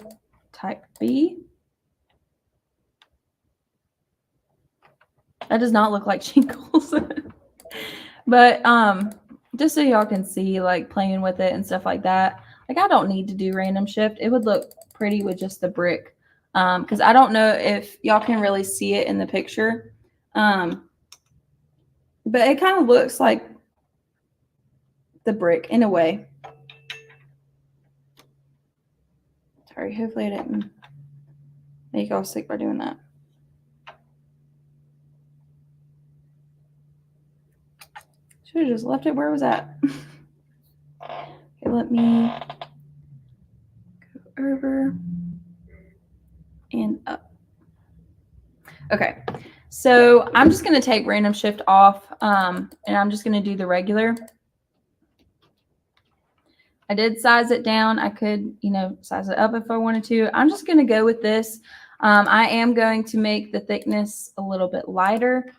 type B. That does not look like shingles. But just so y'all can see, like, playing with it and stuff like that. Like, I don't need to do random shift. It would look pretty with just the brick. Because I don't know if y'all can really see it in the picture. But it kind of looks like the brick in a way. Sorry, hopefully I didn't make y'all sick by doing that. Should have just left it where it was at. Okay, let me go over and up. Okay, so I'm just going to take random shift off, and I'm just going to do the regular. I did size it down. I could, you know, size it up if I wanted to. I'm just going to go with this. I am going to make the thickness a little bit lighter.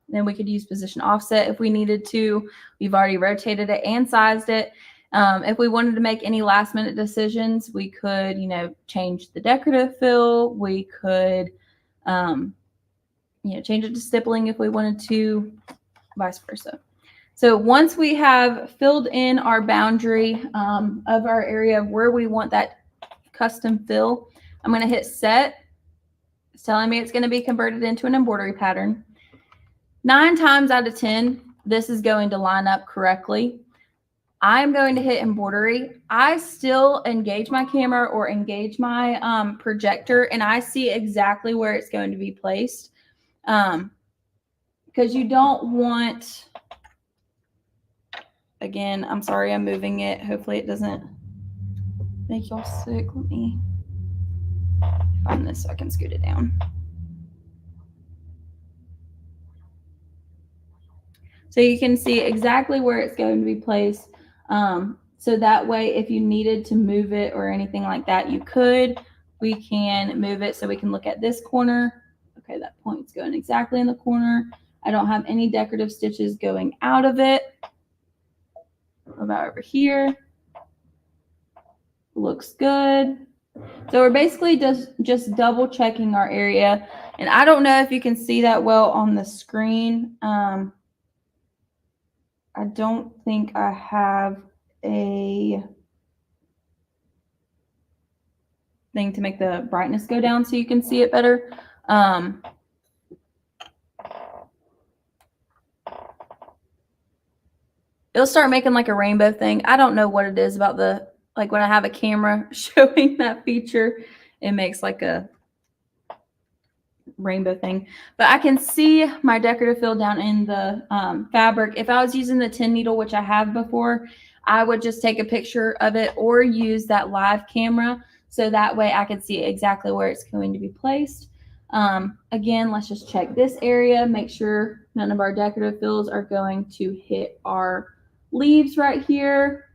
Then we could use position offset if we needed to. We've already rotated it and sized it. If we wanted to make any last minute decisions, we could, you know, change the decorative fill. We could, you know, change it to stippling if we wanted to, vice versa. So once we have filled in our boundary of our area of where we want that custom fill, I'm going to hit set. It's telling me it's going to be converted into an embroidery pattern. 9 times out of 10, this is going to line up correctly. I'm going to hit embroidery. I still engage my camera or engage my projector, and I see exactly where it's going to be placed. Because you don't want, again, I'm sorry I'm moving it. Hopefully it doesn't make y'all sick. Let me find this so I can scoot it down. So you can see exactly where it's going to be placed. So that way, if you needed to move it or anything like that, you could. We can move it so we can look at this corner. Okay, that point's going exactly in the corner. I don't have any decorative stitches going out of it. What about over here? Looks good. So we're basically just double checking our area. And I don't know if you can see that well on the screen. I don't think I have a thing to make the brightness go down so you can see it better. It'll start making like a rainbow thing. I don't know what it is about the, like when I have a camera showing that feature, it makes like a rainbow thing. But I can see my decorative fill down in the fabric. If I was using the 10 needle, which I have before, I would just take a picture of it or use that live camera so that way I can see exactly where it's going to be placed. Again, let's just check this area, make sure none of our decorative fills are going to hit our leaves right here.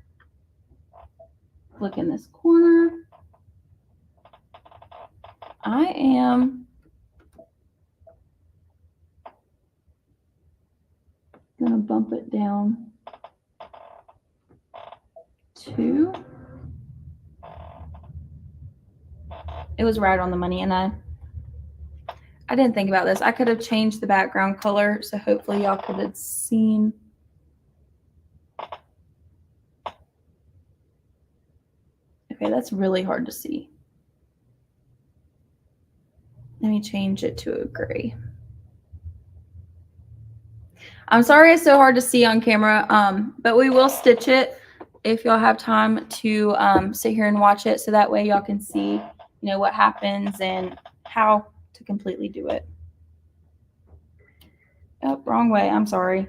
Look in this corner. I am going to bump it down to, it was right on the money, and I didn't think about this. I could have changed the background color, so hopefully y'all could have seen. Okay, that's really hard to see. Let me change it to a gray. I'm sorry it's so hard to see on camera, but we will stitch it if y'all have time to sit here and watch it, so that way y'all can see, what happens and how to completely do it. Oh, wrong way. I'm sorry.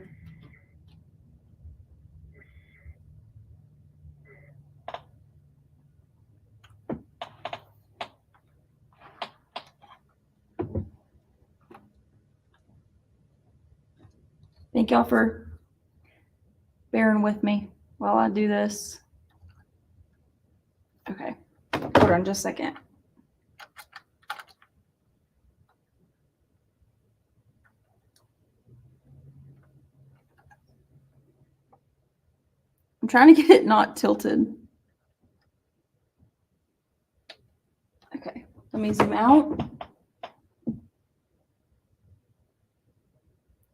Thank y'all for bearing with me while I do this. Okay, hold on just a second. I'm trying to get it not tilted. Okay, let me zoom out.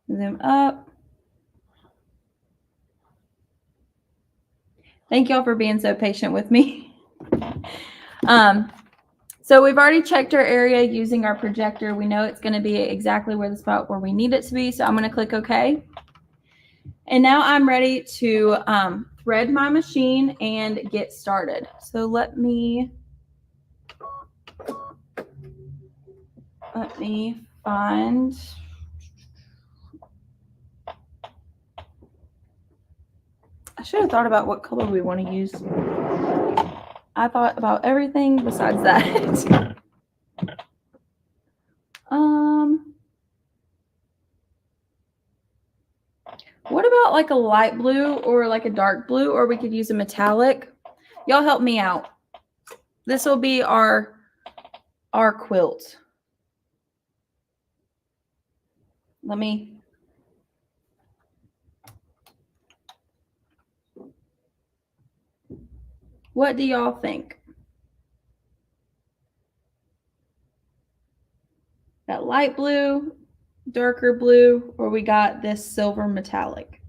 Zoom up. Thank y'all for being so patient with me. So we've already checked our area using our projector. We know it's going to be exactly where the spot where we need it to be. So I'm going to click OK. And now I'm ready to thread my machine and get started. So let me find. I should have thought about what color we want to use. I thought about everything besides that. What about like a light blue or like a dark blue, or we could use a metallic? Y'all help me out. This will be our quilt. What do y'all think? That light blue, darker blue, or we got this silver metallic?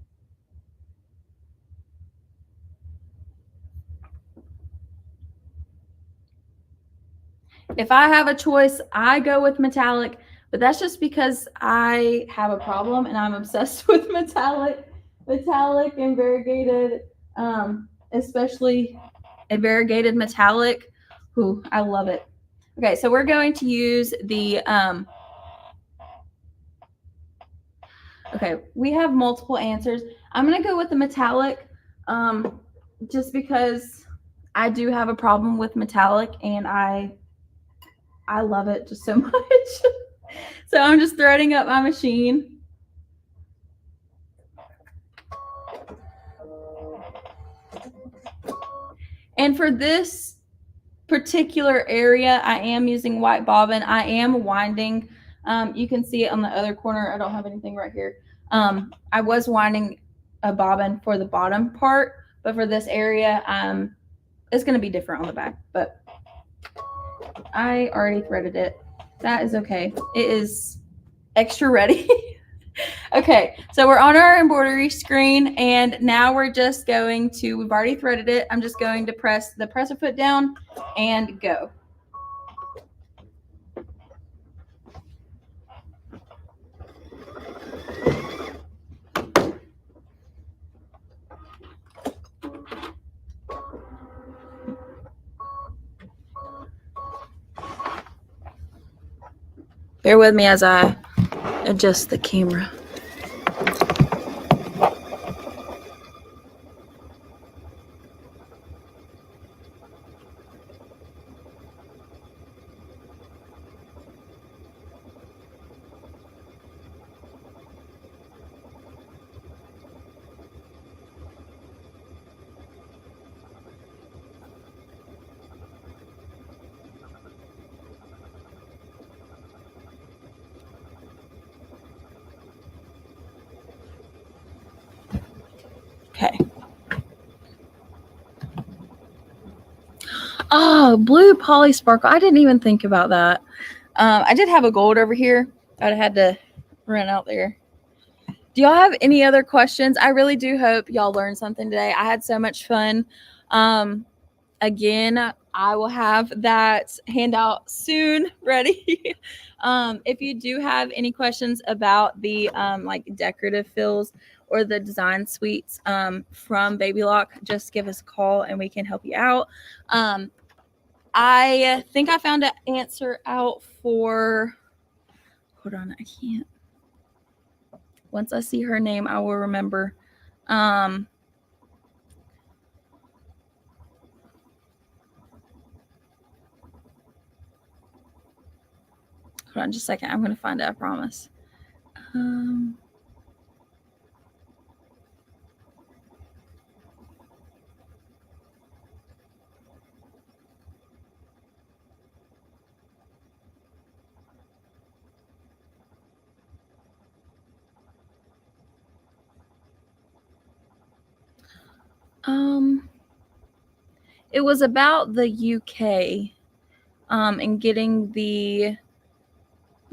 If I have a choice, I go with metallic, but that's just because I have a problem and I'm obsessed with metallic and variegated, especially a variegated metallic. Ooh, I love it. Okay, so we're going to use the, okay, we have multiple answers. I'm going to go with the metallic, just because I do have a problem with metallic and I love it just so much. So I'm just threading up my machine. And for this particular area, I am using white bobbin. I am winding. You can see it on the other corner. I don't have anything right here. I was winding a bobbin for the bottom part, but for this area, it's going to be different on the back. But I already threaded it. That is okay. It is extra ready. Okay, so we're on our embroidery screen, and now we're just going to, we've already threaded it. I'm just going to press the presser foot down and go. Bear with me as I adjust the camera. Okay. Oh, blue poly sparkle. I didn't even think about that. I did have a gold over here. I'd have had to run out there. Do y'all have any other questions? I really do hope y'all learned something today. I had so much fun. Again, I will have that handout soon ready. If you do have any questions about the like decorative fills or the design suites from Baby Lock, just give us a call and we can help you out. I think I found an answer out for, hold on, I can't. Once I see her name, I will remember. Hold on just a second. I'm going to find it, I promise. It was about the UK and getting the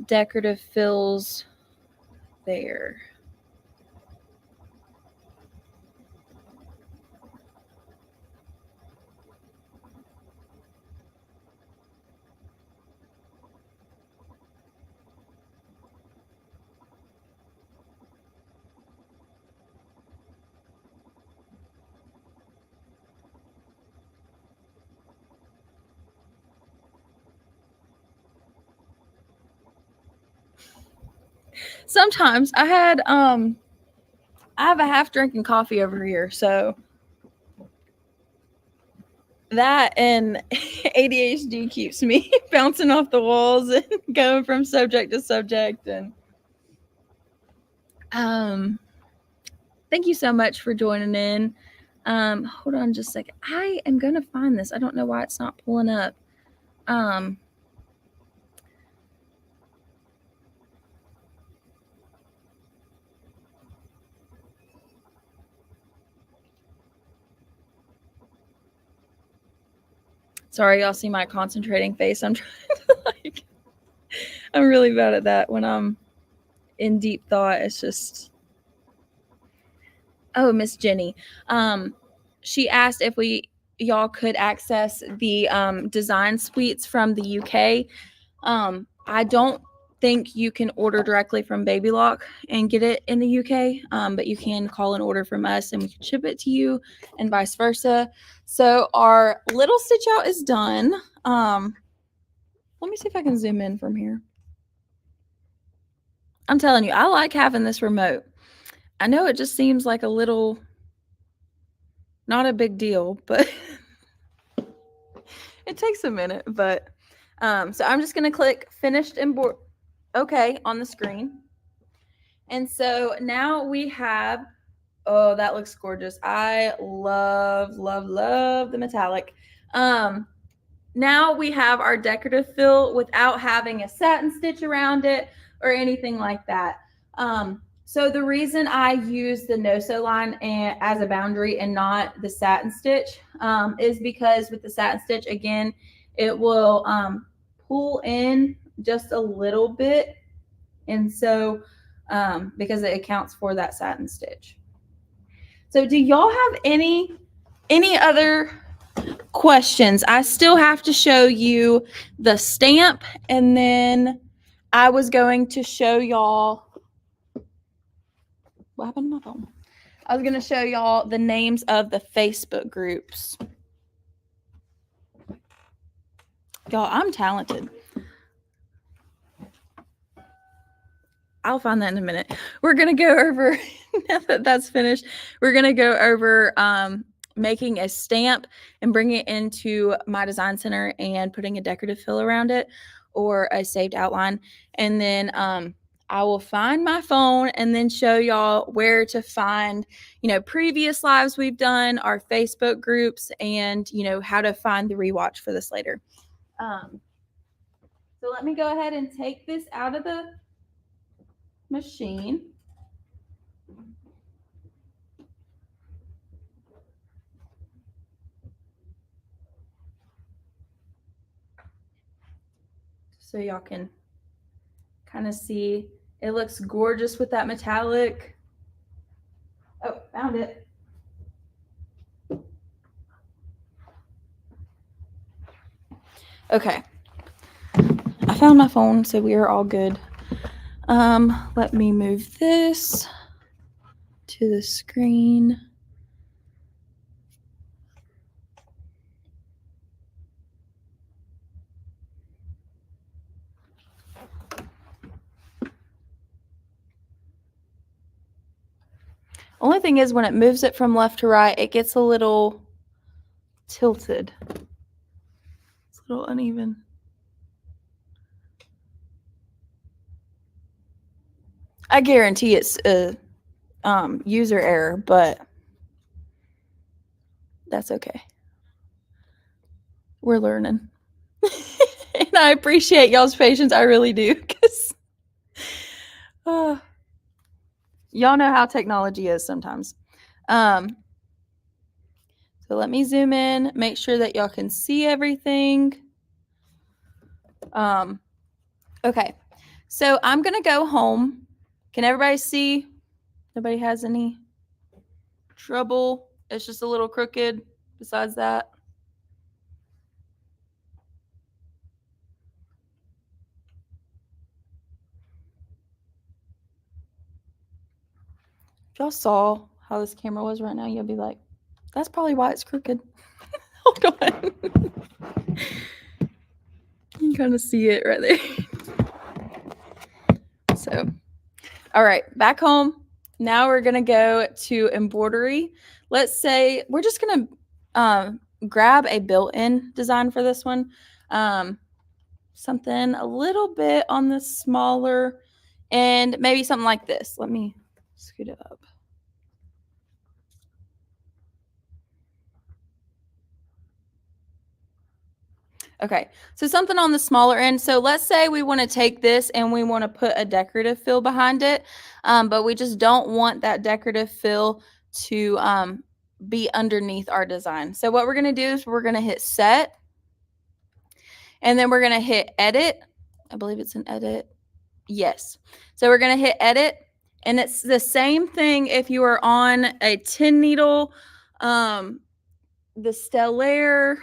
decorative fills there. Sometimes I have a half drinking coffee over here, so that and ADHD keeps me bouncing off the walls and going from subject to subject. And thank you so much for joining in. Hold on just a second. I am gonna find this. I don't know why it's not pulling up. Sorry, y'all see my concentrating face. I'm trying to I'm really bad at that when I'm in deep thought. It's just, oh, Miss Jenny. She asked if y'all could access the design suites from the UK. I don't think you can order directly from Baby Lock and get it in the UK, but you can call an order from us and we can ship it to you and vice versa. So our little stitch out is done. Let me see if I can zoom in from here. I'm telling you, I like having this remote. I know it just seems like a little, not a big deal, but it takes a minute. But so I'm just going to click finished import. Okay, on the screen. And so now we have, oh, that looks gorgeous. I love the metallic. Now we have our decorative fill without having a satin stitch around it or anything like that. So the reason I use the no-sew line as a boundary and not the satin stitch is because with the satin stitch, again, it will pull in just a little bit. And so because it accounts for that satin stitch. So do y'all have any other questions? I still have to show you the stamp, and then I was going to show y'all, what happened to my phone? I was going to show y'all the names of the Facebook groups. Y'all, I'm talented. I'll find that in a minute. We're going to go over, now that that's finished, we're going to go over making a stamp and bring it into my design center and putting a decorative fill around it or a saved outline. And then I will find my phone and then show y'all where to find, previous lives we've done, our Facebook groups, and, how to find the rewatch for this later. So let me go ahead and take this out of the machine. So y'all can kind of see, it looks gorgeous with that metallic. Oh, found it. Okay. I found my phone, so we are all good. Let me move this to the screen. Only thing is when it moves it from left to right, it gets a little tilted. It's a little uneven. I guarantee it's a user error, but that's okay. We're learning. And I appreciate y'all's patience. I really do. Because y'all know how technology is sometimes. So let me zoom in, make sure that y'all can see everything. Okay. So I'm going to go home. Can everybody see? Nobody has any trouble? It's just a little crooked besides that. If y'all saw how this camera was right now, you'll be like, that's probably why it's crooked. Hold on. You can kind of see it right there. So, all right, back home. Now we're going to go to embroidery. Let's say we're just going to grab a built-in design for this one. Something a little bit on the smaller and maybe something like this. Let me scoot it up. Okay, so something on the smaller end. So let's say we want to take this and we want to put a decorative fill behind it, but we just don't want that decorative fill to be underneath our design. So what we're going to do is we're going to hit set, and then we're going to hit edit. I believe it's an edit. Yes. So we're going to hit edit, and it's the same thing if you are on a 10 needle, the Stellaire,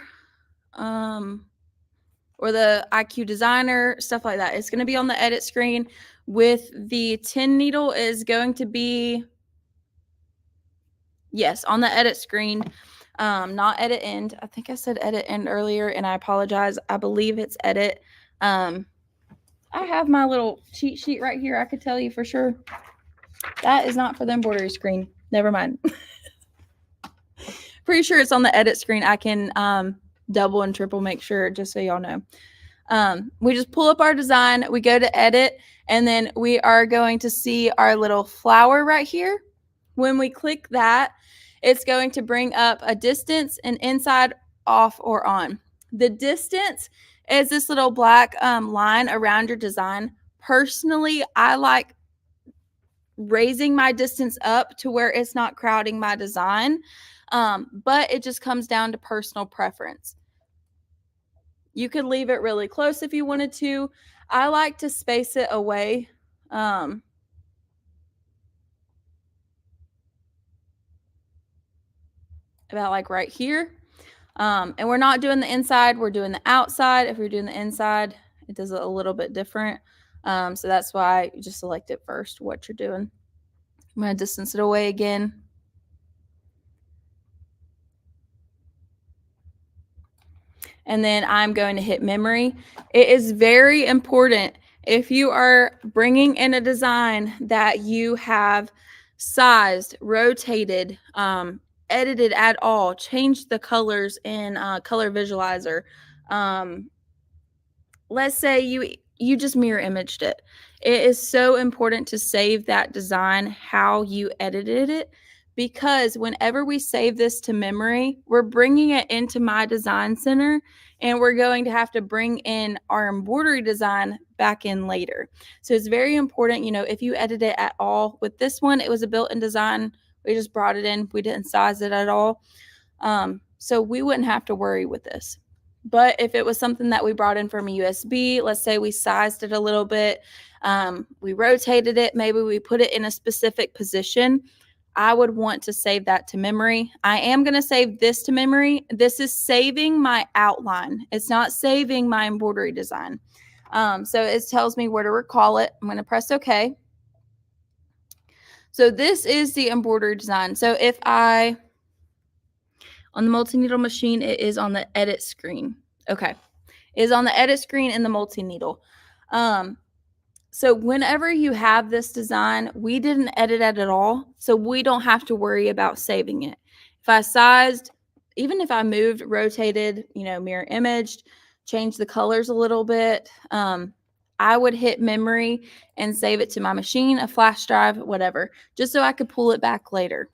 or the IQ Designer, stuff like that. It's going to be on the edit screen. With the 10 needle is going to be, yes, on the edit screen, not edit end. I think I said edit end earlier, and I apologize. I believe it's edit. I have my little cheat sheet right here. I could tell you for sure. That is not for the embroidery screen. Never mind. Pretty sure it's on the edit screen. I can double and triple make sure, just so y'all know. We just pull up our design, we go to edit, and then we are going to see our little flower right here. When we click that, it's going to bring up a distance and inside, off, or on. The distance is this little black line around your design. Personally, I like raising my distance up to where it's not crowding my design, but it just comes down to personal preference. You could leave it really close if you wanted to. I like to space it away. About like right here. And we're not doing the inside, we're doing the outside. If you're doing the inside, it does it a little bit different. So that's why you just select it first, what you're doing. I'm going to distance it away again. And then I'm going to hit memory. It is very important if you are bringing in a design that you have sized, rotated, edited at all, changed the colors in Color Visualizer. Let's say you just mirror imaged it. It is so important to save that design how you edited it, because whenever we save this to memory, we're bringing it into My Design Center, and we're going to have to bring in our embroidery design back in later. So it's very important, if you edit it at all. With this one, it was a built-in design. We just brought it in. We didn't size it at all. So we wouldn't have to worry with this. But if it was something that we brought in from a USB, let's say we sized it a little bit, we rotated it, maybe we put it in a specific position, I would want to save that to memory. I am going to save this to memory. This is saving my outline. It's not saving my embroidery design. So it tells me where to recall it. I'm going to press OK. So this is the embroidery design. So if on the multi-needle machine, it is on the edit screen. Okay. It is on the edit screen in the multi-needle. So whenever you have this design, we didn't edit it at all, so we don't have to worry about saving it. If I sized, even if I moved, rotated, mirror imaged, changed the colors a little bit, I would hit memory and save it to my machine, a flash drive, whatever, just so I could pull it back later.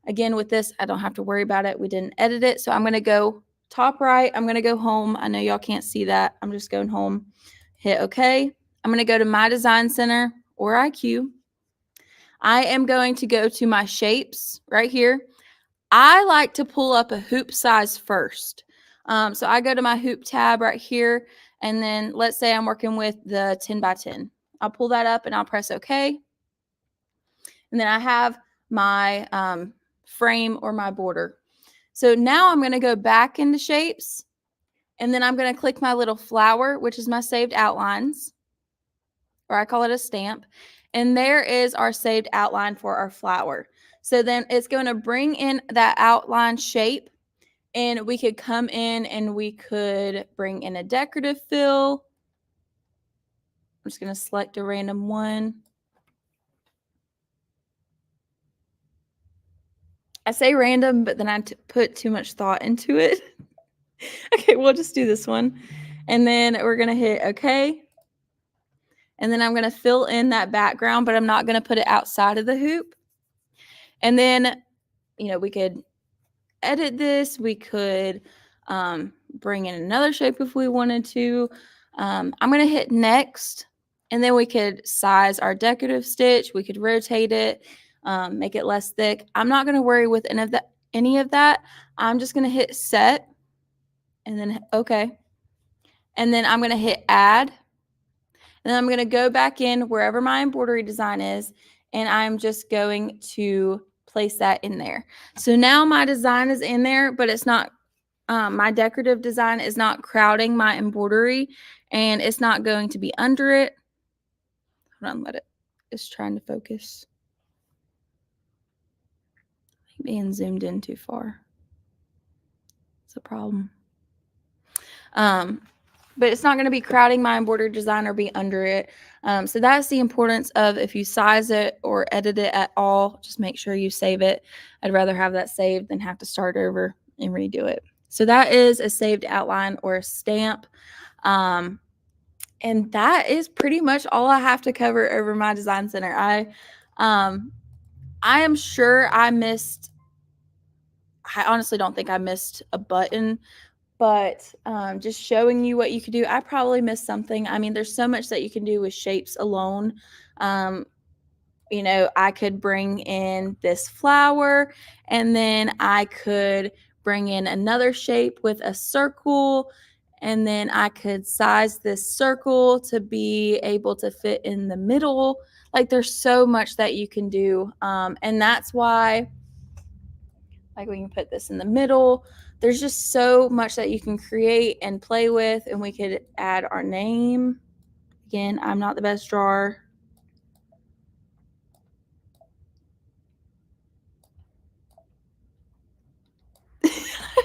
Again, with this, I don't have to worry about it. We didn't edit it, so I'm going to go top right. I'm going to go home. I know y'all can't see that. I'm just going home. Hit OK. I'm going to go to My Design Center or IQ. I am going to go to my shapes right here. I like to pull up a hoop size first. So I go to my hoop tab right here, and then let's say I'm working with the 10 by 10. I'll pull that up and I'll press OK. And then I have my frame or my border. So now I'm going to go back into shapes, and then I'm going to click my little flower, which is my saved outlines, or I call it a stamp. And there is our saved outline for our flower. So then it's going to bring in that outline shape, and we could come in and we could bring in a decorative fill. I'm just going to select a random one. I say random, but then I put too much thought into it. Okay, we'll just do this one. And then we're going to hit OK. And then I'm going to fill in that background, but I'm not going to put it outside of the hoop. And then, we could edit this. We could bring in another shape if we wanted to. I'm going to hit next, and then we could size our decorative stitch. We could rotate it, make it less thick. I'm not going to worry with any of that. I'm just going to hit set and then OK. And then I'm going to hit add. And then I'm going to go back in wherever my embroidery design is, and I'm just going to place that in there. So now my design is in there, but it's not, my decorative design is not crowding my embroidery, and it's not going to be under it. Hold on, it's trying to focus. Being zoomed in too far. It's a problem. But it's not going to be crowding my embroidery design or be under it. So that's the importance of, if you size it or edit it at all, just make sure you save it. I'd rather have that saved than have to start over and redo it. So that is a saved outline or a stamp. And that is pretty much all I have to cover over My Design Center. I am sure I honestly don't think I missed a button, but just showing you what you could do. I probably missed something. I mean, there's so much that you can do with shapes alone. I could bring in this flower, and then I could bring in another shape with a circle, and then I could size this circle to be able to fit in the middle. Like, there's so much that you can do. And that's why, like, we can put this in the middle. There's just so much that you can create and play with, and we could add our name. Again, I'm not the best drawer.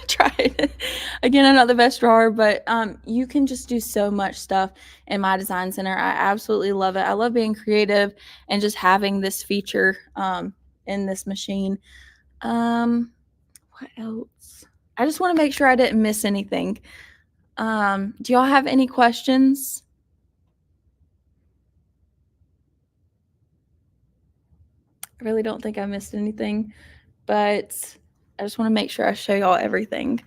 Tried. Again, I'm not the best drawer, but you can just do so much stuff in My Design Center. I absolutely love it. I love being creative and just having this feature in this machine. What else? I just want to make sure I didn't miss anything. Do y'all have any questions? I really don't think I missed anything, but I just want to make sure I show y'all everything.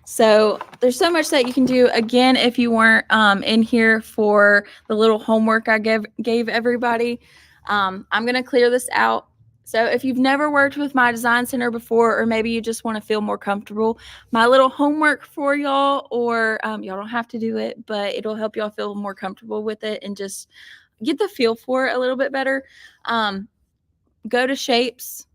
So there's so much that you can do. Again, if you weren't in here for the little homework I gave everybody, I'm going to clear this out. So if you've never worked with My Design Center before, or maybe you just want to feel more comfortable, my little homework for y'all, or y'all don't have to do it, but it'll help y'all feel more comfortable with it and just get the feel for it a little bit better. Go to shapes,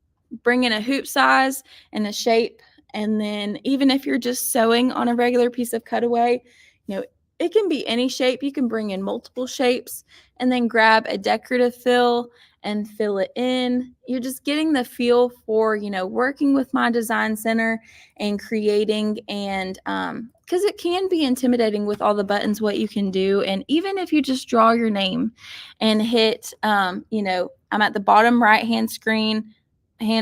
bring in a hoop size and a shape. And then even if you're just sewing on a regular piece of cutaway, it can be any shape. You can bring in multiple shapes and then grab a decorative fill and fill it in. You're just getting the feel for, working with my design center and creating, and because it can be intimidating with all the buttons, what you can do. And even if you just draw your name and hit, I'm at the bottom right hand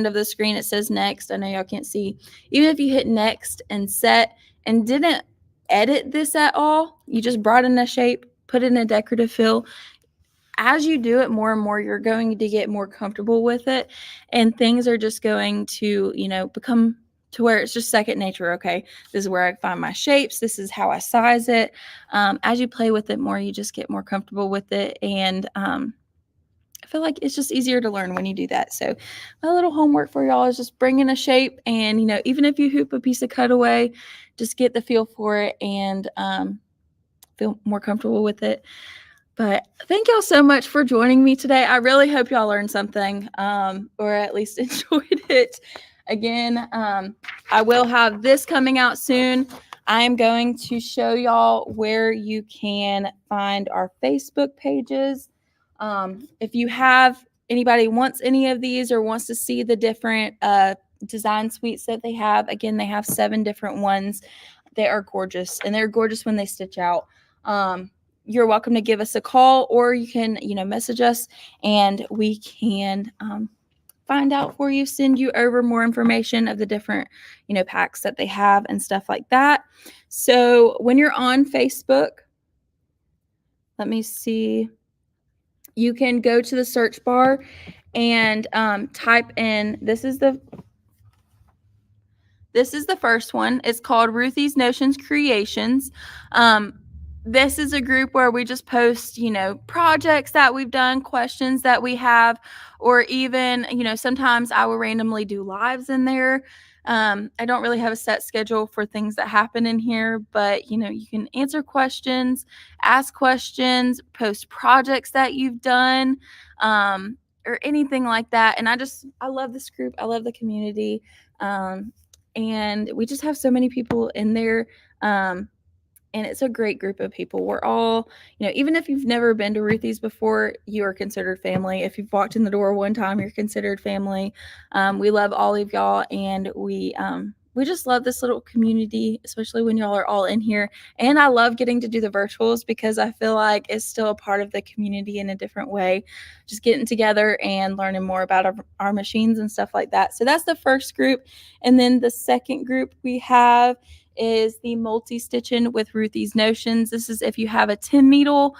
of the screen, it says next. I know y'all can't see. Even if you hit next and set and didn't edit this at all, you just brought in a shape, put in a decorative fill. As you do it more and more, you're going to get more comfortable with it, and things are just going to, become to where it's just second nature. Okay, this is where I find my shapes. This is how I size it. As you play with it more, you just get more comfortable with it, and I feel like it's just easier to learn when you do that. So my little homework for y'all is just bring in a shape, and even if you hoop a piece of cutaway, just get the feel for it and feel more comfortable with it. But thank y'all so much for joining me today. I really hope y'all learned something, or at least enjoyed it. Again, I will have this coming out soon. I am going to show y'all where you can find our Facebook pages. If you have anybody wants any of these or wants to see the different design suites that they have, again, they have 7 different ones. They are gorgeous, and they're gorgeous when they stitch out. You're welcome to give us a call, or you can, message us, and we can find out for you, send you over more information of the different, packs that they have and stuff like that. So when you're on Facebook, let me see. You can go to the search bar and type in, this is the first one. It's called Ruthie's Notions Creations. This is a group where we just post, projects that we've done, questions that we have, or even, sometimes I will randomly do lives in there. I don't really have a set schedule for things that happen in here, but, you can answer questions, ask questions, post projects that you've done, or anything like that. And I love this group. I love the community. And we just have so many people in there. And it's a great group of people. We're all, even if you've never been to Ruthie's before, you are considered family. If you've walked in the door one time, you're considered family. We love all of y'all, and we just love this little community, especially when y'all are all in here. And I love getting to do the virtuals because I feel like it's still a part of the community in a different way, just getting together and learning more about our machines and stuff like that. So that's the first group. And then the second group we have is the multi-stitching with Ruthie's Notions. This is if you have a 10 needle.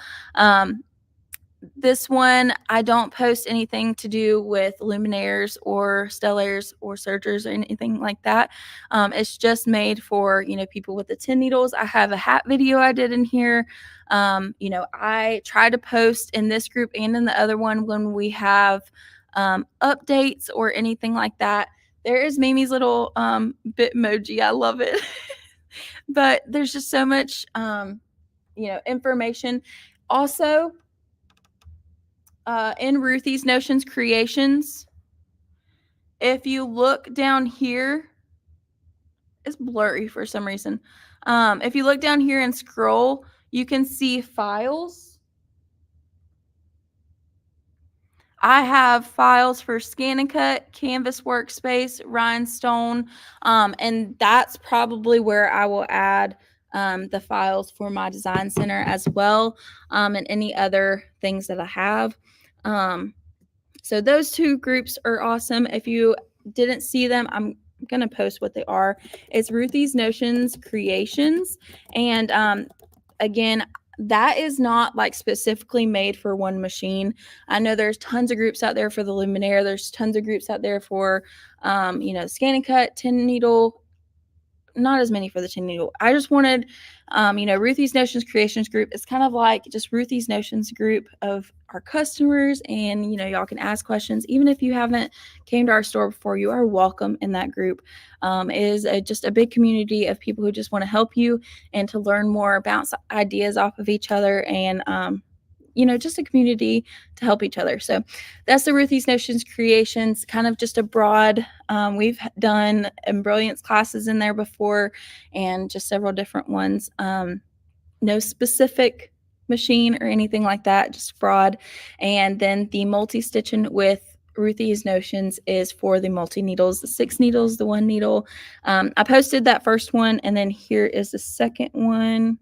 This one, I don't post anything to do with luminaires or stellaires or sergers or anything like that. It's just made for, people with the 10 needles. I have a hat video I did in here. I try to post in this group and in the other one when we have updates or anything like that. There is Mimi's little Bitmoji. I love it. But there's just so much, information. Also, in Ruthie's Notions Creations, if you look down here, it's blurry for some reason. If you look down here and scroll, you can see files. I have files for ScanNCut, Canvas Workspace, Rhinestone, and that's probably where I will add the files for my design center as well, and any other things that I have. So those 2 groups are awesome. If you didn't see them, I'm going to post what they are. It's Ruthie's Notions Creations, and again, that is not like specifically made for one machine. I know there's tons of groups out there for the Luminaire. There's tons of groups out there for, ScanNCut, 10 needle. Not as many for the 10 needle. I just wanted, Ruthie's Notions Creations group. It's kind of like just Ruthie's Notions group of our customers, and y'all can ask questions. Even if you haven't came to our store before, you are welcome in that group. It is just a big community of people who just want to help you and to learn more, bounce ideas off of each other, and just a community to help each other. So that's the Ruthie's Notions Creations, kind of just a broad, we've done Brilliance classes in there before and just several different ones. No specific machine or anything like that, just broad. And then the multi-stitching with Ruthie's Notions is for the multi-needles, the 6 needles, the 1 needle. I posted that first one, and then here is the second one.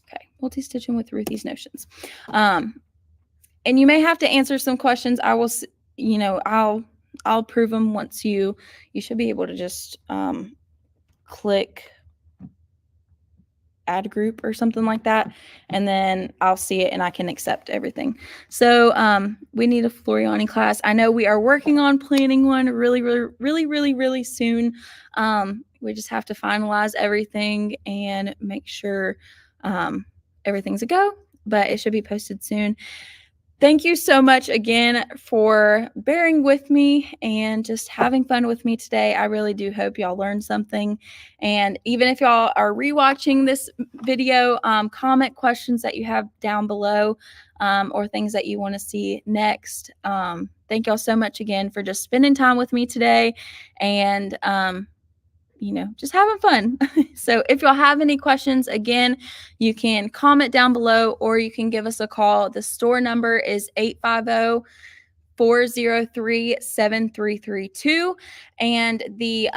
Okay, multi-stitching with Ruthie's Notions. And you may have to answer some questions. I will, I'll prove them once you should be able to just click add group or something like that, and then I'll see it and I can accept everything. So we need a Floriani class. I know we are working on planning one really soon. We just have to finalize everything and make sure everything's a go, but it should be posted soon. Thank you so much again for bearing with me and just having fun with me today. I really do hope y'all learned something. And even if y'all are rewatching this video, comment questions that you have down below or things that you want to see next. Thank y'all so much again for just spending time with me today and just having fun. So if y'all have any questions, again, you can comment down below or you can give us a call. The store number is 850-403-7332. And the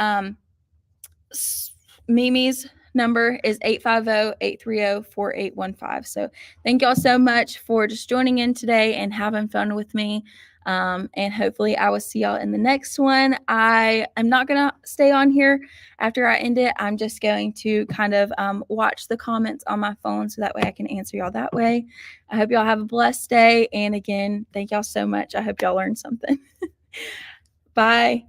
Mimi's number is 850-830-4815. So thank y'all so much for just joining in today and having fun with me. And hopefully I will see y'all in the next one. I am not going to stay on here after I end it. I'm just going to kind of watch the comments on my phone so that way I can answer y'all that way. I hope y'all have a blessed day. And again, thank y'all so much. I hope y'all learned something. Bye.